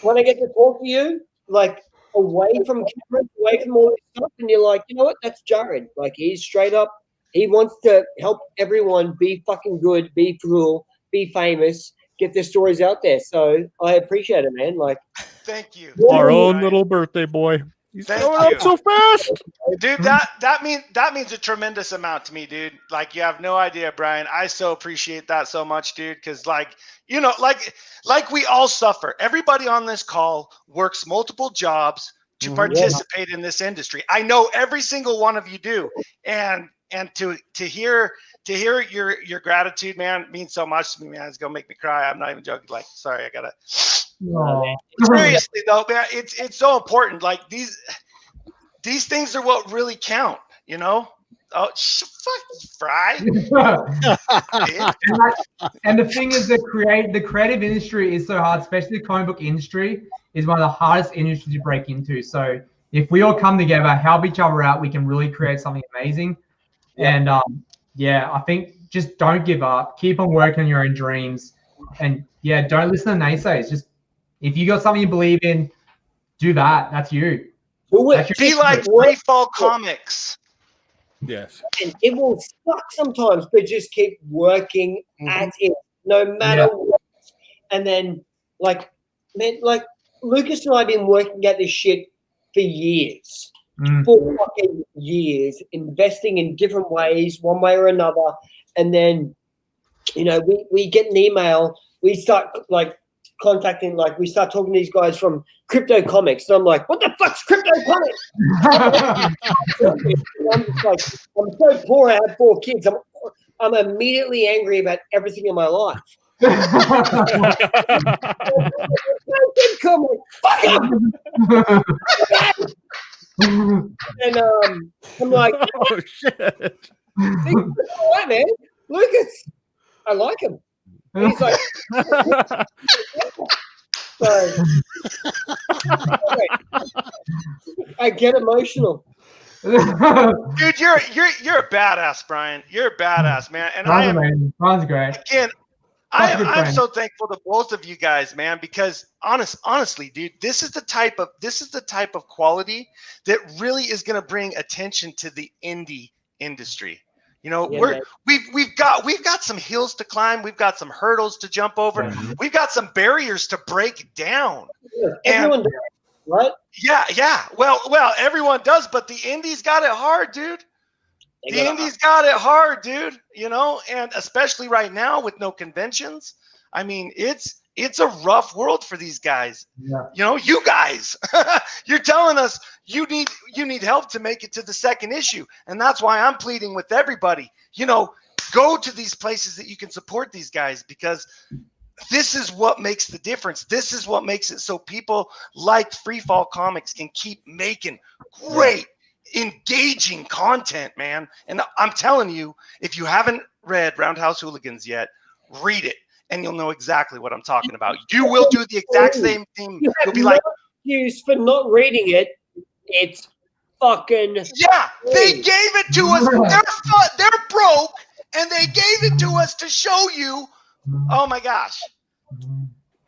When I get to talk to you, like away from cameras, away from all this stuff, and you're like, you know what? That's Jared. Like, he's straight up. He wants to help everyone be fucking good, be cool, be famous, get their stories out there. So I appreciate it, man. Like, thank you. Our own little birthday boy. He's going up so fast, dude. That means a tremendous amount to me, dude. Like, you have no idea, Brian. I so appreciate that so much, dude. Because, like, you know, like we all suffer. Everybody on this call works multiple jobs to participate in this industry. I know every single one of you do, and to hear your gratitude, man, means so much to me, man. It's gonna make me cry. I'm not even joking. Like, sorry, I gotta. Seriously though, man, it's so important. Like, these things are what really count, you know. Oh, fuck you, Fry. And the thing is, the creative industry is so hard, especially the comic book industry is one of the hardest industries to break into. So if we all come together, help each other out, we can really create something amazing. And I think just don't give up. Keep on working on your own dreams, and don't listen to naysayers. Just if you got something you believe in, do that. That's you. Do it. Be like Free Fall Comics. Yes. And it will suck sometimes, but just keep working at it, no matter what. And then, like Lucas and I have been working at this shit for years, for fucking years, investing in different ways, one way or another. And then, you know, we get an email, we start like contacting, like we start talking to these guys from Crypto Comics, and I'm like, what the fuck's Crypto Comics? I'm just like, I'm so poor, I have 4 kids, I'm immediately angry about everything in my life. Come on, fuck him! And I'm like, oh shit. All right, man, Lucas, I like him. And he's like, so, I get emotional. Dude, you're a badass, Brian. You're a badass, man. And Brian's great. Again, I'm so thankful to both of you guys, man, because honestly, dude, this is the type of quality that really is going to bring attention to the indie industry. You know, we've got some hills to climb, we've got some hurdles to jump over, we've got some barriers to break down. Everyone does, right? Yeah. Well, everyone does, but the indies got it hard, dude. The indies got it hard, dude. You know, and especially right now with no conventions. I mean, it's a rough world for these guys. Yeah. You know, you guys, you're telling us you need help to make it to the second issue. And that's why I'm pleading with everybody, you know, go to these places that you can support these guys, because this is what makes the difference. This is what makes it so people like Free Fall Comics can keep making great, engaging content, man. And I'm telling you, if you haven't read Roundhouse Hooligans yet, read it. And you'll know exactly what I'm talking about. You will do the exact same thing. You'll be like, excuse for not reading it. It's fucking. Yeah, they gave it to us. They're broke, and they gave it to us to show you. Oh my gosh!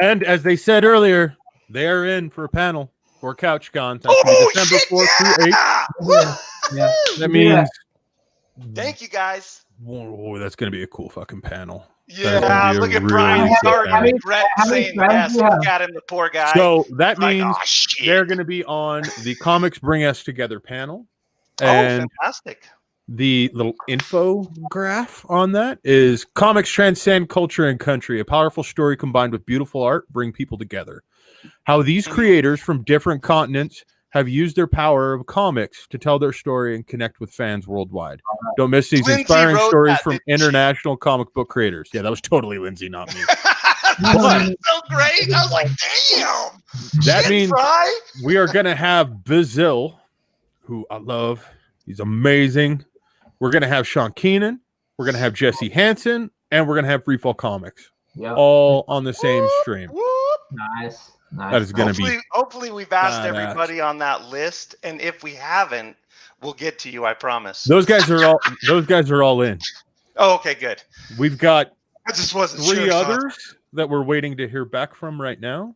And as they said earlier, they are in for a panel for CouchCon. That's December 4th through 8th. Yeah. That means. Thank you, guys. Whoa, that's going to be a cool fucking panel. Yeah, look at Brian. He's already regret saying yes. Look at him, the poor guy. So that means they're going to be on the Comics Bring Us Together panel. And fantastic. The little info graph on that is Comics Transcend Culture and Country. A powerful story combined with beautiful art bring people together. How these creators from different continents have used their power of comics to tell their story and connect with fans worldwide. Don't miss these inspiring stories from international comic book creators. Yeah, that was totally Lindsay, not me. That's so great. I was like, damn. That means we are going to have Bazil, who I love. He's amazing. We're going to have Sean Keenan. We're going to have Jesse Hansen. And we're going to have Free Fall Comics. Yep. All on the same stream. Nice. That is going to be. Hopefully, we've asked everybody on that list, and if we haven't, we'll get to you. I promise. Those guys are all in. Oh, okay, good. We've got I just wasn't 3 others that we're waiting to hear back from right now.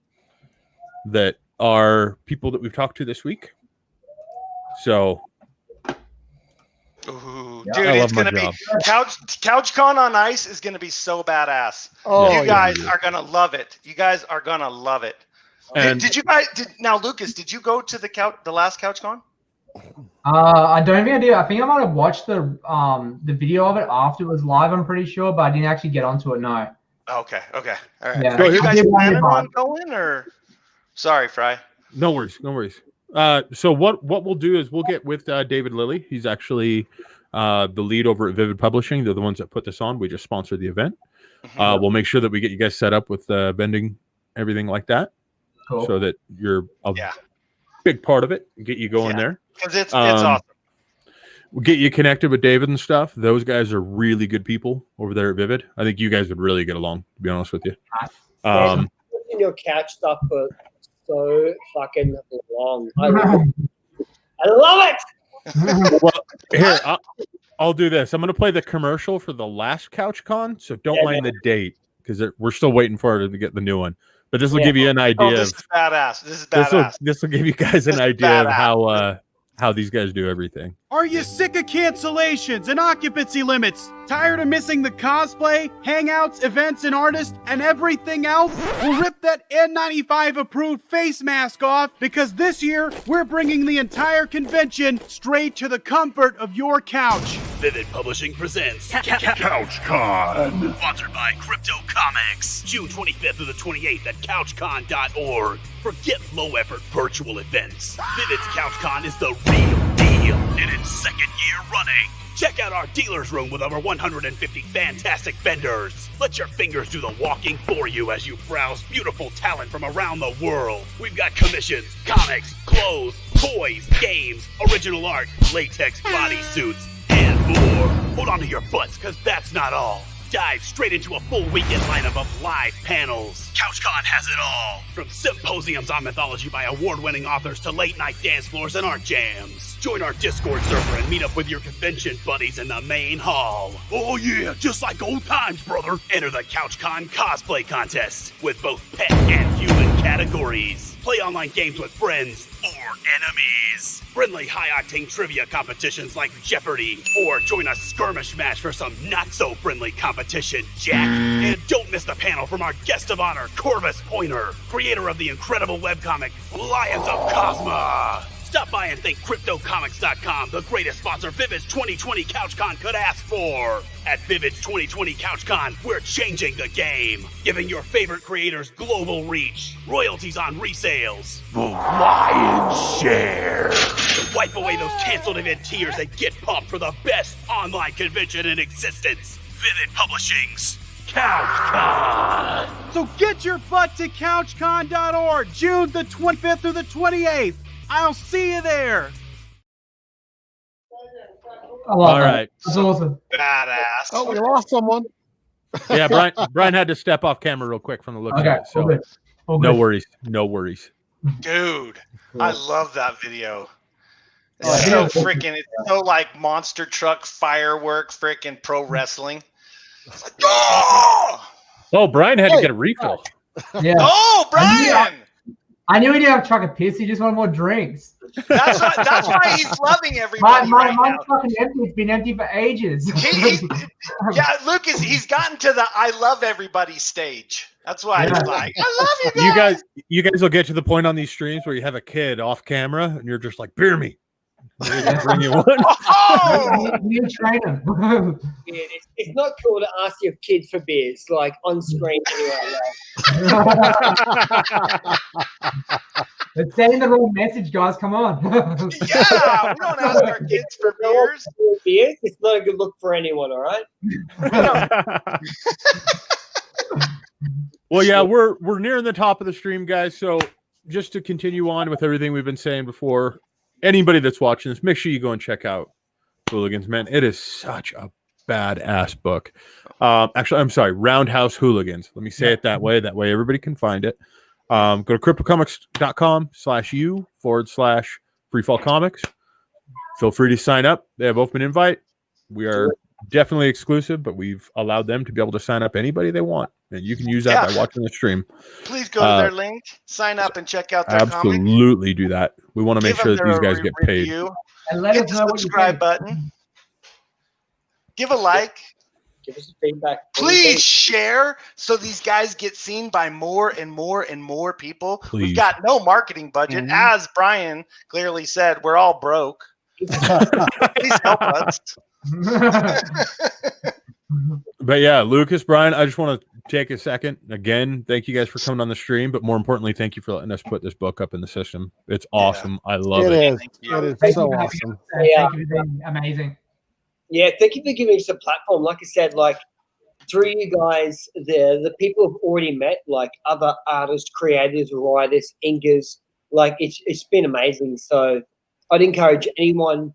That are people that we've talked to this week. So. Ooh, dude, it's gonna be CouchCon on Ice is gonna be so badass. You guys are gonna love it. You guys are gonna love it. And did you guys? Now, Lucas, did you go to the last CouchCon? I don't think I did. I think I might have watched the video of it after it was live. I'm pretty sure, but I didn't actually get onto it. No. Okay. All right. Yeah. Are you guys planning on going, or? Sorry, Fry. No worries. So what we'll do is we'll get with David Lilly. He's actually the lead over at Vivid Publishing. They're the ones that put this on. We just sponsor the event. We'll make sure that we get you guys set up with vending, everything like that. Cool. So that you're a big part of it and get you going there. Because it's awesome. We'll get you connected with David and stuff. Those guys are really good people over there at Vivid. I think you guys would really get along, to be honest with you. In your couch stuff for so fucking long. I love it. Well, here, I'll do this. I'm going to play the commercial for the last CouchCon, so don't mind the date. because we're still waiting for it to get the new one. But this will give you an idea. This is badass. This is badass. This will give you guys an idea of how these guys do everything. Are you sick of cancellations and occupancy limits? Tired of missing the cosplay, hangouts, events, and artists, and everything else? We'll rip that N95 approved face mask off because this year we're bringing the entire convention straight to the comfort of your couch. Vivid Publishing presents CouchCon, sponsored by Crypto Comics, June 25th through the 28th at CouchCon.org. Forget low-effort virtual events. Vivid's CouchCon is the real deal in its second year running. Check out our dealer's room with over 150 fantastic vendors. Let your fingers do the walking for you as you browse beautiful talent from around the world. We've got commissions, comics, clothes, toys, games, original art, latex bodysuits, and more. Hold on to your butts, because that's not all. Dive straight into a full weekend lineup of live panels. CouchCon has it all. From symposiums on mythology by award-winning authors to late-night dance floors and art jams. Join our Discord server and meet up with your convention buddies in the main hall. Oh yeah, just like old times, brother. Enter the CouchCon cosplay contest with both pet and human categories. Play online games with friends or enemies. Friendly high-octane trivia competitions like Jeopardy! Or join a skirmish match for some not-so-friendly competition, Jack. And don't miss the panel from our guest of honor, Corvus Pointer, creator of the incredible webcomic Lions of Cosma. Stop by and thank CryptoComics.com, the greatest sponsor Vivid's 2020 CouchCon could ask for. At Vivid's 2020 CouchCon, we're changing the game, giving your favorite creators global reach, royalties on resales, the lion's share. To wipe away those canceled event tiers and get pumped for the best online convention in existence. Vivid Publishing's CouchCon. So get your butt to CouchCon.org, June the 25th through the 28th. I'll see you there. All right. That's awesome. Badass. Oh, we lost someone. Yeah, Brian had to step off camera real quick from the look of it. So no worries. No worries. Dude, I love that video. It's so freaking, it's so like monster truck firework freaking pro wrestling. Oh, Brian had to get a refill. Yeah. Oh, Brian! I knew he didn't have a truck of piss. He just wanted more drinks. That's why he's loving everybody my right now. fucking empty. It's been empty for ages. Yeah, Lucas, he's gotten to the I love everybody stage. That's why he's like, I love you guys. You guys will get to the point on these streams where you have a kid off camera and you're just like, beer me. Bring you one. You train him. It's not cool to ask your kids for beers, like on screen. It's saying the wrong message, guys. Come on. Yeah, we don't ask our kids for beers. It's not a good look for anyone, all right? Well, yeah, we're nearing the top of the stream, guys. So just to continue on with everything we've been saying before, anybody that's watching this, make sure you go and check out Hooligans, man. It is such a badass book. Actually, I'm sorry, Roundhouse Hooligans. Let me say it that way. That way everybody can find it. Go to cryptocomics.com/u/freefallcomics. Feel free to sign up. They have open invite. We are definitely exclusive, but we've allowed them to be able to sign up anybody they want. And you can use that by watching the stream. Please go to their link, sign up, and check out their comic. Absolutely do that. We want to make sure that these guys get paid. And let Hit us the know what you subscribe think. button. Give a like. Give us feedback. Please share so these guys get seen by more and more and more people. Please. We've got no marketing budget. As Brian clearly said, we're all broke. Please help us. But yeah, Lucas, Brian, I just want to take a second. Again, thank you guys for coming on the stream, but more importantly, thank you for letting us put this book up in the system. It's awesome. I love it. It is so awesome. Thank you for being amazing. Yeah, thank you for giving us a platform. Like I said, like through you guys there, the people have already met, like other artists, creators, writers, inkers. Like it's been amazing. So I'd encourage anyone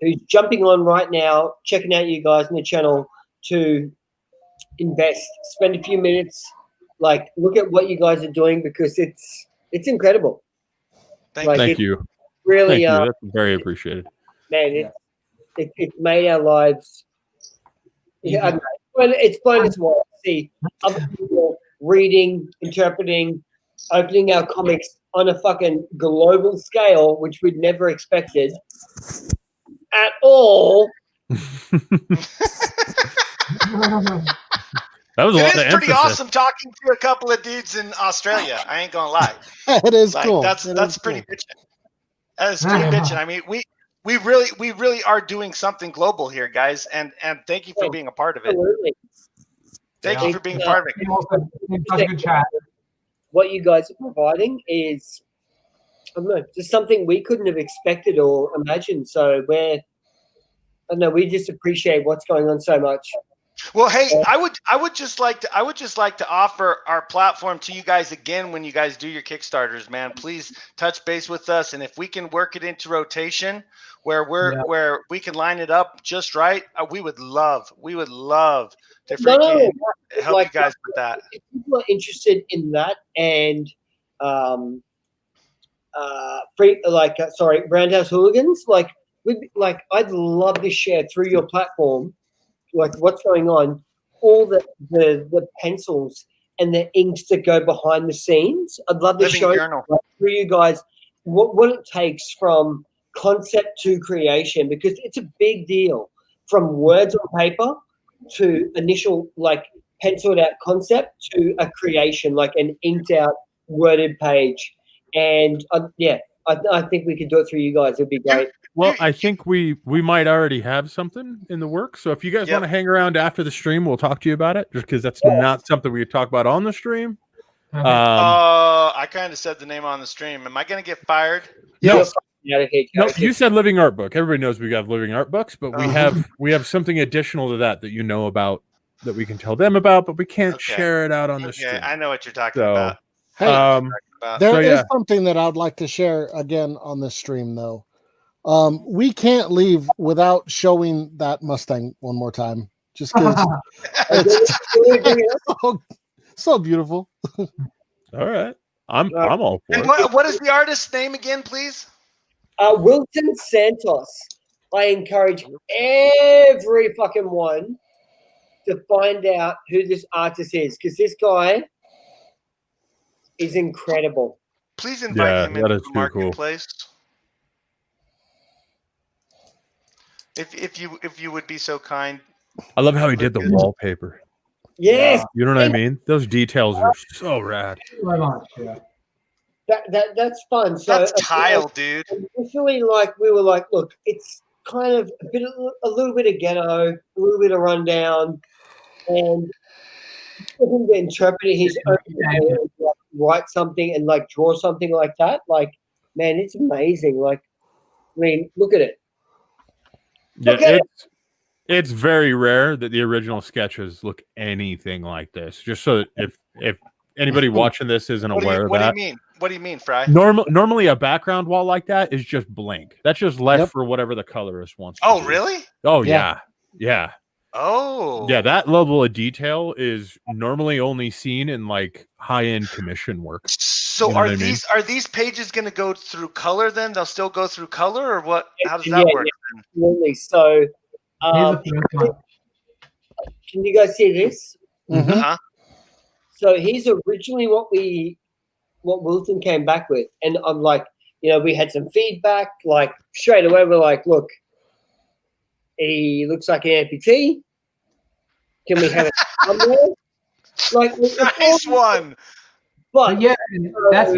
who's jumping on right now, checking out you guys on the channel to invest, spend a few minutes, like look at what you guys are doing because it's incredible. Thank you. Really, thank you. That's very appreciated. Man, it made our lives. Yeah, it's blown its wide. see other people reading, interpreting, opening our comics on a fucking global scale, which we'd never expected at all. That was a lot of It is pretty emphasis. awesome talking to a couple of dudes in Australia. I ain't gonna lie. It is Like, cool. That's pretty bitchin'. That is pretty bitchin'. I mean, we really are doing something global here, guys, and thank you for being a part of it. Absolutely. Thank you for being a part of it. Such a good chat. What you guys are providing is, I don't know, just something we couldn't have expected or imagined. So I don't know, we just appreciate what's going on so much. Well, hey, I would just like to offer our platform to you guys again when you guys do your Kickstarters, man. Please touch base with us, and if we can work it into rotation where we can line it up just right, we would love to freaking help you guys with that. If people are interested in that and Roundhouse Hooligans, I'd love to share through your platform, like what's going on, all the pencils and the inks that go behind the scenes. I'd love to show through you guys what it takes from concept to creation, because it's a big deal from words on paper to initial penciled out concept to a creation, like an inked out worded page. And I think we could do it through you guys. It'd be great. Well, I think we might already have something in the works. So if you guys want to hang around after the stream, we'll talk to you about it, just because that's not something we talk about on the stream. I kind of said the name on the stream. Am I going to get fired? Yes. No, you said living art book. Everybody knows we got living art books, but we have something additional to that you know about, that we can tell them about, but we can't share it out on the stream. I know what you're talking about. Hey, there is something that I'd like to share again on this stream, though. We can't leave without showing that Mustang one more time, just because it's so beautiful. All right, I'm all for and it. What is the artist's name again, please? Wilton Santos. I encourage every fucking one to find out who this artist is, because this guy is incredible. Please invite him into the marketplace. Cool. If you would be so kind. I love how he did the wallpaper. Yes. You know what I mean? Those details are so rad. That's fun. So that's tile, dude. Initially, we were like, look, it's kind of a little bit of ghetto, a little bit of rundown, and him to interpret his own way, write something and draw something like that. Man, it's amazing. I mean, look at it. Yeah, it's very rare that the original sketches look anything like this. Just so that if anybody watching this isn't aware of that. What do you mean? What do you mean, Fry? Normally a background wall like that is just blank. That's just left for whatever the colorist wants. Oh, really? Oh, yeah. Oh. Yeah, that level of detail is normally only seen in high-end commission work. So are these pages going to go through color then? They'll still go through color, or what? How does that work? Yeah, absolutely. So can you guys see this? Mm-hmm. So he's originally what Wilton came back with, and I'm we had some feedback. Straight away, we're like, look, he looks like an amputee. Can we have it somewhere? Nice one. But yeah, that's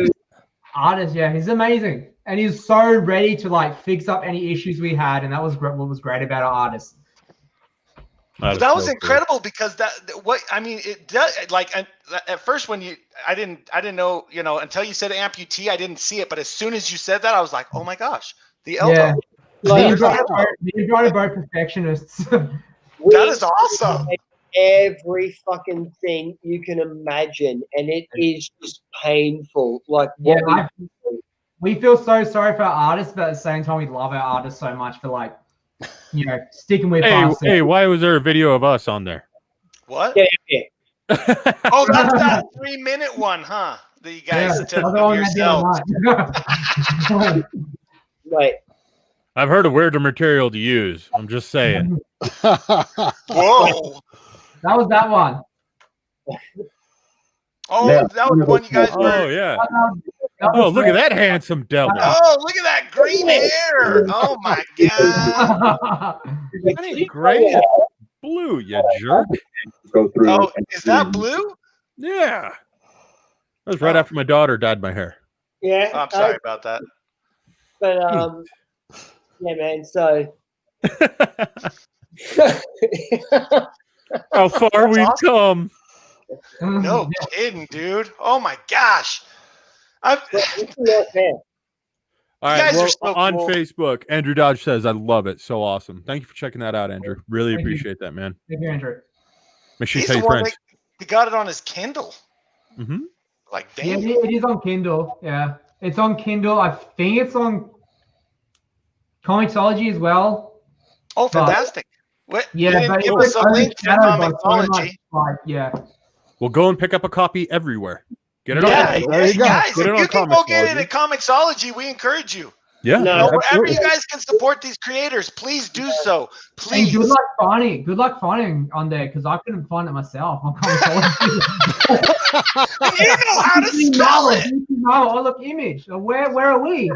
artist. Yeah, he's amazing, and he's so ready to fix up any issues we had, and that was what was great about our artist. That was incredible because it does at first when I didn't know, until you said amputee, I didn't see it, but as soon as you said that, I was like, oh my gosh, the elbow. Yeah. Me and both perfectionists. That is awesome. Every fucking thing you can imagine, and it is just painful. We feel so sorry for our artists, but at the same time, we love our artists so much for sticking with us. Hey, why was there a video of us on there? What? Yeah. Oh, that's that 3-minute one, huh? That you guys took of yourselves. Right. I've heard of weirder material to use. I'm just saying. Whoa. That was that one. Oh, that was one you guys were. Oh yeah. Oh, look at that handsome devil. Oh, look at that green hair. Oh my god. That ain't great. Blue, you jerk. Oh, is that blue? Yeah. That was right after my daughter dyed my hair. Yeah. I'm sorry about that. But yeah, man. So how far we've come. No kidding, dude. Oh my gosh. All right, guys well, are so on cool. Facebook, Andrew Dodge says, I love it. So awesome. Thank you for checking that out, Andrew. Really appreciate that, man. Thank you, Andrew. Make sure you He's tell the your one friends. that got it on his Kindle. Mm-hmm. Like, Yeah, damn. it is on Kindle. Yeah, it's on Kindle. I think it's on Comixology as well. Oh, fantastic. What? Yeah, you didn't but give it's us a link for overshadowed by so much, Comixology. like, yeah. Well, go and pick up a copy everywhere. Get it Yeah, on. There you go. guys, Get it if on you can go get it Comixology. at Comixology, we encourage you. Yeah, No, Wherever absolutely. you guys can support these creators, please do so. And Please. good luck finding. Good luck finding on there because I couldn't find it myself on Comixology. You know how to spell it. No, oh look, image. Where are we?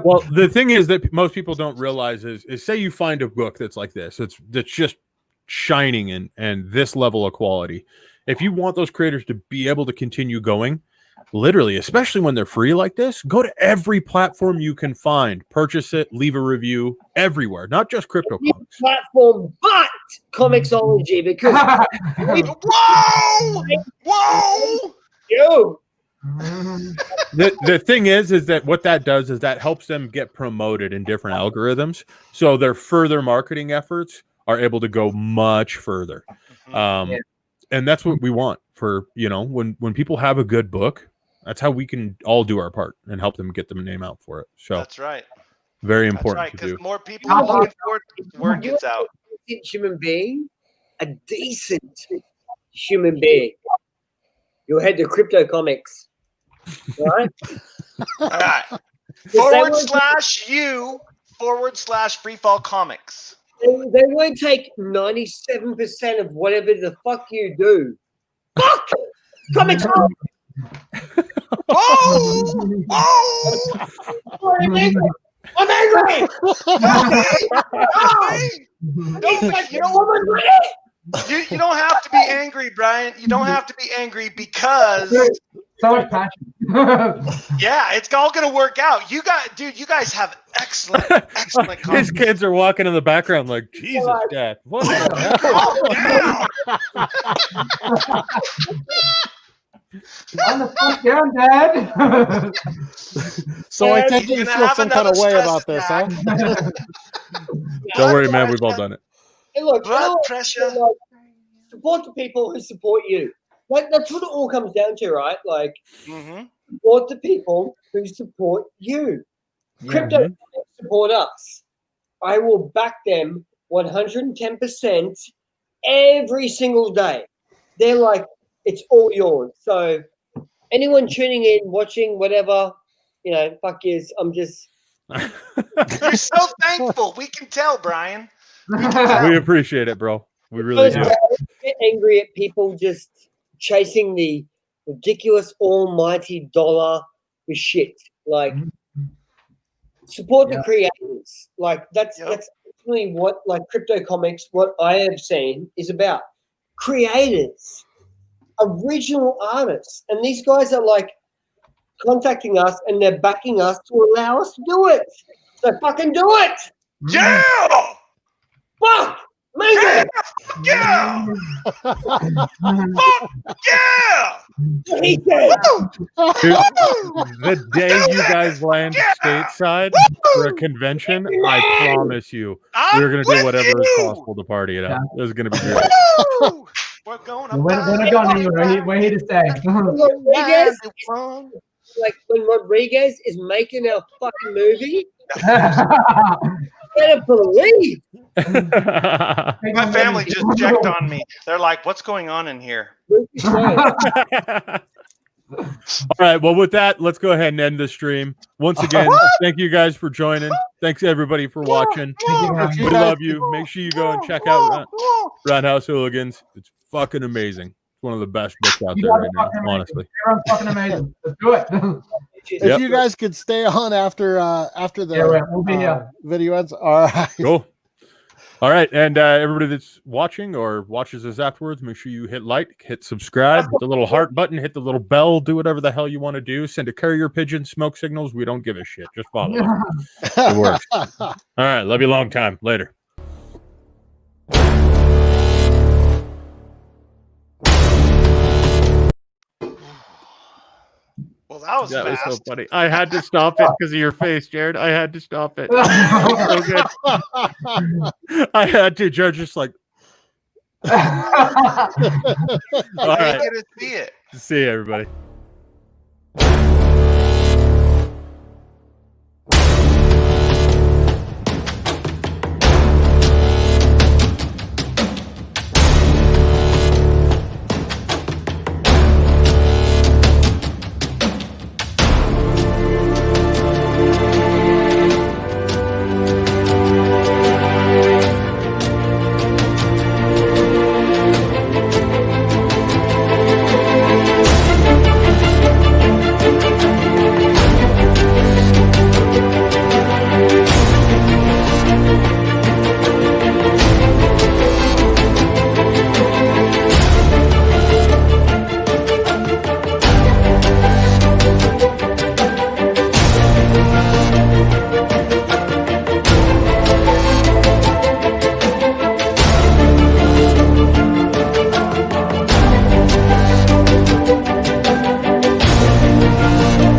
Well, the thing is that most people don't realize is say you find a book that's like this, that's just shining and this level of quality. If you want those creators to be able to continue going, literally, especially when they're free like this, go to every platform you can find, purchase it, leave a review everywhere, not just CryptoComics. Platform, but Comixology because Whoa! you. The thing is that what that does is that helps them get promoted in different algorithms, so their further marketing efforts are able to go much further. And that's what we want for, when people have a good book, that's how we can all do our part and help them get the name out for it. So That's right. very That's important right. to Because do. more people are looking for it, the word gets out. Human being, a decent human being. You'll head to Crypto Comics, right? All right. /U/Freefall Comics. They won't take 97% of whatever the fuck you do. Fuck! Comics. Oh! I'm angry. I'm angry. You don't have to be angry, Brian. You don't have to be angry because so much passion. yeah, it's all gonna work out. You guys have excellent His comments. kids are walking in the background like, Jesus, Dad. What the hell? On the fuck down, Dad. So I take it you feel some kind of way about this, huh? Don't worry, man. We've all done it. Hey, look, Blood pressure. Support the people who support you. That's what it all comes down to, right? Like, Mm-hmm. support the people who support you. Crypto support us. I will back them 110% every single day. They're like, it's all yours. So anyone tuning in, watching, whatever, fuck yous. I'm just... You're so thankful. We can tell, Brian. We appreciate it, bro. We really do. I get angry at people just chasing the ridiculous almighty dollar for shit. Like, support the creators. Like, that's really what, like, Crypto Comics, what I have seen is about. Creators, original artists. And these guys are, like, contacting us and they're backing us to allow us to do it. So fucking do it! Yeah! Fuck! Make it! Yeah! Fuck yeah! He said. Dude, the day you guys land stateside for a convention, I promise you, we're going to do whatever is possible to party it out. This is going to be great. Woo! We're going up. We're not going anywhere. We're here to stay. Rodriguez, like when Rodriguez is making our fucking movie, better believe. My family just checked on me. They're like, "What's going on in here?" All right. Well, with that, let's go ahead and end the stream. Once again, thank you guys for joining. Thanks everybody for watching. We love you. Make sure you go and check out Roundhouse Hooligans. It's fucking amazing. one of the best books out there right now, honestly. Everyone's fucking amazing. Let's do it. If you guys could stay on after the we'll be here. video ends. All right. Cool. All right, and everybody that's watching or watches this afterwards, make sure you hit like, hit subscribe, hit the little heart button, hit the little bell, do whatever the hell you want to do. Send a carrier pigeon, smoke signals. We don't give a shit. Just follow it. It works. All right, love you long time. Later. Well, that was fast. So funny. I had to stop it because of your face, Jared. I had to stop it. So good. I had to. Jared just like. All right. Get to see it. See you, everybody.